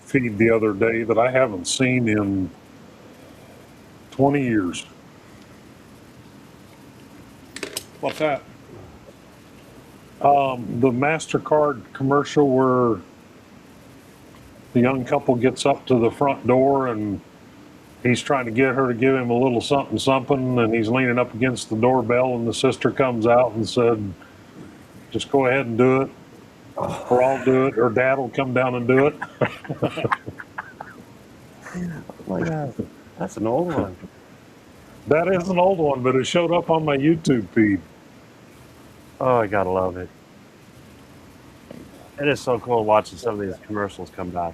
Speaker 6: feed the other day that I haven't seen in 20 years.
Speaker 2: What's that?
Speaker 6: The MasterCard commercial where the young couple gets up to the front door and he's trying to get her to give him a little something something, and he's leaning up against the doorbell, and the sister comes out and said, "Just go ahead and do it, or I'll do it, or Dad will come down and do it."
Speaker 5: Oh my God, that's an old one.
Speaker 6: That is an old one, but it showed up on my YouTube feed.
Speaker 5: Oh, I gotta love it. It is so cool watching some of these commercials come back.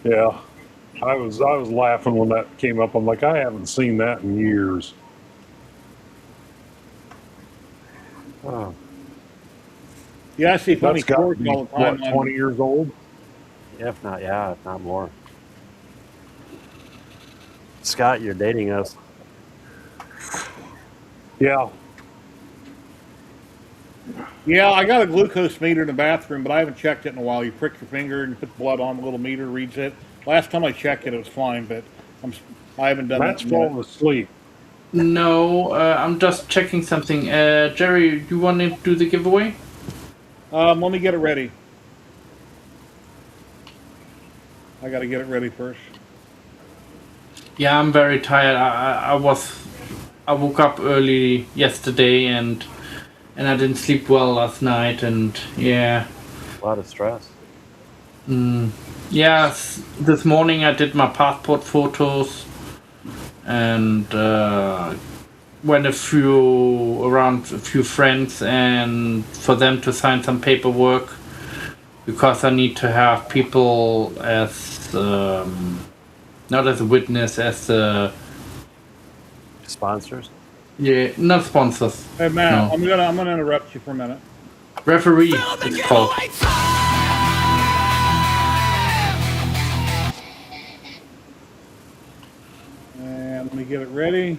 Speaker 6: Yeah, I was laughing when that came up. I'm like, I haven't seen that in years.
Speaker 5: Oh,
Speaker 2: Yeah, I see funny
Speaker 6: That's got to
Speaker 2: stories
Speaker 6: be,
Speaker 2: all the time.
Speaker 6: what, 20 years old?
Speaker 5: if not more. Scott, you're dating us.
Speaker 6: Yeah.
Speaker 2: Yeah, I got a glucose meter in the bathroom, but I haven't checked it in a while. You prick your finger and you put blood on the little meter, reads it. Last time I checked it, it was fine, but I haven't done
Speaker 6: Matt's
Speaker 2: that yet.
Speaker 6: falling asleep.
Speaker 3: No, I'm just checking something. Jerry, you want to do the giveaway?
Speaker 2: Let me get it ready. I got to get it ready first.
Speaker 3: Yeah, I'm very tired. I woke up early yesterday and I didn't sleep well last night, and yeah.
Speaker 5: A lot of stress.
Speaker 3: Yeah, this morning I did my passport photos and went around a few friends and for them to sign some paperwork because I need to have people as not as a witness, as
Speaker 5: Sponsors?
Speaker 3: Yeah, not sponsors.
Speaker 2: Hey Matt,
Speaker 3: No.
Speaker 2: I'm gonna interrupt you for a minute.
Speaker 3: Referee,
Speaker 1: Filament
Speaker 3: it's called.
Speaker 1: giveaway time!
Speaker 2: And let me get it ready.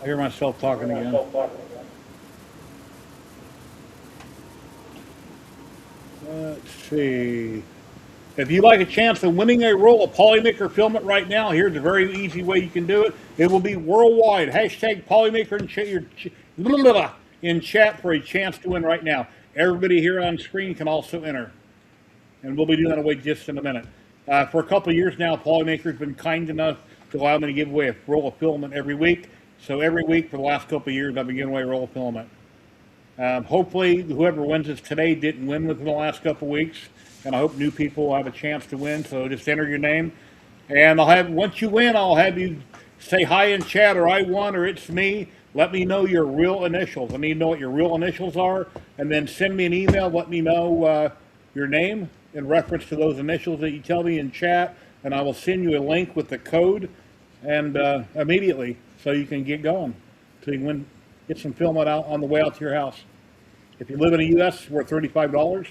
Speaker 2: I hear myself talking again. Let's see. If you'd like a chance of winning a roll of Polymaker filament right now, here's a very easy way you can do it. It will be worldwide. Hashtag Polymaker in chat for a chance to win right now. Everybody here on screen can also enter. And we'll be doing that away just in a minute. For a couple of years now, Polymaker's been kind enough to allow me to give away a roll of filament every week. So every week for the last couple of years, I've been giving away a roll of filament. Hopefully, whoever wins this today didn't win within the last couple of weeks, and I hope new people will have a chance to win. So just enter your name, and once you win, I'll have you say hi in chat, or I won, or it's me. Let me know your real initials. I need to know what your real initials are, and then send me an email. Let me know your name in reference to those initials that you tell me in chat, and I will send you a link with the code, and immediately, so you can get going, so you can win. Get some filament out on the way out to your house. If you live in the U.S., it's worth $35.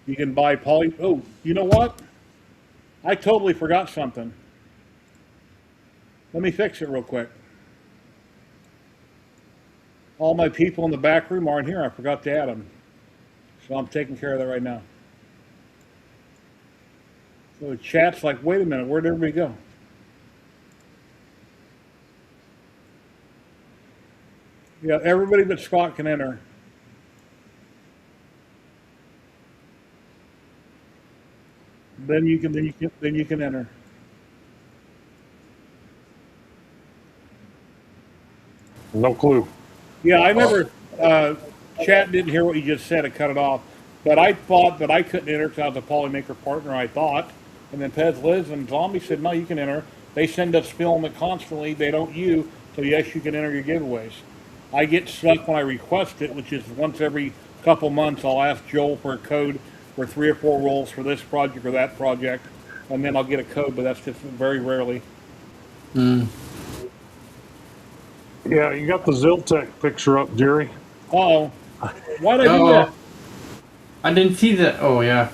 Speaker 2: You can buy Oh, you know what? I totally forgot something. Let me fix it real quick. All my people in the back room aren't here. I forgot to add them. So I'm taking care of that right now. So the chat's like, wait a minute, where'd everybody go? Yeah, everybody but Scott can enter. Then you can enter.
Speaker 6: No clue.
Speaker 2: Yeah, I never. Chat didn't hear what you just said. It cut it off. But I thought that I couldn't enter because I was a Polymaker partner. I thought, and then Pez, Liz, and Zombie said, "No, you can enter." They send us filament constantly. They don't you. So yes, you can enter your giveaways. I get stuck when I request it, which is once every couple months. I'll ask Joel for a code for 3 or 4 rolls for this project or that project, and then I'll get a code. But that's just very rarely.
Speaker 3: Mm.
Speaker 6: Yeah, you got the Ziltech picture up, Jerry.
Speaker 2: Oh, why did I do that?
Speaker 3: I didn't see that. Oh, yeah.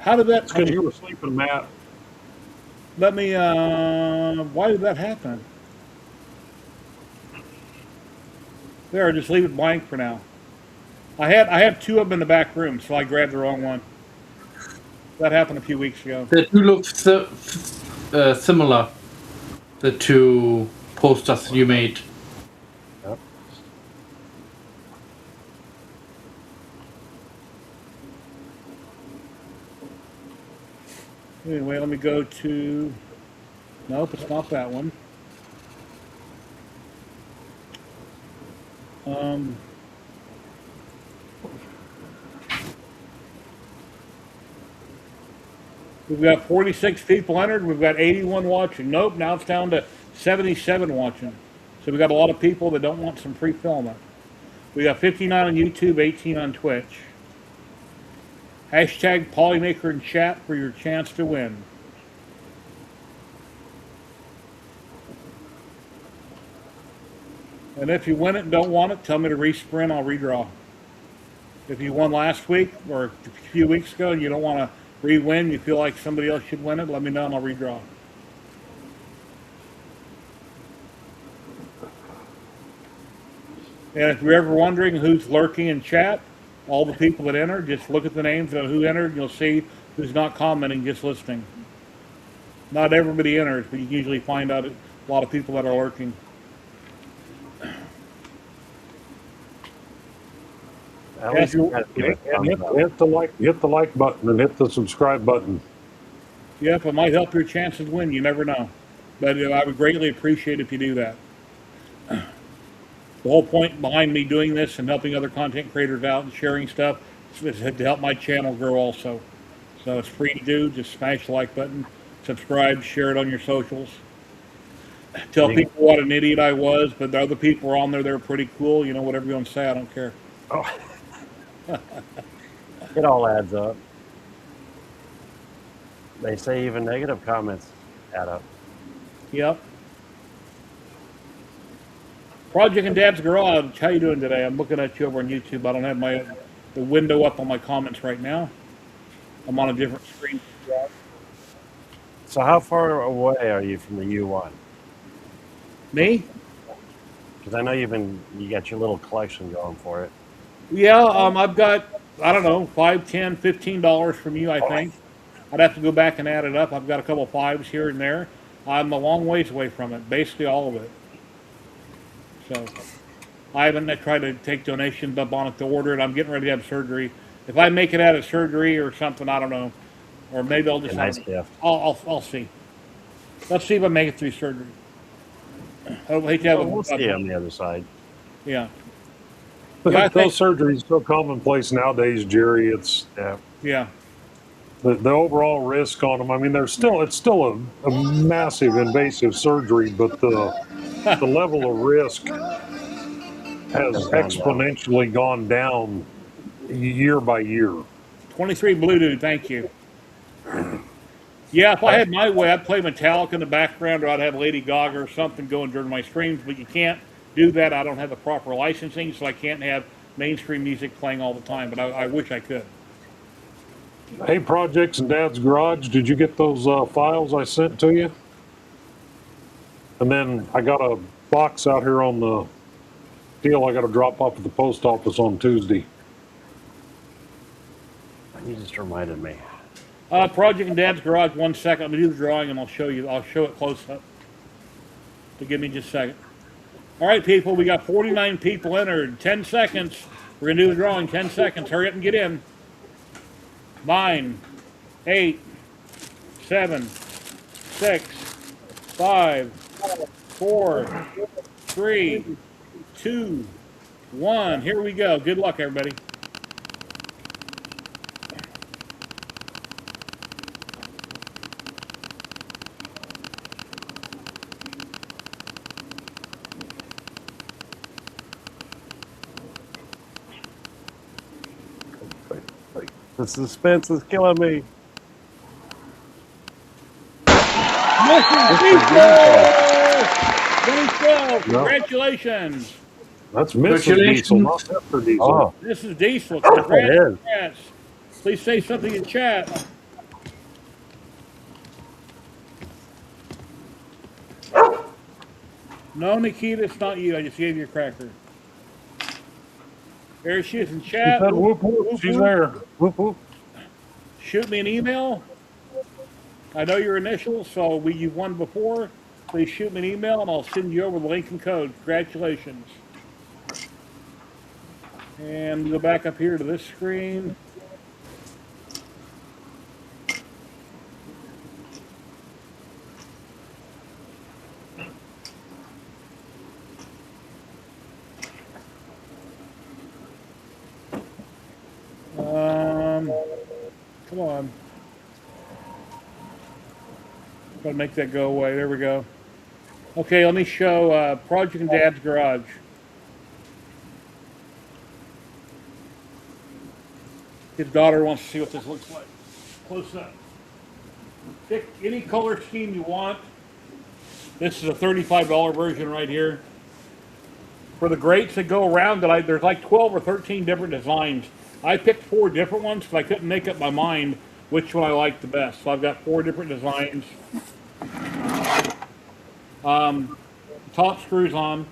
Speaker 2: How did that?
Speaker 6: It's because you were sleeping, Matt.
Speaker 2: Let me. Why did that happen? There, just leave it blank for now. I had 2 of them in the back room, so I grabbed the wrong one. That happened a few weeks ago.
Speaker 3: The two look similar. The 2 posters you made.
Speaker 5: Yep.
Speaker 2: Anyway, let me go to. Nope, it's not that one. We've got 46 people entered. We've got 81 watching. Nope, now it's down to 77 watching. So we got a lot of people that don't want some free filament. We got 59 on YouTube, 18 on Twitch. Hashtag Polymaker in chat for your chance to win. And if you win it and don't want it, tell me to resprint, I'll redraw. If you won last week or a few weeks ago and you don't want to re-win, you feel like somebody else should win it, let me know and I'll redraw. And if you're ever wondering who's lurking in chat, all the people that entered, just look at the names of who entered and you'll see who's not commenting, just listening. Not everybody enters, but you can usually find out a lot of people that are lurking.
Speaker 5: At least you gotta give it a thumbs up.
Speaker 6: Hit the like button and hit the subscribe button.
Speaker 2: Yep, it might help your chances win. You never know. But I would greatly appreciate if you do that. The whole point behind me doing this and helping other content creators out and sharing stuff is to help my channel grow also. So it's free to do. Just smash the like button, subscribe, share it on your socials. Tell people what an idiot I was, but the other people are on there. They're pretty cool. You know, whatever you want to say, I don't care.
Speaker 6: Oh.
Speaker 5: It all adds up. They say even negative comments add up.
Speaker 2: Yep. Project and Dad's Garage. How you doing today? I'm looking at you over on YouTube. I don't have the window up on my comments right now. I'm on a different screen.
Speaker 5: So how far away are you from the U1?
Speaker 2: Me?
Speaker 5: Because I know you got your little collection going for it.
Speaker 2: Yeah, I've got, I don't know, $5, $10, $15 from you, I think. I'd have to go back and add it up. I've got a couple of fives here and there. I'm a long ways away from it, basically all of it. So I haven't tried to take donations up on it to order it. I'm getting ready to have surgery. If I make it out of surgery or something, I don't know. Or maybe I'll just
Speaker 5: A nice gift.
Speaker 2: I'll see. Let's see if I make it through surgery. I hate to have
Speaker 5: We'll see on the other side.
Speaker 2: Yeah.
Speaker 6: But
Speaker 2: Yeah, I think-
Speaker 6: those surgeries are so commonplace nowadays, Jerry. It's
Speaker 2: Yeah.
Speaker 6: the overall risk on them. I mean, it's still a massive invasive surgery, but the level of risk has exponentially gone down year by year.
Speaker 2: 23 Blue Dude, thank you. Yeah, if I had my way, I'd play Metallica in the background, or I'd have Lady Gaga or something going during my streams, but you can't do that. I don't have the proper licensing, so I can't have mainstream music playing all the time, but I wish I could.
Speaker 6: Hey, Projects and Dad's Garage, did you get those files I sent to you? And then I got a box out here on the deal I got to drop off at the post office on Tuesday.
Speaker 5: You just reminded me.
Speaker 2: Project and Dad's Garage, 1 second. Let me do the drawing and I'll show you. I'll show it close up. So give me just a second. All right, people, we got 49 people entered. 10 seconds. We're going to do the drawing. 10 seconds. Hurry up and get in. 9, 8, 7, 6, 5, 4, 3, 2, 1. Here we go. Good luck, everybody.
Speaker 5: The suspense is killing me.
Speaker 2: Mr. Diesel! Diesel! Congratulations!
Speaker 6: That's Mr. Diesel, not Mr. Diesel.
Speaker 5: Oh,
Speaker 2: This is Diesel.
Speaker 5: It is.
Speaker 2: Congrats. Please say something in chat. No, Nikita, it's not you. I just gave you a cracker. There she is in
Speaker 6: She
Speaker 2: chat.
Speaker 6: said, whoop, whoop, she's there. Whoop, whoop.
Speaker 2: Shoot me an email. I know your initials, so you've won before. Please shoot me an email, and I'll send you over the link and code. Congratulations. And go back up here to this screen. Come on. Gotta make that go away. There we go. Okay, let me show Project and Dad's Garage. His daughter wants to see what this looks like. Close up. Pick any color scheme you want. This is a $35 version right here. For the grates that go around, there's like 12 or 13 different designs. I picked 4 different ones because I couldn't make up my mind which one I liked the best. So I've got 4 different designs. Top screws on.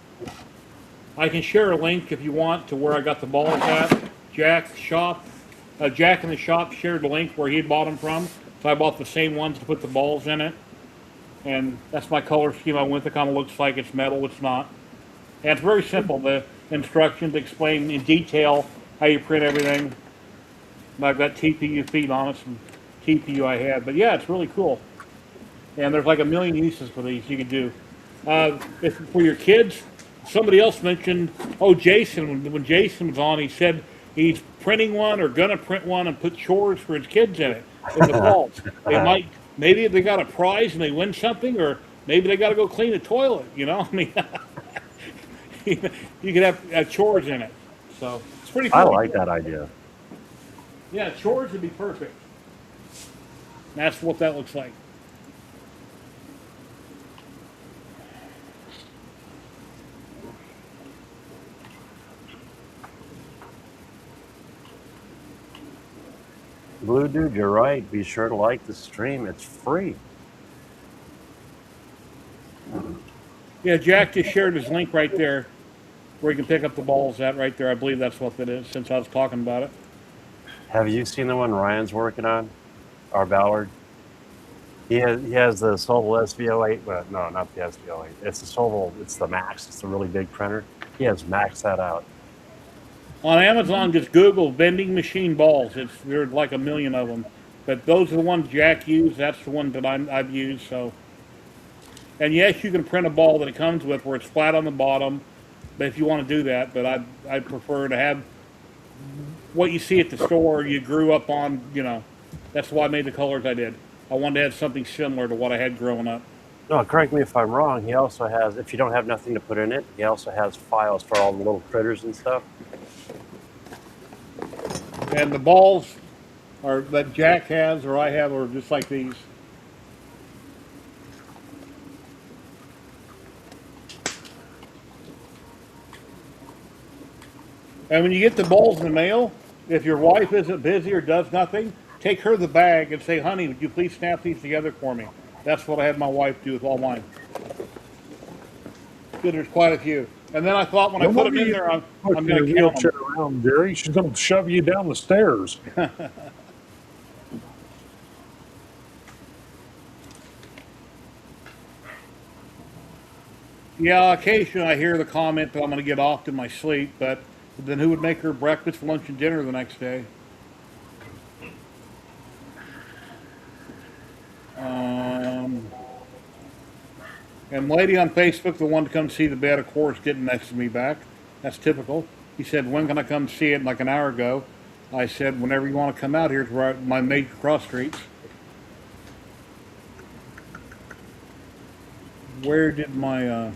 Speaker 2: I can share a link if you want to where I got the balls at. Jack in the shop shared the link where he bought them from. So I bought the same ones to put the balls in it. And that's my color scheme I went. It kind of looks like it's metal. It's not. And it's very simple. The instructions explain in detail how you print everything. I've got TPU feet on it, some TPU I had. But yeah, it's really cool. And there's like a million uses for these you can do. If for your kids, somebody else mentioned, Jason, when Jason was on, he said he's printing one or gonna print one and put chores for his kids in it in the fall. Maybe they got a prize and they win something, or maybe they got to go clean a toilet, you know? I mean, you could have chores in it. So it's pretty cool.
Speaker 5: I like that idea.
Speaker 2: Yeah, chores would be perfect. That's what that looks like.
Speaker 5: Blue Dude, you're right. Be sure to like the stream. It's free.
Speaker 2: Yeah, Jack just shared his link right there where you can pick up the balls at right there. I believe that's what that is since I was talking about it.
Speaker 5: Have you seen the one Ryan's working on? Our Ballard? He has the Sobel SV08, but no, not the SV08. It's the Sobel, it's the Max. It's a really big printer. He has maxed that out.
Speaker 2: On Amazon, just Google vending machine balls. There's like a million of them. But those are the ones Jack used. That's the one that I've used. So, and yes, you can print a ball that it comes with where it's flat on the bottom. But if you want to do that, but I prefer to have what you see at the store. You grew up on, That's why I made the colors I did. I wanted to have something similar to what I had growing up.
Speaker 5: No, correct me if I'm wrong. He also has, if you don't have nothing to put in it, he also has files for all the little critters and stuff.
Speaker 2: And the balls that Jack has or I have are just like these. And when you get the balls in the mail, if your wife isn't busy or does nothing, take her the bag and say, honey, would you please snap these together for me? That's what I had my wife do with all mine. Good, there's quite a few. And then I thought when I put them in there, I'm going to count them.
Speaker 6: Around, Jerry. She's going to shove you down the stairs.
Speaker 2: Yeah, occasionally I hear the comment that I'm going to get off in my sleep, but then who would make her breakfast, lunch, and dinner the next day? And lady on Facebook, the one to come see the bed, of course, didn't message me back. That's typical. He said, when can I come see it? Like an hour ago. I said, whenever you want to come out here to my major cross streets. Where did my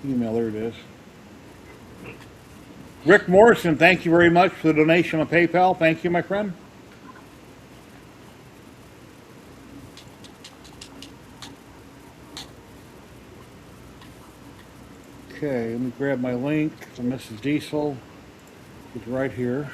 Speaker 2: email? There it is. Rick Morrison, thank you very much for the donation on PayPal. Thank you, my friend. Okay, let me grab my link from Mrs. Diesel. It's right here.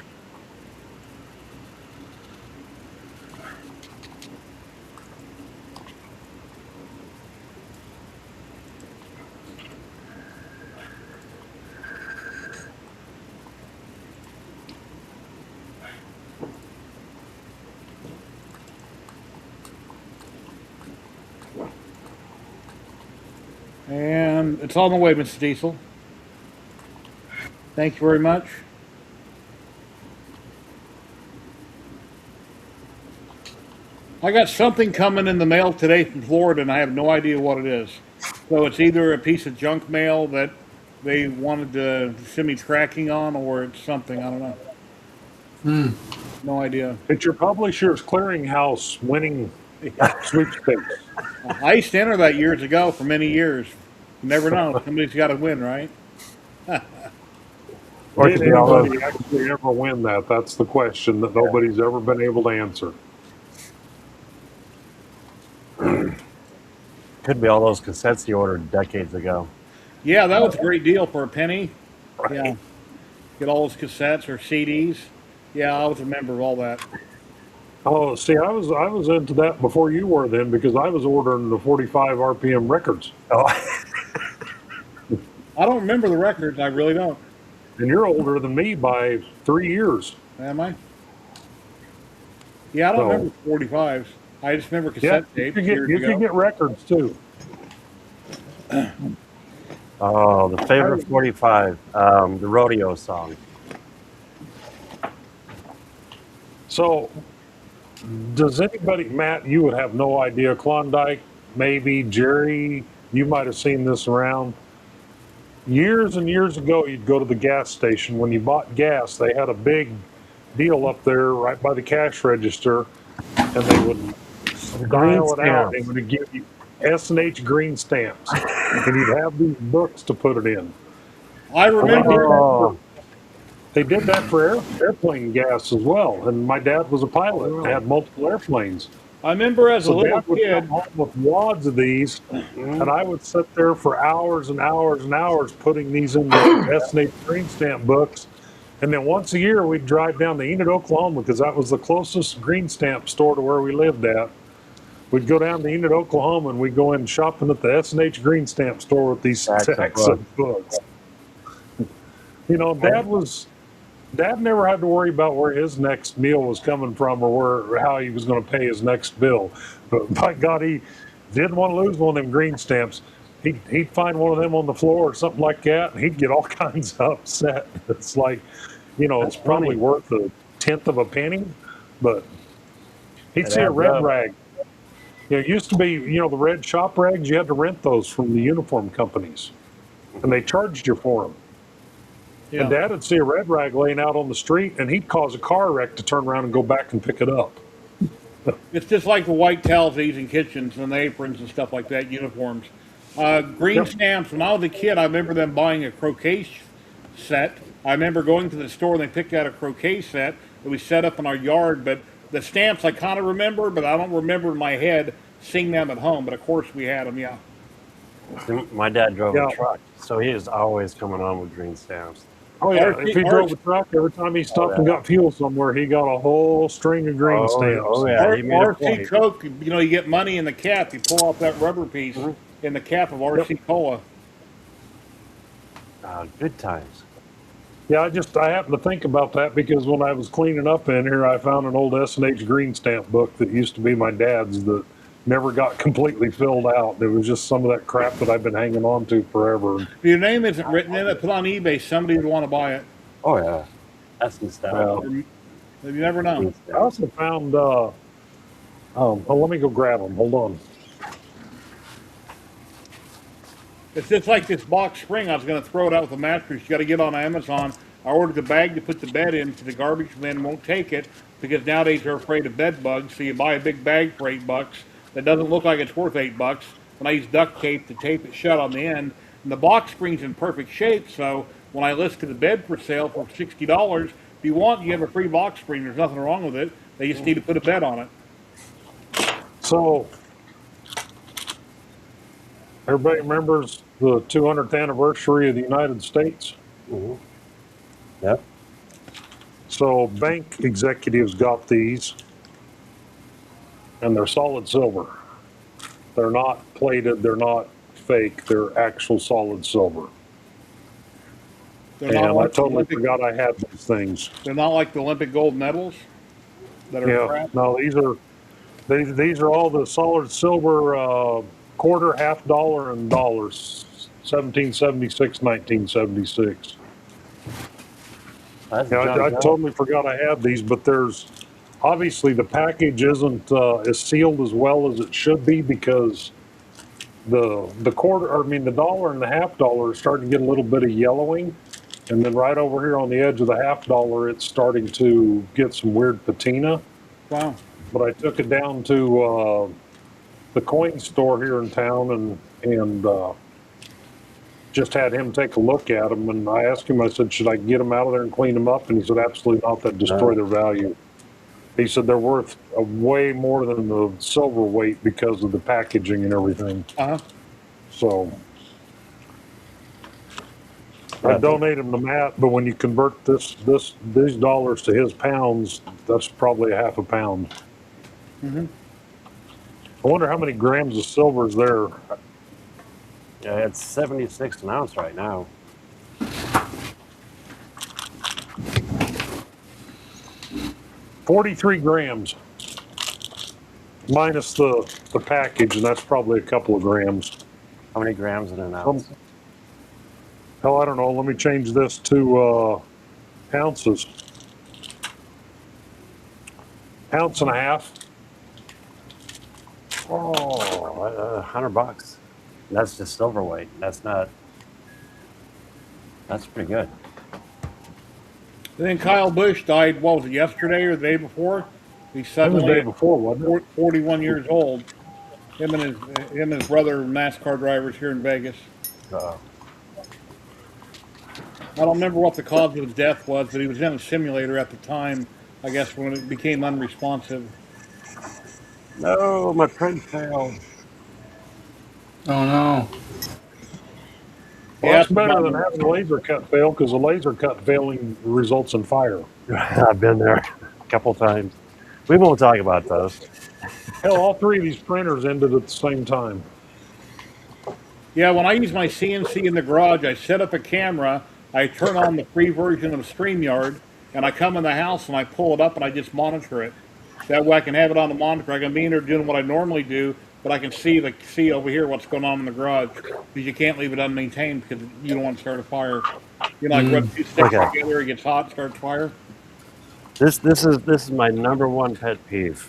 Speaker 2: And it's on the way, Mrs. Diesel. Thank you very much. I got something coming in the mail today from Florida, and I have no idea what it is. So it's either a piece of junk mail that they wanted to send me tracking on, or it's something, I don't know. No idea.
Speaker 6: It's your publisher's clearinghouse winning sweepstakes.
Speaker 2: I used to enter that years ago for many years. You never know. Somebody's got to win, right?
Speaker 5: Or
Speaker 6: Did anybody actually ever win that? That's the question that nobody's ever been able to answer.
Speaker 5: Could be all those cassettes you ordered decades ago.
Speaker 2: Yeah, that was a great deal for a penny.
Speaker 5: Right.
Speaker 2: Yeah. Get all those cassettes or CDs. Yeah, I was a member of all that.
Speaker 6: Oh, see, I was into that before you were then, because I was ordering the 45 RPM records.
Speaker 5: Oh,
Speaker 2: I don't remember the records. I really don't.
Speaker 6: And you're older than me by 3 years.
Speaker 2: Am I? Yeah, I don't remember 45s. I just remember cassette tapes.
Speaker 6: You can get records too.
Speaker 5: oh, the favorite 45, the rodeo song.
Speaker 6: So, does anybody, Matt, you would have no idea, Klondike, maybe, Jerry, you might have seen this around. Years and years ago, you'd go to the gas station. When you bought gas, they had a big deal up there right by the cash register, and they would dial it out. They would give you S&H green stamps, and you'd have these books to put it in.
Speaker 2: I remember.
Speaker 6: They did that for airplane gas as well, and my dad was a pilot. Had multiple airplanes.
Speaker 2: I remember as a little
Speaker 6: Dad would
Speaker 2: kid.
Speaker 6: come home with wads of these, and I would sit there for hours and hours and hours putting these in the S&H green stamp books, And then once a year, we'd drive down to Enid, Oklahoma, because that was the closest green stamp store to where we lived at. We'd go down to Enid, Oklahoma, and we'd go in shopping at the S&H green stamp store with these
Speaker 5: Stacks of
Speaker 6: stacks of books. You know, Dad never had to worry about where his next meal was coming from or how he was going to pay his next bill. But by God, he didn't want to lose one of them green stamps. He'd find one of them on the floor or something like that, and he'd get all kinds of upset. It's like, you know, it's probably worth a tenth of a penny, but he'd see a red rag. You know, it used to be, you know, the red shop rags, you had to rent those from the uniform companies, and they charged you for them.
Speaker 2: Yeah.
Speaker 6: And Dad would see a red rag laying out on the street, and he'd cause a car wreck to turn around and go back and pick it up.
Speaker 2: It's just like the white towels they use in kitchens and the aprons and stuff like that, uniforms. Green stamps, when I was a kid, I remember them buying a croquet set. I remember going to the store and they picked out a croquet set that we set up in our yard. But the stamps I kind of remember, but I don't remember in my head seeing them at home. But of course we had them, yeah.
Speaker 5: My dad drove a truck, so he was always coming on with green stamps.
Speaker 6: Oh yeah, if he drove a truck, every time he stopped and got fuel somewhere, he got a whole string of green stamps.
Speaker 5: Oh yeah, he made a
Speaker 2: RC
Speaker 5: point.
Speaker 2: Coke, you know, you get money in the cap, you pull off that rubber piece in the cap of RC Cola.
Speaker 5: Good times.
Speaker 6: Yeah, I happened to think about that because when I was cleaning up in here, I found an old S&H green stamp book that used to be my dad's that never got completely filled out. It was just some of that crap that I've been hanging on to forever.
Speaker 2: If your name isn't written in it, put on eBay, somebody would want to buy it.
Speaker 5: Oh yeah, that's nostalgia.
Speaker 2: You never know.
Speaker 6: I also found, let me go grab them. Hold on.
Speaker 2: It's just like this box spring. I was going to throw it out with a mattress. You got to get on Amazon. I ordered the bag to put the bed in because the garbage men won't take it because nowadays they're afraid of bed bugs. So you buy a big bag for $8 that doesn't look like it's worth $8. And I use duct tape to tape it shut on the end. And the box spring's in perfect shape. So when I listed the bed for sale for $60, if you want, you have a free box spring. There's nothing wrong with it. They just need to put a bed on it.
Speaker 6: So, everybody remembers the 200th anniversary of the United States?
Speaker 5: Mm-hmm. Yep.
Speaker 6: So bank executives got these, and they're solid silver. They're not plated, they're not fake, they're actual solid silver. And I totally forgot I had these things.
Speaker 2: They're not like the Olympic gold medals that are crap.
Speaker 6: No, these are all the solid silver quarter, half dollar, and dollars. 1776, 1976. I totally forgot I had these, but there's obviously the package isn't as sealed as well as it should be because the quarter, I mean the dollar and the half dollar are starting to get a little bit of yellowing, and then right over here on the edge of the half dollar, it's starting to get some weird patina.
Speaker 2: Wow!
Speaker 6: But I took it down to the coin store here in town and just had him take a look at them. And I asked him, I said, should I get them out of there and clean them up? And he said, absolutely not. That'd destroy their value. He said they're worth way more than the silver weight because of the packaging and everything. So I donate them to Matt, but when you convert these dollars to his pounds, that's probably a half a pound. I wonder how many grams of silver is there.
Speaker 5: Yeah, it's 76 an ounce right now.
Speaker 6: $43 grams minus the package, and that's probably a couple of grams.
Speaker 5: How many grams in an ounce?
Speaker 6: Hell, I don't know. Let me change this to ounces. Ounce and a half.
Speaker 5: Oh, $100. That's just silver weight. That's pretty good.
Speaker 2: And then Kyle Busch died, what was it, yesterday or the day before? He's suddenly
Speaker 6: the day before, wasn't it?
Speaker 2: 41 years old. Him and his brother, NASCAR drivers here in Vegas. I don't remember what the cause of his death was, but he was in a simulator at the time, I guess, when it became unresponsive.
Speaker 5: No, my print failed.
Speaker 3: Oh no.
Speaker 6: Well,
Speaker 2: Yeah,
Speaker 6: that's better than having a laser cut fail because a laser cut failing results in fire.
Speaker 5: I've been there a couple times. We won't talk about those.
Speaker 6: Hell, all three of these printers ended at the same time.
Speaker 2: Yeah, when I use my CNC in the garage, I set up a camera, I turn on the free version of StreamYard, and I come in the house and I pull it up and I just monitor it. That way I can have it on the monitor. I can be in there doing what I normally do, but I can see over here what's going on in the garage because you can't leave it unmaintained because you don't want to start a fire. You know, like rub two sticks
Speaker 5: Okay.
Speaker 2: together, it gets hot, starts fire.
Speaker 5: This is my number one pet peeve.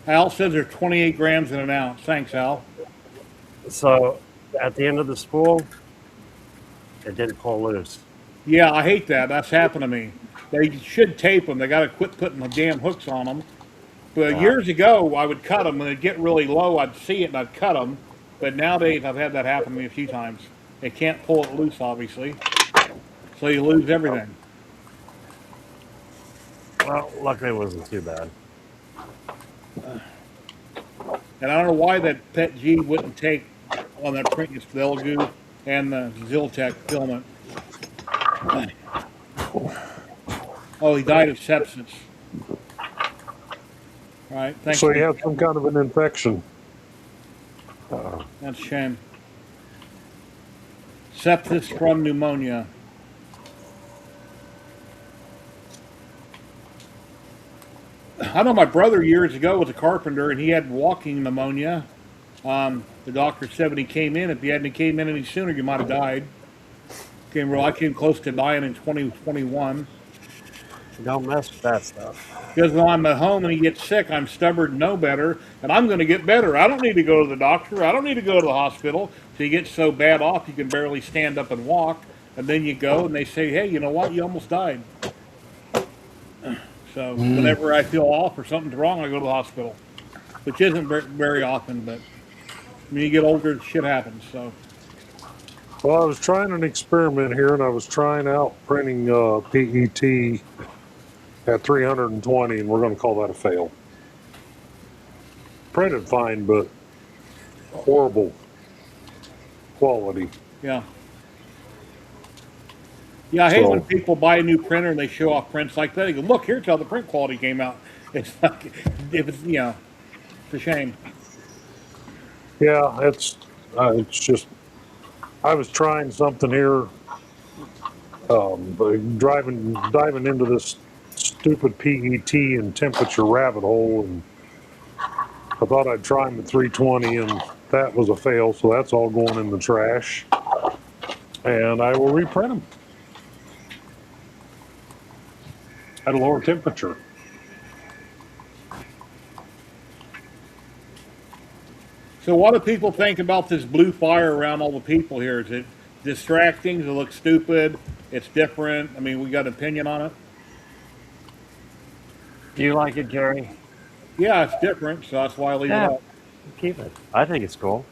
Speaker 2: Al says there's 28 grams in an ounce. Thanks, Al.
Speaker 5: So at the end of the spool, it didn't pull loose.
Speaker 2: Yeah, I hate that. That's happened to me. They should tape them. They got to quit putting the damn hooks on them. But years ago, I would cut them. When they'd get really low, I'd see it and I'd cut them. But nowadays, I've had that happen to me a few times. They can't pull it loose, obviously. So you lose everything.
Speaker 5: Well, luckily it wasn't too bad.
Speaker 2: And I don't know why that Pet G wouldn't take on that print the Elgu and the Ziltech filament. Oh, he died of sepsis. All right, thanks.
Speaker 6: So he had some kind of an infection.
Speaker 2: That's a shame. Sepsis from pneumonia. I know my brother years ago was a carpenter and he had walking pneumonia. The doctor said when he came in, if he hadn't came in any sooner, you might have died. I came close to dying in 2021.
Speaker 5: Don't mess with that stuff.
Speaker 2: Because when I'm at home and he gets sick, I'm stubborn to know better, and I'm going to get better. I don't need to go to the doctor. I don't need to go to the hospital. So you get so bad off you can barely stand up and walk, and then you go and they say, hey, you know what? You almost died. So whenever I feel off or something's wrong, I go to the hospital, which isn't very often, but when you get older, shit happens. So.
Speaker 6: Well, I was trying an experiment here, and I was trying out printing PET at 320, and we're going to call that a fail. Printed fine, but horrible quality.
Speaker 2: Yeah. Yeah, I hate when people buy a new printer and they show off prints like that. They go, look, here's how the print quality came out. It's like, it's a shame.
Speaker 6: Yeah, it's just, I was trying something here, diving into this stupid PET and temperature rabbit hole, and I thought I'd try them at 320, and that was a fail, so that's all going in the trash, and I will reprint them at a lower temperature.
Speaker 2: So what do people think about this blue fire around all the people here? Is it distracting? Does it look stupid? It's different? I mean, we got an opinion on it?
Speaker 5: Do you like it, Jerry?
Speaker 2: Yeah, it's different, so that's why I leave it up.
Speaker 5: Keep it. I think it's cool.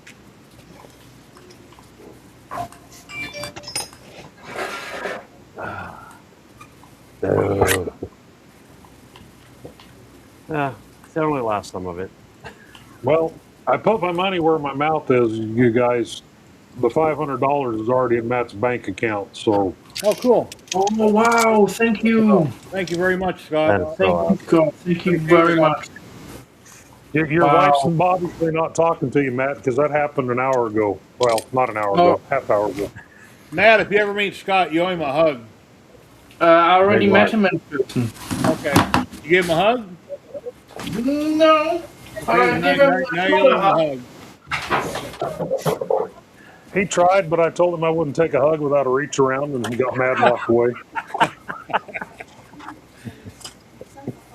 Speaker 5: Yeah, certainly lost some of it.
Speaker 6: Well, I put my money where my mouth is, you guys. The $500 is already in Matt's bank account, so.
Speaker 2: Oh, cool.
Speaker 3: Oh, wow. Thank you.
Speaker 2: Thank you very much, Scott.
Speaker 3: Thank you, Scott. Thank you very much.
Speaker 6: Your wife's and obviously not talking to you, Matt, because that happened an hour ago. Well, not an hour ago, half hour ago.
Speaker 2: Matt, if you ever meet Scott, you owe him a hug.
Speaker 3: I already met him in person.
Speaker 2: Okay. You give him a hug?
Speaker 3: No. I
Speaker 2: Now
Speaker 3: give him
Speaker 2: now you owe him a hug.
Speaker 6: He tried, but I told him I wouldn't take a hug without a reach around, and he got mad and walked away.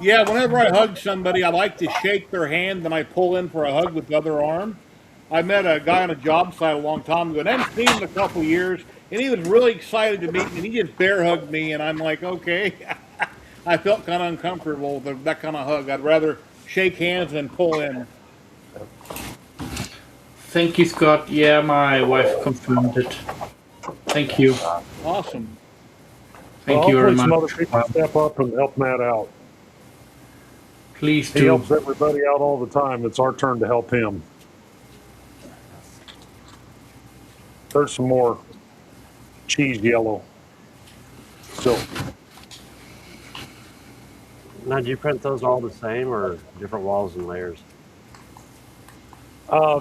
Speaker 2: Yeah, whenever I hug somebody, I like to shake their hand, then I pull in for a hug with the other arm. I met a guy on a job site a long time ago, and I hadn't seen him in a couple years, and he was really excited to meet me, and he just bear hugged me, and I'm like, okay. I felt kind of uncomfortable with that kind of hug. I'd rather shake hands than pull in.
Speaker 3: Thank you, Scott. Yeah, my wife confirmed it. Thank you.
Speaker 2: Awesome.
Speaker 3: Thank you very
Speaker 6: Hopefully
Speaker 3: much.
Speaker 6: some other people step up and help Matt out.
Speaker 3: Please
Speaker 6: He
Speaker 3: do.
Speaker 6: helps everybody out all the time. It's our turn to help him. There's some more. cheese yellow silk.
Speaker 5: Now, do you print those all the same or different walls and layers?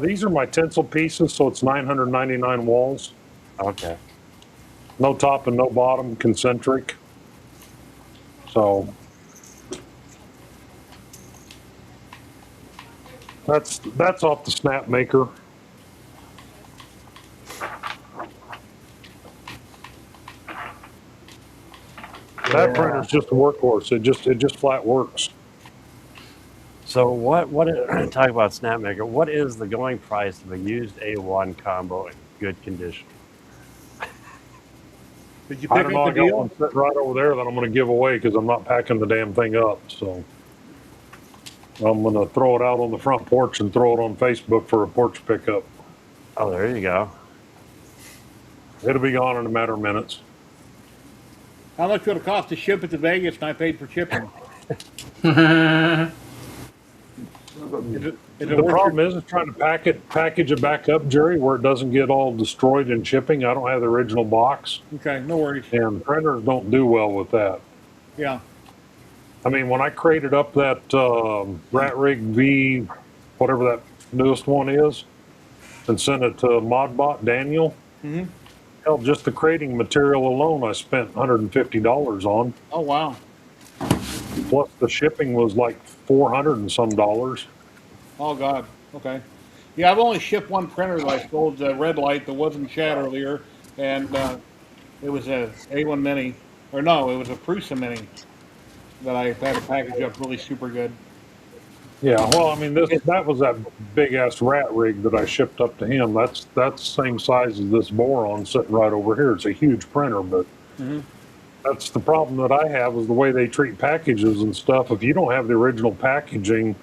Speaker 6: These are my tinsel pieces, so it's 999 walls.
Speaker 5: Okay.
Speaker 6: No top and no bottom, concentric. So that's off the Snap Maker. That printer's just a workhorse. It just flat works.
Speaker 5: So talk about SnapMaker. What is the going price of a used A1 combo in good condition?
Speaker 2: Did you
Speaker 6: I
Speaker 2: pick
Speaker 6: don't know.
Speaker 2: up
Speaker 6: I
Speaker 2: the
Speaker 6: got
Speaker 2: deal?
Speaker 6: one sitting right over there that I'm going to give away because I'm not packing the damn thing up. So I'm going to throw it out on the front porch and throw it on Facebook for a porch pickup.
Speaker 5: Oh, there you go.
Speaker 6: It'll be gone in a matter of minutes.
Speaker 2: How much would it cost to ship it to Vegas and I paid for shipping? Is it
Speaker 6: The
Speaker 2: worth
Speaker 6: problem is trying to package it back up, Jerry, where it doesn't get all destroyed in shipping. I don't have the original box,
Speaker 2: Okay, no worries.
Speaker 6: and printers don't do well with that.
Speaker 2: Yeah.
Speaker 6: I mean, when I crated up that Rat Rig V, whatever that newest one is, and sent it to Modbot Daniel, hell, just the crating material alone, I spent $150 on.
Speaker 2: Oh, wow.
Speaker 6: Plus the shipping was like $400 and some dollars.
Speaker 2: Oh, God. Okay. Yeah, I've only shipped one printer that I sold, the Red Light, that wasn't Chat earlier, and it was a A1 Mini, or no, it was a Prusa Mini that I had to package up really super good.
Speaker 6: Yeah, well, I mean, that was that big ass Rat Rig that I shipped up to him. That's the same size as this boron sitting right over here. It's a huge printer, but that's the problem that I have is the way they treat packages and stuff. If you don't have the original packaging,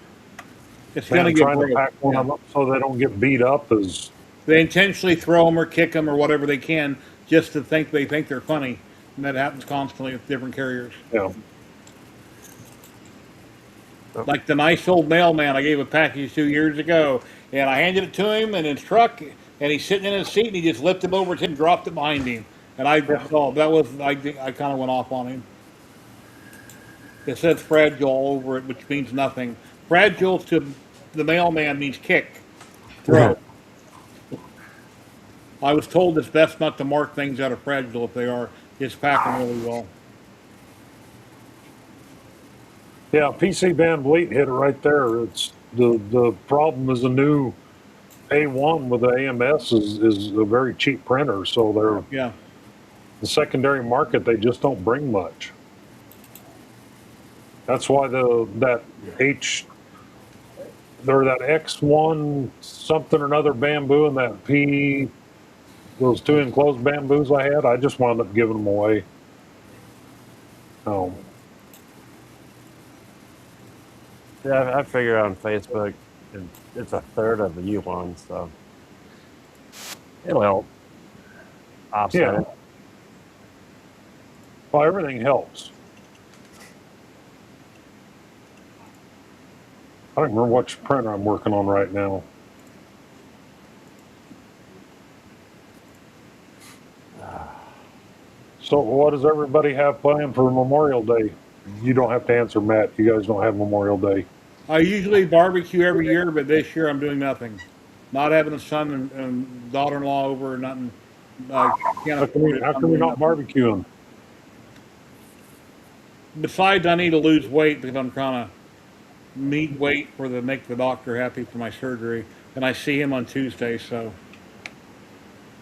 Speaker 2: It's going to
Speaker 6: they're
Speaker 2: get
Speaker 6: trying to
Speaker 2: broke.
Speaker 6: pack one of them up so they don't get beat up as
Speaker 2: They intentionally throw them or kick them or whatever they can just to think they're funny. And that happens constantly with different carriers.
Speaker 6: you know.
Speaker 2: Like the nice old mailman I gave a package 2 years ago, and I handed it to him in his truck, and he's sitting in his seat, and he just lifted it over his head and dropped it behind him. And I kind of went off on him. It says fragile all over it, which means nothing. Fragile to the mailman means kick, throw. I was told it's best not to mark things that are fragile if they are. It's packing really well.
Speaker 6: Yeah, PC Van Vliet hit it right there. It's the problem is the new A1 with the AMS is a very cheap printer, so they're
Speaker 2: Yeah.
Speaker 6: the secondary market, they just don't bring much. That's why that X1 something or another bamboo and that those two enclosed bamboos I had, I just wound up giving them away.
Speaker 5: Yeah, I figure on Facebook, it's a third of the U1, so it'll help offset
Speaker 6: Yeah.
Speaker 5: it.
Speaker 6: Well, everything helps. I don't remember which printer I'm working on right now. So what does everybody have planned for Memorial Day? You don't have to answer, Matt. You guys don't have Memorial Day.
Speaker 2: I usually barbecue every year, but this year I'm doing nothing. Not having a son and daughter-in-law over or nothing. I can't
Speaker 6: How
Speaker 2: afford it.
Speaker 6: come you're not barbecuing?
Speaker 2: Besides, I need to lose weight because I'm trying to meet weight make the doctor happy for my surgery, and I see him on Tuesday. So,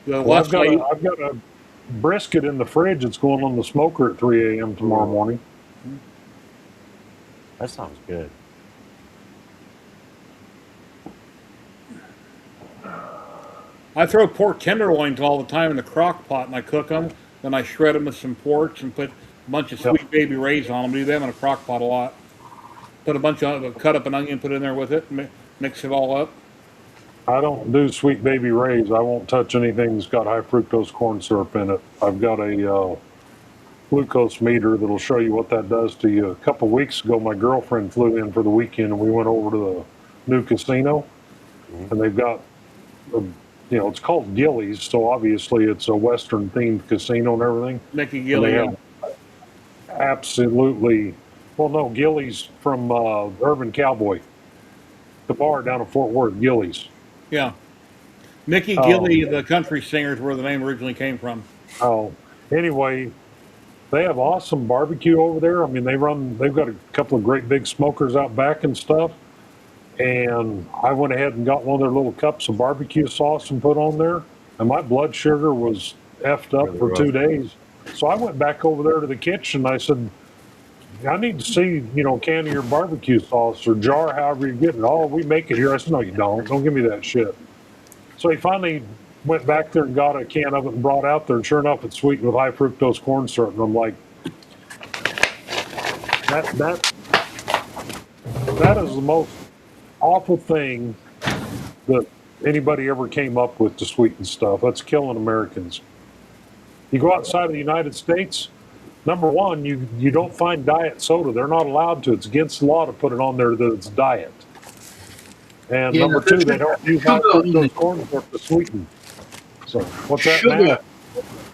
Speaker 6: Well, I've got a brisket in the fridge that's going on the smoker at 3 a.m. tomorrow morning.
Speaker 5: That sounds good.
Speaker 2: I throw pork tenderloins all the time in the crock pot and I cook them. Then I shred them with some porks and put a bunch of sweet baby rays on them. Do them in a crock pot a lot. Put a bunch of cut up an onion, put it in there with it, mix it all up.
Speaker 6: I don't do sweet baby rays. I won't touch anything that's got high fructose corn syrup in it. I've got a glucose meter that'll show you what that does to you. A couple of weeks ago, my girlfriend flew in for the weekend and we went over to the new casino, and they've got it's called Gillies, so obviously it's a Western themed casino and everything.
Speaker 2: Mickey
Speaker 6: And
Speaker 2: Gilly.
Speaker 6: they
Speaker 2: Yeah.
Speaker 6: have absolutely, well, no, Gillies from Urban Cowboy, the bar down in Fort Worth, Gillies.
Speaker 2: Yeah. Mickey Gilly, the country singer, is where the name originally came from.
Speaker 6: Oh, anyway, they have awesome barbecue over there. I mean, they've got a couple of great big smokers out back and stuff. And I went ahead and got one of their little cups of barbecue sauce and put on there. And my blood sugar was effed up for 2 days. So I went back over there to the kitchen. I said, I need to see, a can of your barbecue sauce or jar, however you get it. Oh, we make it here. I said, no, you don't. Don't give me that shit. So he finally went back there and got a can of it and brought out there. And sure enough, it's sweetened with high fructose corn syrup. And I'm like, that is the most awful thing that anybody ever came up with to sweeten stuff. That's killing Americans. You go outside of the United States, number one, you don't find diet soda. They're not allowed to. It's against the law to put it on there that it's diet. And
Speaker 3: Yeah,
Speaker 6: number two, they don't use high fructose corn syrup to sweeten. So what's that?
Speaker 3: Sugar.
Speaker 6: Matt?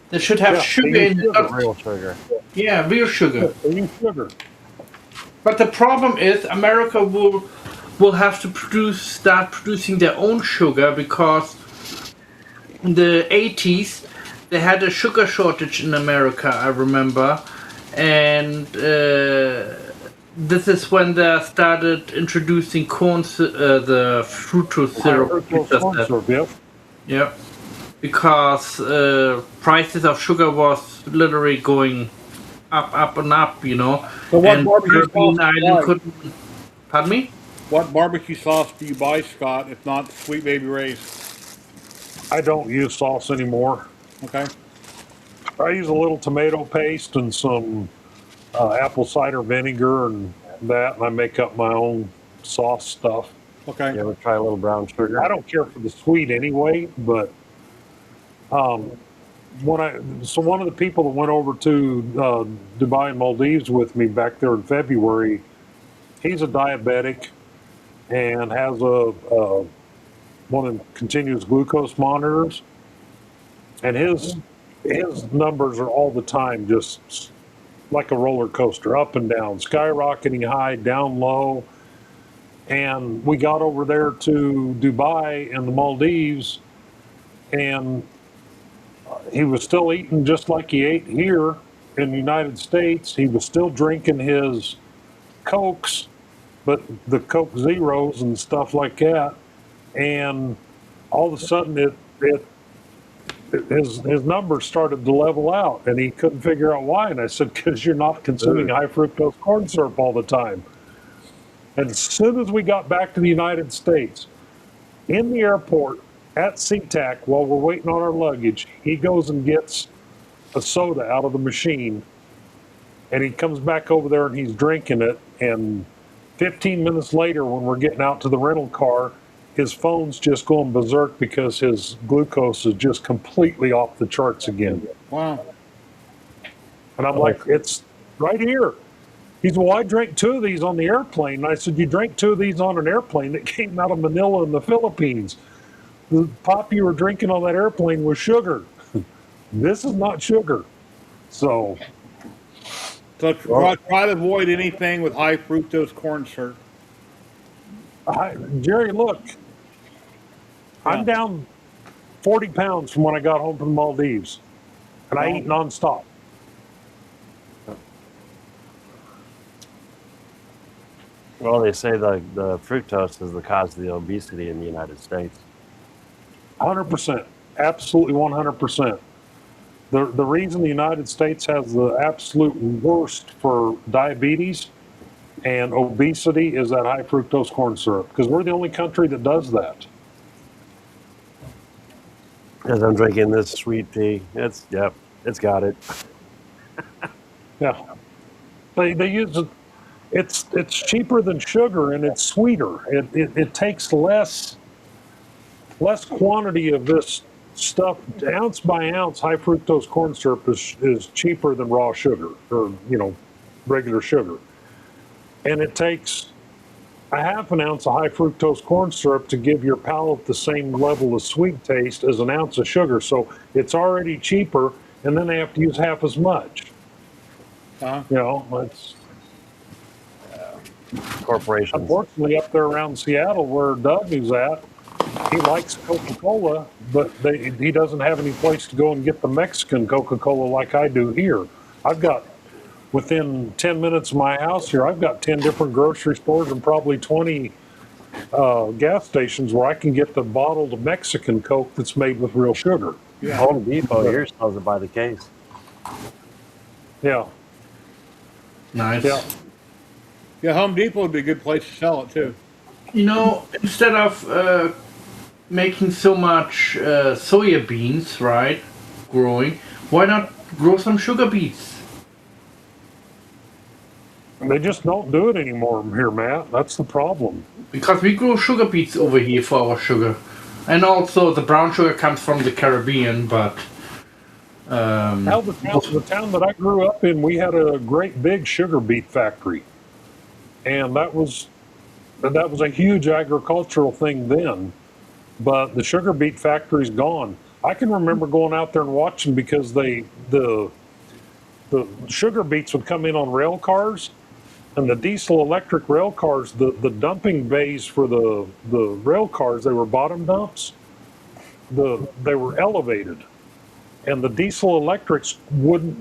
Speaker 3: They should have
Speaker 6: Yeah,
Speaker 3: sugar
Speaker 6: they
Speaker 3: in
Speaker 6: use
Speaker 3: it.
Speaker 6: sugar.
Speaker 5: Real sugar.
Speaker 3: Yeah, real sugar.
Speaker 6: They use sugar.
Speaker 3: But the problem is, America will have to start producing their own sugar, because in the 80s they had a sugar shortage in America, I remember, and this is when they started introducing the fructose syrup.
Speaker 6: Fructose corn syrup, yep.
Speaker 3: Yeah, because prices of sugar was literally going up and up,
Speaker 2: So what
Speaker 3: and
Speaker 2: barbecue
Speaker 3: Caribbean
Speaker 2: sauce do you
Speaker 3: Island
Speaker 2: buy?
Speaker 3: couldn't. Pardon me?
Speaker 2: What barbecue sauce do you buy, Scott, if not Sweet Baby Ray's?
Speaker 6: I don't use sauce anymore.
Speaker 2: Okay.
Speaker 6: I use a little tomato paste and some apple cider vinegar and that, and I make up my own sauce stuff.
Speaker 2: Okay.
Speaker 5: You ever try a little brown sugar?
Speaker 6: I don't care for the sweet anyway, but one of the people that went over to Dubai and Maldives with me back there in February, he's a diabetic and has one of the continuous glucose monitors, and his numbers are all the time just like a roller coaster, up and down, skyrocketing high, down low. And we got over there to Dubai and the Maldives, and he was still eating just like he ate here in the United States. He was still drinking his Cokes, but the Coke Zeros and stuff like that. And all of a sudden, his numbers started to level out, and he couldn't figure out why. And I said, because you're not consuming high fructose corn syrup all the time. And as soon as we got back to the United States, in the airport at SeaTac, while we're waiting on our luggage, he goes and gets a soda out of the machine, and he comes back over there and he's drinking it. And 15 minutes later, when we're getting out to the rental car, his phone's just going berserk because his glucose is just completely off the charts again.
Speaker 2: Wow.
Speaker 6: And I'm like, it's right here. He said, well, I drank 2 of these on the airplane. And I said, you drank 2 of these on an airplane that came out of Manila in the Philippines. The pop you were drinking on that airplane was sugar. This is not sugar. So
Speaker 2: try to avoid anything with high fructose corn syrup.
Speaker 6: Jerry, look, I'm down 40 pounds from when I got home from the Maldives, and I eat nonstop.
Speaker 5: Well, they say the fructose is the cause of the obesity in the United States.
Speaker 6: 100%, absolutely 100%. The reason the United States has the absolute worst for diabetes and obesity is that high fructose corn syrup, because we're the only country that does that.
Speaker 5: As I'm drinking this sweet tea, it's got it.
Speaker 6: Yeah, they use it. It's cheaper than sugar and it's sweeter. It takes less quantity of this stuff. Ounce by ounce, high fructose corn syrup is cheaper than raw sugar or regular sugar, and it takes a half an ounce of high fructose corn syrup to give your palate the same level of sweet taste as an ounce of sugar. So it's already cheaper, and then they have to use half as much.
Speaker 2: Uh-huh.
Speaker 6: You know, it's
Speaker 5: Corporations.
Speaker 6: unfortunately up there around Seattle where Doug is at. He likes Coca-Cola, but he doesn't have any place to go and get the Mexican Coca-Cola like I do here. I've got, within 10 minutes of my house here, I've got 10 different grocery stores and probably 20 gas stations where I can get the bottled Mexican Coke that's made with real sugar.
Speaker 5: Home Depot here sells it by the case.
Speaker 6: Yeah,
Speaker 3: Nice.
Speaker 6: yeah.
Speaker 2: Yeah, Home Depot would be a good place to sell it too.
Speaker 3: You know, instead of making so much soya beans, right, growing, why not grow some sugar beets?
Speaker 6: They just don't do it anymore here, Matt. That's the problem.
Speaker 3: Because we grow sugar beets over here for our sugar. And also the brown sugar comes from the Caribbean, but
Speaker 6: Now, the town that I grew up in, we had a great big sugar beet factory, and that was a huge agricultural thing then. But the sugar beet factory's gone. I can remember going out there and watching because the sugar beets would come in on rail cars, and the diesel electric rail cars, the dumping bays for the rail cars, they were bottom dumps. They were elevated, and the diesel electrics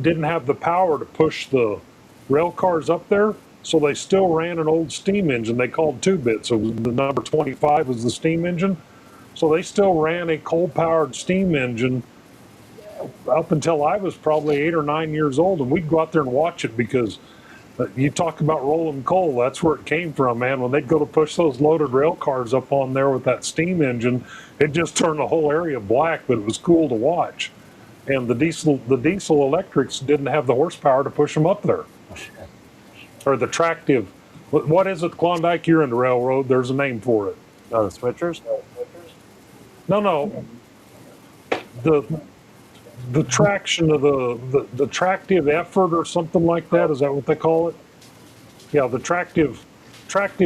Speaker 6: didn't have the power to push the rail cars up there, so they still ran an old steam engine. They called 2-bit, so the number 25 was the steam engine. So they still ran a coal-powered steam engine up until I was probably 8 or 9 years old, and we'd go out there and watch it because you talk about rolling coal, that's where it came from, man. When they'd go to push those loaded rail cars up on there with that steam engine, it just turned the whole area black, but it was cool to watch. And the diesel electrics didn't have the horsepower to push them up there. Or the tractive. What is it, Klondike? You're in the railroad. There's a name for it.
Speaker 5: Oh, the switchers?
Speaker 6: No. The traction of the tractive effort or something like that. Is that what they call it? Yeah, the tractive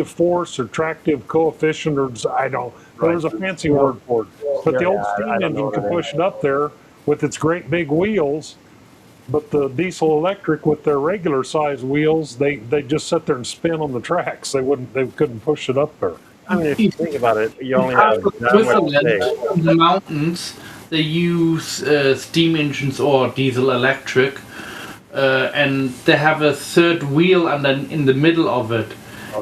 Speaker 6: force or tractive coefficient, or I don't. There was a fancy word for it. But the old steam engine could push it up there with its great big wheels. But the diesel electric with their regular size wheels, they just sit there and spin on the tracks. They couldn't push it up there.
Speaker 5: I mean, if you think about it, you only have that much space.
Speaker 3: In the mountains, they use steam engines or diesel electric, and they have a third wheel and then in the middle of it,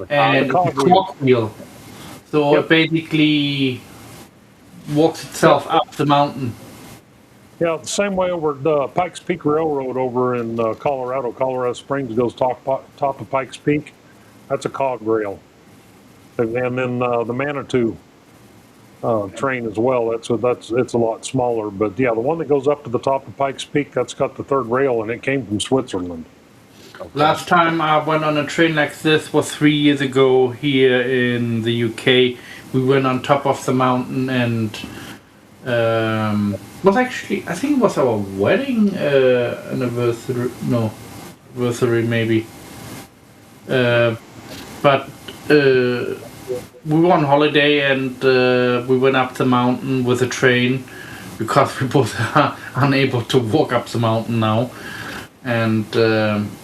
Speaker 3: and
Speaker 6: the cog
Speaker 3: a cog wheel. So it basically walks itself up the mountain.
Speaker 6: Yeah, the same way over the Pikes Peak Railroad over in Colorado Springs goes top of Pikes Peak. That's a cog rail. And then the Manitou train as well. It's a lot smaller, but yeah, the one that goes up to the top of Pikes Peak, that's got the third rail, and it came from Switzerland.
Speaker 3: Last time I went on a train like this was 3 years ago here in the UK. We went on top of the mountain and was actually, I think it was our wedding anniversary. No, anniversary maybe. But we were on holiday and we went up the mountain with a train because we both are unable to walk up the mountain now. And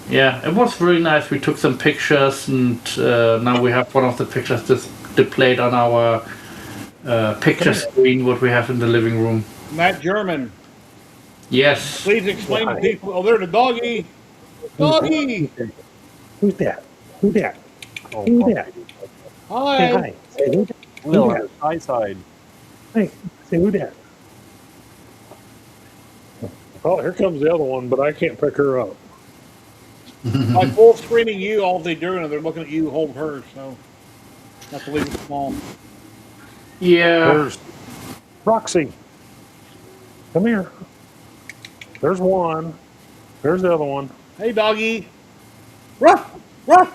Speaker 3: yeah, it was really nice. We took some pictures, and now we have one of the pictures displayed on our picture screen, what we have in the living room.
Speaker 2: Matt German,
Speaker 3: Yes.
Speaker 2: please explain to people. Oh, there's a doggy. Doggy.
Speaker 7: Who's that? Who that?
Speaker 5: Oh,
Speaker 7: Who that?
Speaker 2: Hi.
Speaker 7: Say hi. Say who that?
Speaker 5: Will,
Speaker 7: Who that?
Speaker 5: high side.
Speaker 7: Hey, say who that?
Speaker 6: Oh, here comes the other one, but I can't pick her up.
Speaker 2: By full screening you, all they doing is they're looking at you hold her, so have to leave it small.
Speaker 3: Yeah.
Speaker 6: There's Roxy. Come here. There's one. There's the other one.
Speaker 2: Hey, doggy. Ruff, ruff,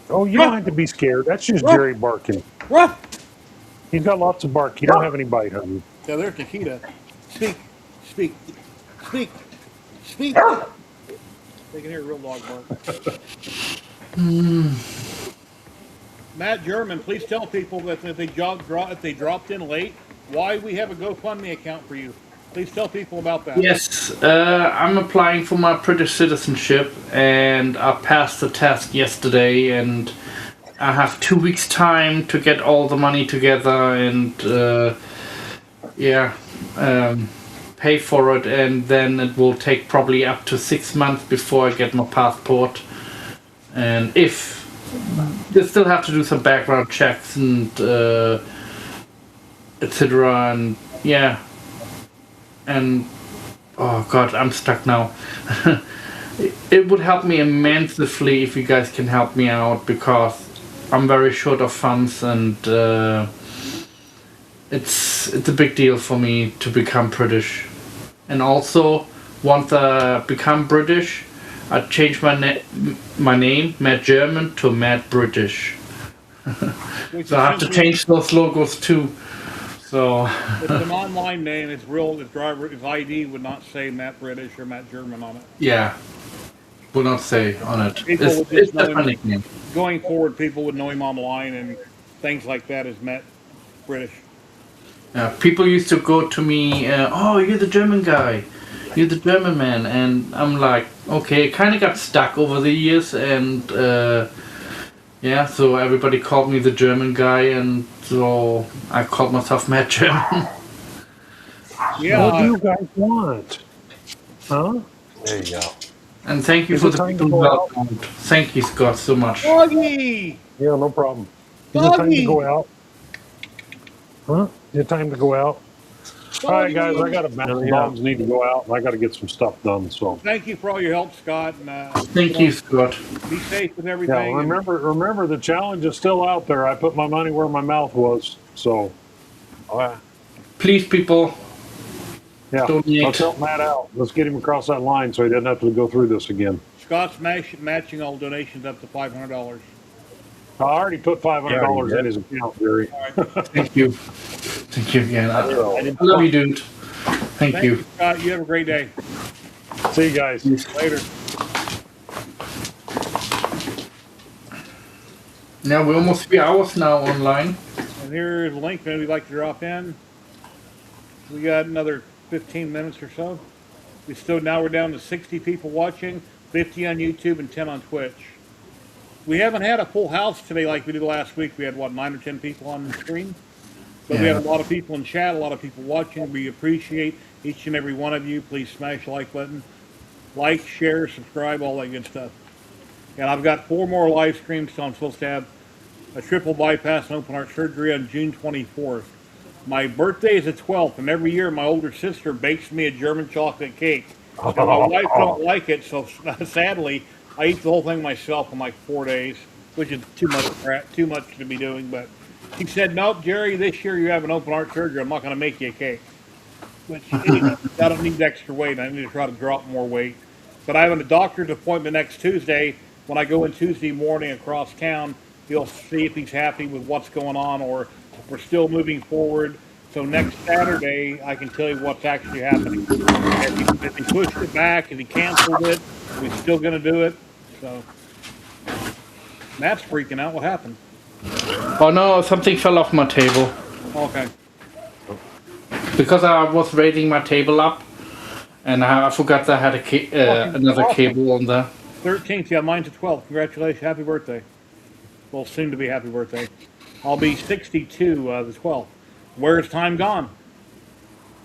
Speaker 6: Oh, you don't have to be scared. That's just Jerry barking.
Speaker 2: ruff.
Speaker 6: He's got lots of bark. He don't have any bite, honey.
Speaker 2: Yeah, there's Nikita. Speak, speak, speak, speak. They can hear a real dog bark. Matt German, please tell people that if they dropped in late, why we have a GoFundMe account for you. Please tell people about that.
Speaker 3: Yes, I'm applying for my British citizenship, and I passed the test yesterday, and I have 2 weeks time to get all the money together and pay for it, and then it will take probably up to 6 months before I get my passport. And if you still have to do some background checks and etc. And yeah, and oh god, I'm stuck now. It would help me immensely if you guys can help me out, because I'm very short of funds, and it's a big deal for me to become British. And also, once I become British, I change my name, Matt German, to Matt British. So I have to change those logos too. So
Speaker 2: It's an online name. It's real. His ID would not say Matt British or Matt German on it.
Speaker 3: yeah, will not say on it.
Speaker 2: People would
Speaker 3: It's
Speaker 2: just know
Speaker 3: just my
Speaker 2: him.
Speaker 3: nickname.
Speaker 2: Going forward, people would know him online and things like that as Matt British.
Speaker 3: People used to go to me, oh, you're the German guy, you're the German man, and I'm like, okay, kind of got stuck over the years, and yeah, so everybody called me the German guy, and so I called myself Matt German.
Speaker 2: Yeah.
Speaker 7: What do you guys want? Huh?
Speaker 5: There you go.
Speaker 3: And thank you
Speaker 7: Is
Speaker 3: for
Speaker 7: it
Speaker 3: the
Speaker 7: time to
Speaker 3: big
Speaker 7: go out?
Speaker 3: welcome. Thank you, Scott, so much.
Speaker 2: Doggy!
Speaker 7: Yeah, no problem. Is it time to
Speaker 2: Doggy!
Speaker 7: go out? Huh? Is it time to go out?
Speaker 6: All right, guys, I got a Battlebots need to go out, and I got to get some stuff done. So,
Speaker 2: Thank you for all your help, Scott. And,
Speaker 3: Thank you, Scott.
Speaker 2: Be safe with
Speaker 6: yeah,
Speaker 2: everything. and
Speaker 6: remember, the challenge is still out there. I put my money where my mouth was. So,
Speaker 5: Oh, yeah.
Speaker 3: Please, people,
Speaker 6: yeah,
Speaker 3: Donate.
Speaker 6: let's help Matt out. Let's get him across that line so he doesn't have to go through this again.
Speaker 2: Scott's matching all donations up to $500.
Speaker 6: I already put $500
Speaker 5: Yeah,
Speaker 6: in his account, Gary.
Speaker 3: thank you. Thank you again. I
Speaker 5: didn't-
Speaker 3: love you, dude. Thank you.
Speaker 2: Scott. You have a great day.
Speaker 6: See you guys.
Speaker 2: Later.
Speaker 3: Now we're almost 3 hours now online.
Speaker 2: And here's a link. Maybe you'd like to drop in. We got another 15 minutes or so. We're down to 60 people watching, 50 on YouTube and 10 on Twitch. We haven't had a full house today like we did last week. We had, 9 or 10 people on the screen? But we
Speaker 3: Yeah.
Speaker 2: had a lot of people in chat, a lot of people watching. We appreciate each and every one of you. Please smash the like button. Like, share, subscribe, all that good stuff. And I've got 4 more live streams, so I'm supposed to have a triple bypass and open heart surgery on June 24th. My birthday is the 12th, and every year my older sister bakes me a German chocolate cake. And my wife don't like it, so sadly, I eat the whole thing myself in like 4 days, which is too much to be doing. But she said, "Nope, Jerry, this year you have an open heart surgery. I'm not going to make you a cake." Which I don't need extra weight. I need to try to drop more weight. But I have a doctor's appointment next Tuesday. When I go in Tuesday morning across town, he'll see if he's happy with what's going on or if we're still moving forward. So next Saturday, I can tell you what's actually happening. If he pushed it back, if he canceled it, we're still going to do it. So Matt's freaking out. What happened?
Speaker 3: Oh no, something fell off my table.
Speaker 2: Okay.
Speaker 3: Because I was raising my table up, and I forgot that I had another cable on there.
Speaker 2: 13th, yeah, mine's the 12th. Congratulations, happy birthday. Well, soon to be happy birthday. I'll be 62 the 12th. Where's time gone?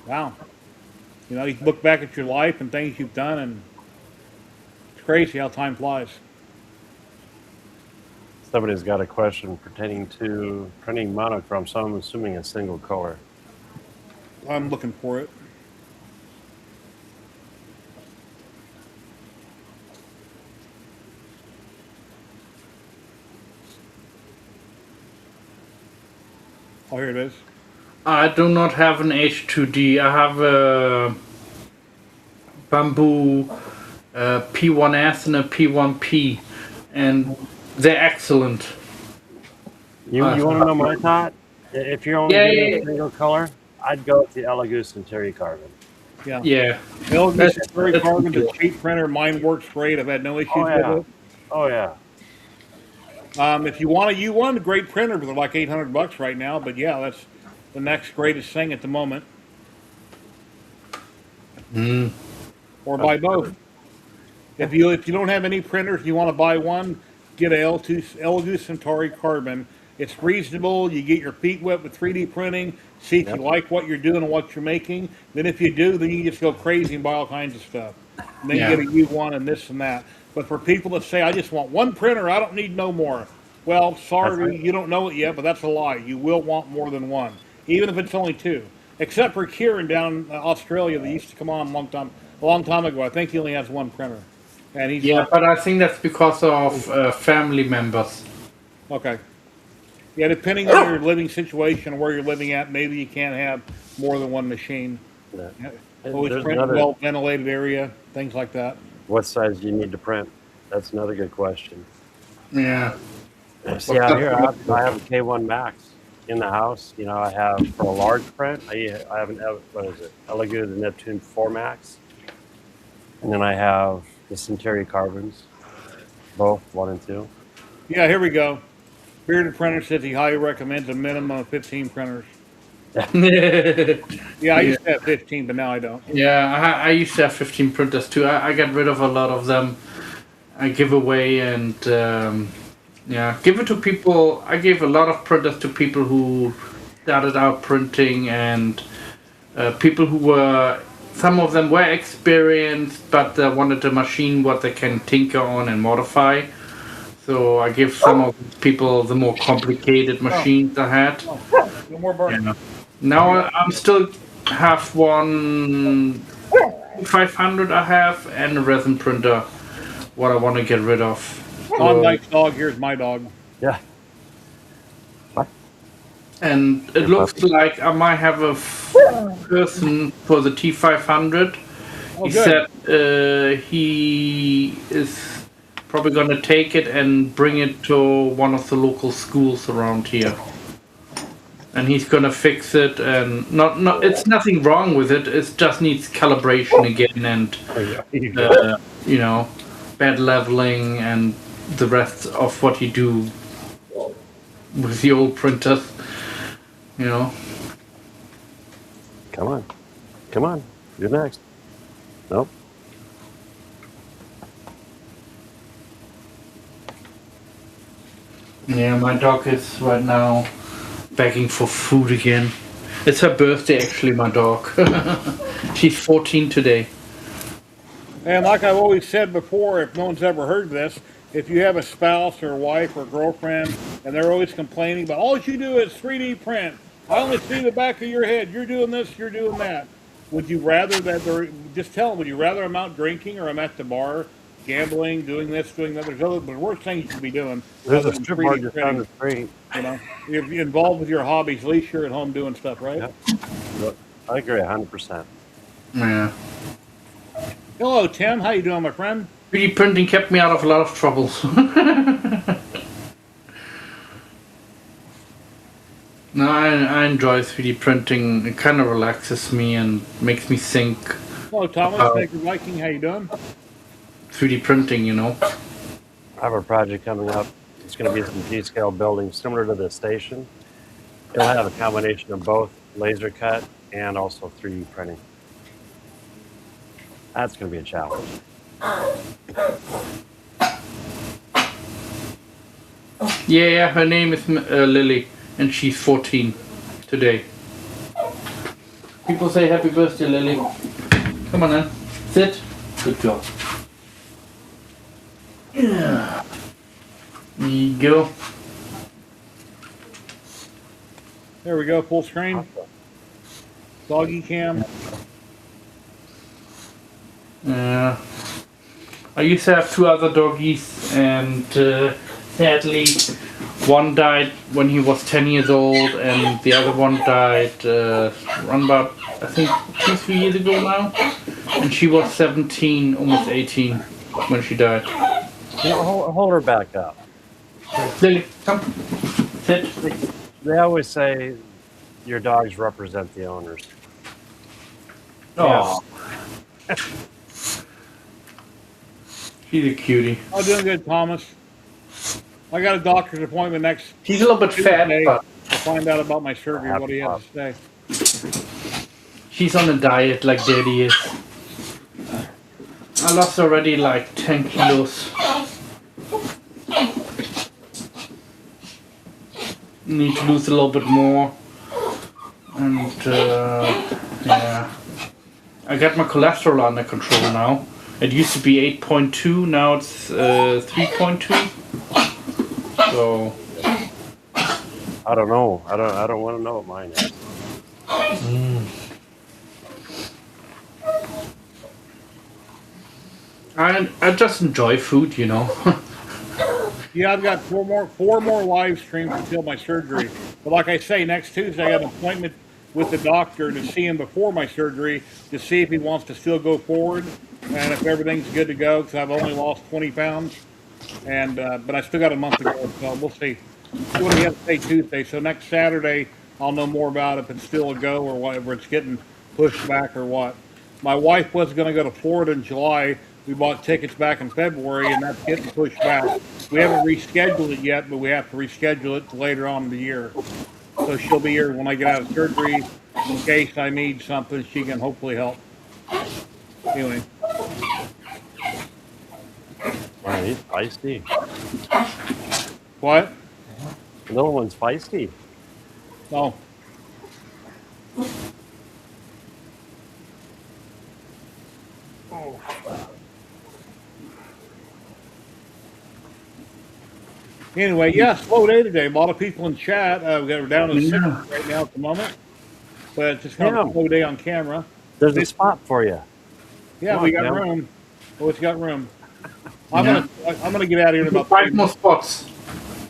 Speaker 2: Wow. You know, you can look back at your life and things you've done, and it's crazy how time flies.
Speaker 5: Somebody's got a question pertaining to printing monochrome, so I'm assuming a single color.
Speaker 2: I'm looking for it. Oh, here it is.
Speaker 3: I do not have an H2D. I have a bamboo P1S and a P1P, and they're excellent.
Speaker 5: You want to know my thought? If you're only doing a single color, I'd go with the Elegoost and Terry Carbon.
Speaker 2: Yeah.
Speaker 3: Yeah.
Speaker 2: This is very
Speaker 3: that's
Speaker 2: carbon, the
Speaker 3: good.
Speaker 2: cheap printer. Mine works great. I've had no issues
Speaker 5: Oh, yeah.
Speaker 2: with it.
Speaker 5: Oh, yeah.
Speaker 2: If you want a U1, great printer, but they're like $800 right now. But yeah, that's the next greatest thing at the moment. Or buy both. If you don't have any printers, you want to buy one, get a L2 Centauri Carbon. It's reasonable. You get your feet wet with 3D printing. See if you like what you're doing and what you're making. Then if you do, then you just go crazy and buy all kinds of stuff. And then you get a U1 and this and that. But for people that say, I just want one printer, I don't need no more. Well, sorry, you don't know it yet, but that's a lie. You will want more than one, even if it's only two. Except for Kieran down in Australia that used to come on a long time ago. I think he only has one printer. And he's
Speaker 3: Yeah, but I think that's because of family members.
Speaker 2: okay. Yeah, depending on your living situation and where you're living at, maybe you can't have more than one machine.
Speaker 5: Yeah.
Speaker 2: Always
Speaker 5: There's
Speaker 2: print in a
Speaker 5: another-
Speaker 2: well-ventilated area, things like that.
Speaker 5: What size do you need to print? That's another good question.
Speaker 3: Yeah.
Speaker 5: See out here, I have a K1 Max in the house. You know, I have for a large print. I have an what is it? Elegoo the Neptune 4 Max, and then I have the Centauri Carbons, both 1 and 2.
Speaker 2: Yeah, here we go. Bearded Printer says he highly recommends a minimum of 15 printers. Yeah, I used to have 15, but now I don't.
Speaker 3: Yeah, I used to have 15 printers too. I got rid of a lot of them. I give away and yeah, give it to people. I gave a lot of printers to people who started out printing and people who were, some of them were experienced, but they wanted a machine what they can tinker on and modify. So I give some of people the more complicated machines I had.
Speaker 2: No more burn.
Speaker 3: Yeah. Now I'm still have one 500 I have and a resin printer what I want to get rid of.
Speaker 2: Klondike's dog, here's my dog.
Speaker 5: Yeah.
Speaker 3: And it looks like I might have a person for the T500.
Speaker 2: Oh,
Speaker 3: He
Speaker 2: good.
Speaker 3: said he is probably going to take it and bring it to one of the local schools around here. And he's gonna fix it, and not. It's nothing wrong with it. It just needs calibration again, and you know, bed leveling, and the rest of what you do with the old printers. You know.
Speaker 5: Come on. You're next. Nope.
Speaker 3: Yeah, my dog is right now begging for food again. It's her birthday, actually, my dog. She's 14 today.
Speaker 2: And like I've always said before, if no one's ever heard this, if you have a spouse or a wife or a girlfriend and they're always complaining about all you do is 3D print, I only see the back of your head, you're doing this, you're doing that. Would you rather that they're, just tell them, would you rather I'm out drinking or I'm at the bar, gambling, doing this, doing that? There's other, but worst thing you could be doing.
Speaker 5: There's a
Speaker 2: other than
Speaker 5: strip
Speaker 2: 3D
Speaker 5: bar just down
Speaker 2: printing,
Speaker 5: the street.
Speaker 2: You know, if you're involved with your hobbies, at least you're at home doing stuff, right?
Speaker 5: Yep. I agree 100%.
Speaker 3: Yeah.
Speaker 2: Hello, Tim. How you doing, my friend?
Speaker 3: 3D printing kept me out of a lot of troubles. No, I enjoy 3D printing. It kind of relaxes me and makes me think.
Speaker 2: Hello, Thomas. Thank you, Viking. How you doing?
Speaker 3: 3D printing, you know.
Speaker 5: I have a project coming up. It's going to be some G-scale buildings similar to the station. It'll have a combination of both laser cut and also 3D printing. That's going to be a challenge.
Speaker 3: Yeah, her name is Lily, and she's 14 today. People say happy birthday, Lily. Come on, then. Sit. Good job. Yeah. There you go.
Speaker 2: There we go. Full screen. Doggy cam.
Speaker 3: Yeah. I used to have two other doggies, and sadly, one died when he was 10 years old, and the other one died around about, I think, 2-3 years ago now. And she was 17, almost 18 when she died.
Speaker 5: You know, hold her back up.
Speaker 3: Lily, come. Sit.
Speaker 5: They always say your dogs represent the owners.
Speaker 3: Oh. She's a cutie.
Speaker 2: Oh, doing good, Thomas. I got a doctor's appointment next
Speaker 3: He's a little bit fat,
Speaker 2: Tuesday
Speaker 3: but
Speaker 2: to find out about my surgery, what he has to say.
Speaker 3: he's on a diet like Daddy is. I lost already like 10 kilos. Need to lose a little bit more. And yeah. I got my cholesterol under control now. It used to be 8.2, now it's 3.2. So
Speaker 5: I don't know. I don't want to know what mine is.
Speaker 3: I just enjoy food, you know.
Speaker 2: Yeah, I've got four more live streams until my surgery. But like I say, next Tuesday I got an appointment with the doctor to see him before my surgery to see if he wants to still go forward and if everything's good to go, because I've only lost 20 pounds. And but I still got a month to go, so we'll see. See what he has to say Tuesday. So next Saturday I'll know more about if it's still a go or whatever, it's getting pushed back or what. My wife was going to go to Florida in July. We bought tickets back in February, and that's getting pushed back. We haven't rescheduled it yet, but we have to reschedule it to later on in the year. So she'll be here when I get out of surgery. In case I need something, she can hopefully help. Anyway.
Speaker 5: Wow, he's feisty.
Speaker 2: What?
Speaker 5: The little one's feisty.
Speaker 2: Oh. Anyway, yeah, slow day today. A lot of people in chat. We're down to 6 right now at the moment. But it's just kind of a slow day on camera.
Speaker 5: There's a spot for you.
Speaker 2: Yeah,
Speaker 5: Come
Speaker 2: we
Speaker 5: on,
Speaker 2: got
Speaker 5: Cam.
Speaker 2: room. Oh, it's got room. I'm gonna get out of here in about
Speaker 3: 5 more spots.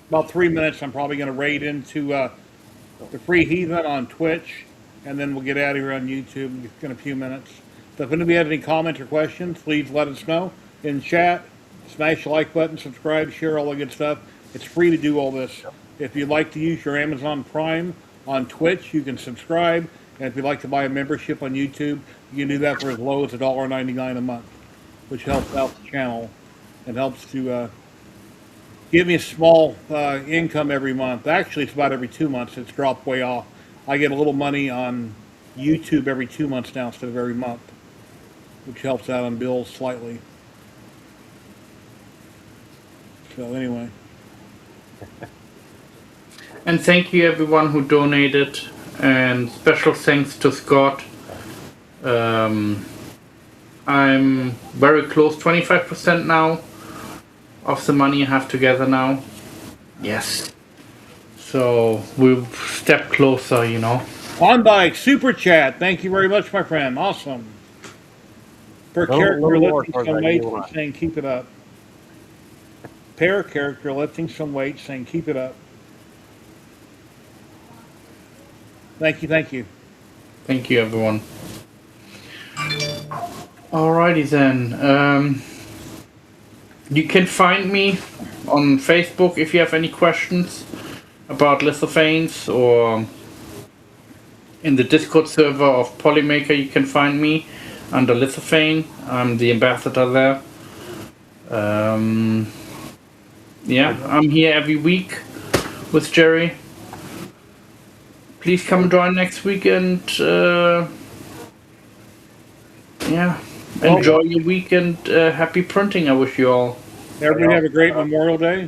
Speaker 2: about 3 minutes. I'm probably gonna raid into the Free Heathen on Twitch, and then we'll get out of here on YouTube in a few minutes. So if anybody has any comments or questions, please let us know in chat. Smash the like button, subscribe, share, all the good stuff. It's free to do all this. If you'd like to use your Amazon Prime on Twitch, you can subscribe. And if you'd like to buy a membership on YouTube, you can do that for as low as $1.99 a month, which helps out the channel and helps to give me a small income every month. Actually, it's about every 2 months. It's dropped way off. I get a little money on YouTube every 2 months now instead of every month, which helps out on bills slightly. So anyway.
Speaker 3: And thank you everyone who donated, and special thanks to Scott. I'm very close, 25% now of the money I have together now. Yes. So we'll step closer, you know.
Speaker 2: Klondike Super Chat, thank you very much, my friend. Awesome. Per character lifting some weights and saying keep it up. Per character lifting some weights saying keep it up. Thank you, thank you.
Speaker 3: Thank you, everyone. Alrighty then. You can find me on Facebook if you have any questions about lithophanes, or in the Discord server of Polymaker you can find me under lithophane. I'm the ambassador there. Yeah, I'm here every week with Jerry. Please come join next week and yeah, enjoy your week and happy printing. I wish you all.
Speaker 2: Everybody have a great Memorial Day.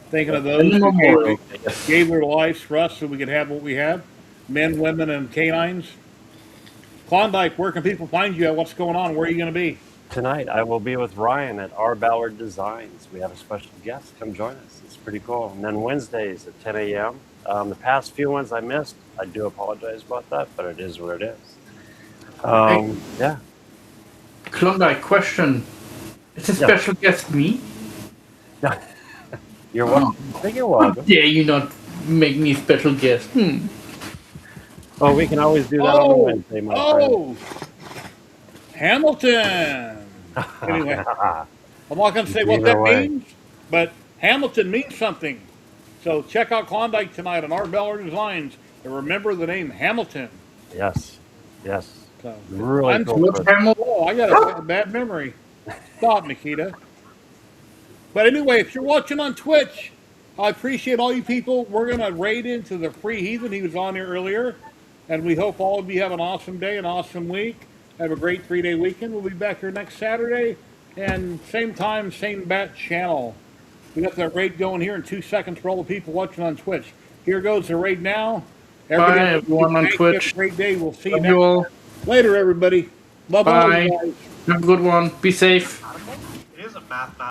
Speaker 2: Thinking of those who gave their lives for us so we could have what we have. Men, women, and canines. Klondike, where can people find you at? What's going on? Where are you going to be?
Speaker 5: Tonight, I will be with Ryan at R. Ballard Designs. We have a special guest. Come join us. It's pretty cool. And then Wednesdays at 10 a.m. The past few ones I missed. I do apologize about that, but it is what it is. Yeah.
Speaker 3: Klondike, question. Is a special guest me?
Speaker 5: You're welcome. I think you're welcome.
Speaker 3: How dare you not make me a special guest?
Speaker 5: Oh, we can always do that on a Wednesday, my friend.
Speaker 2: Hamilton. Anyway, I'm not going to say what that means, but Hamilton means something. So check out Klondike tonight on R. Ballard Designs and remember the name Hamilton.
Speaker 5: Yes. Yes.
Speaker 2: So,
Speaker 5: Really cool.
Speaker 2: Oh, I got a bad memory. Stop, Nikita. But anyway, if you're watching on Twitch, I appreciate all you people. We're going to raid into the Free Heathen. He was on here earlier. And we hope all of you have an awesome day, an awesome week. Have a great 3-day weekend. We'll be back here next Saturday. And same time, same bat channel. We got that raid going here in 2 seconds for all the people watching on Twitch. Here goes the raid now.
Speaker 3: Bye, everyone on Twitch.
Speaker 2: Have a great day. We'll see you
Speaker 3: Love
Speaker 2: next
Speaker 3: you all.
Speaker 2: Later, everybody. Love all
Speaker 3: Bye.
Speaker 2: you guys.
Speaker 3: Have a good one. Be safe.
Speaker 4: It is a math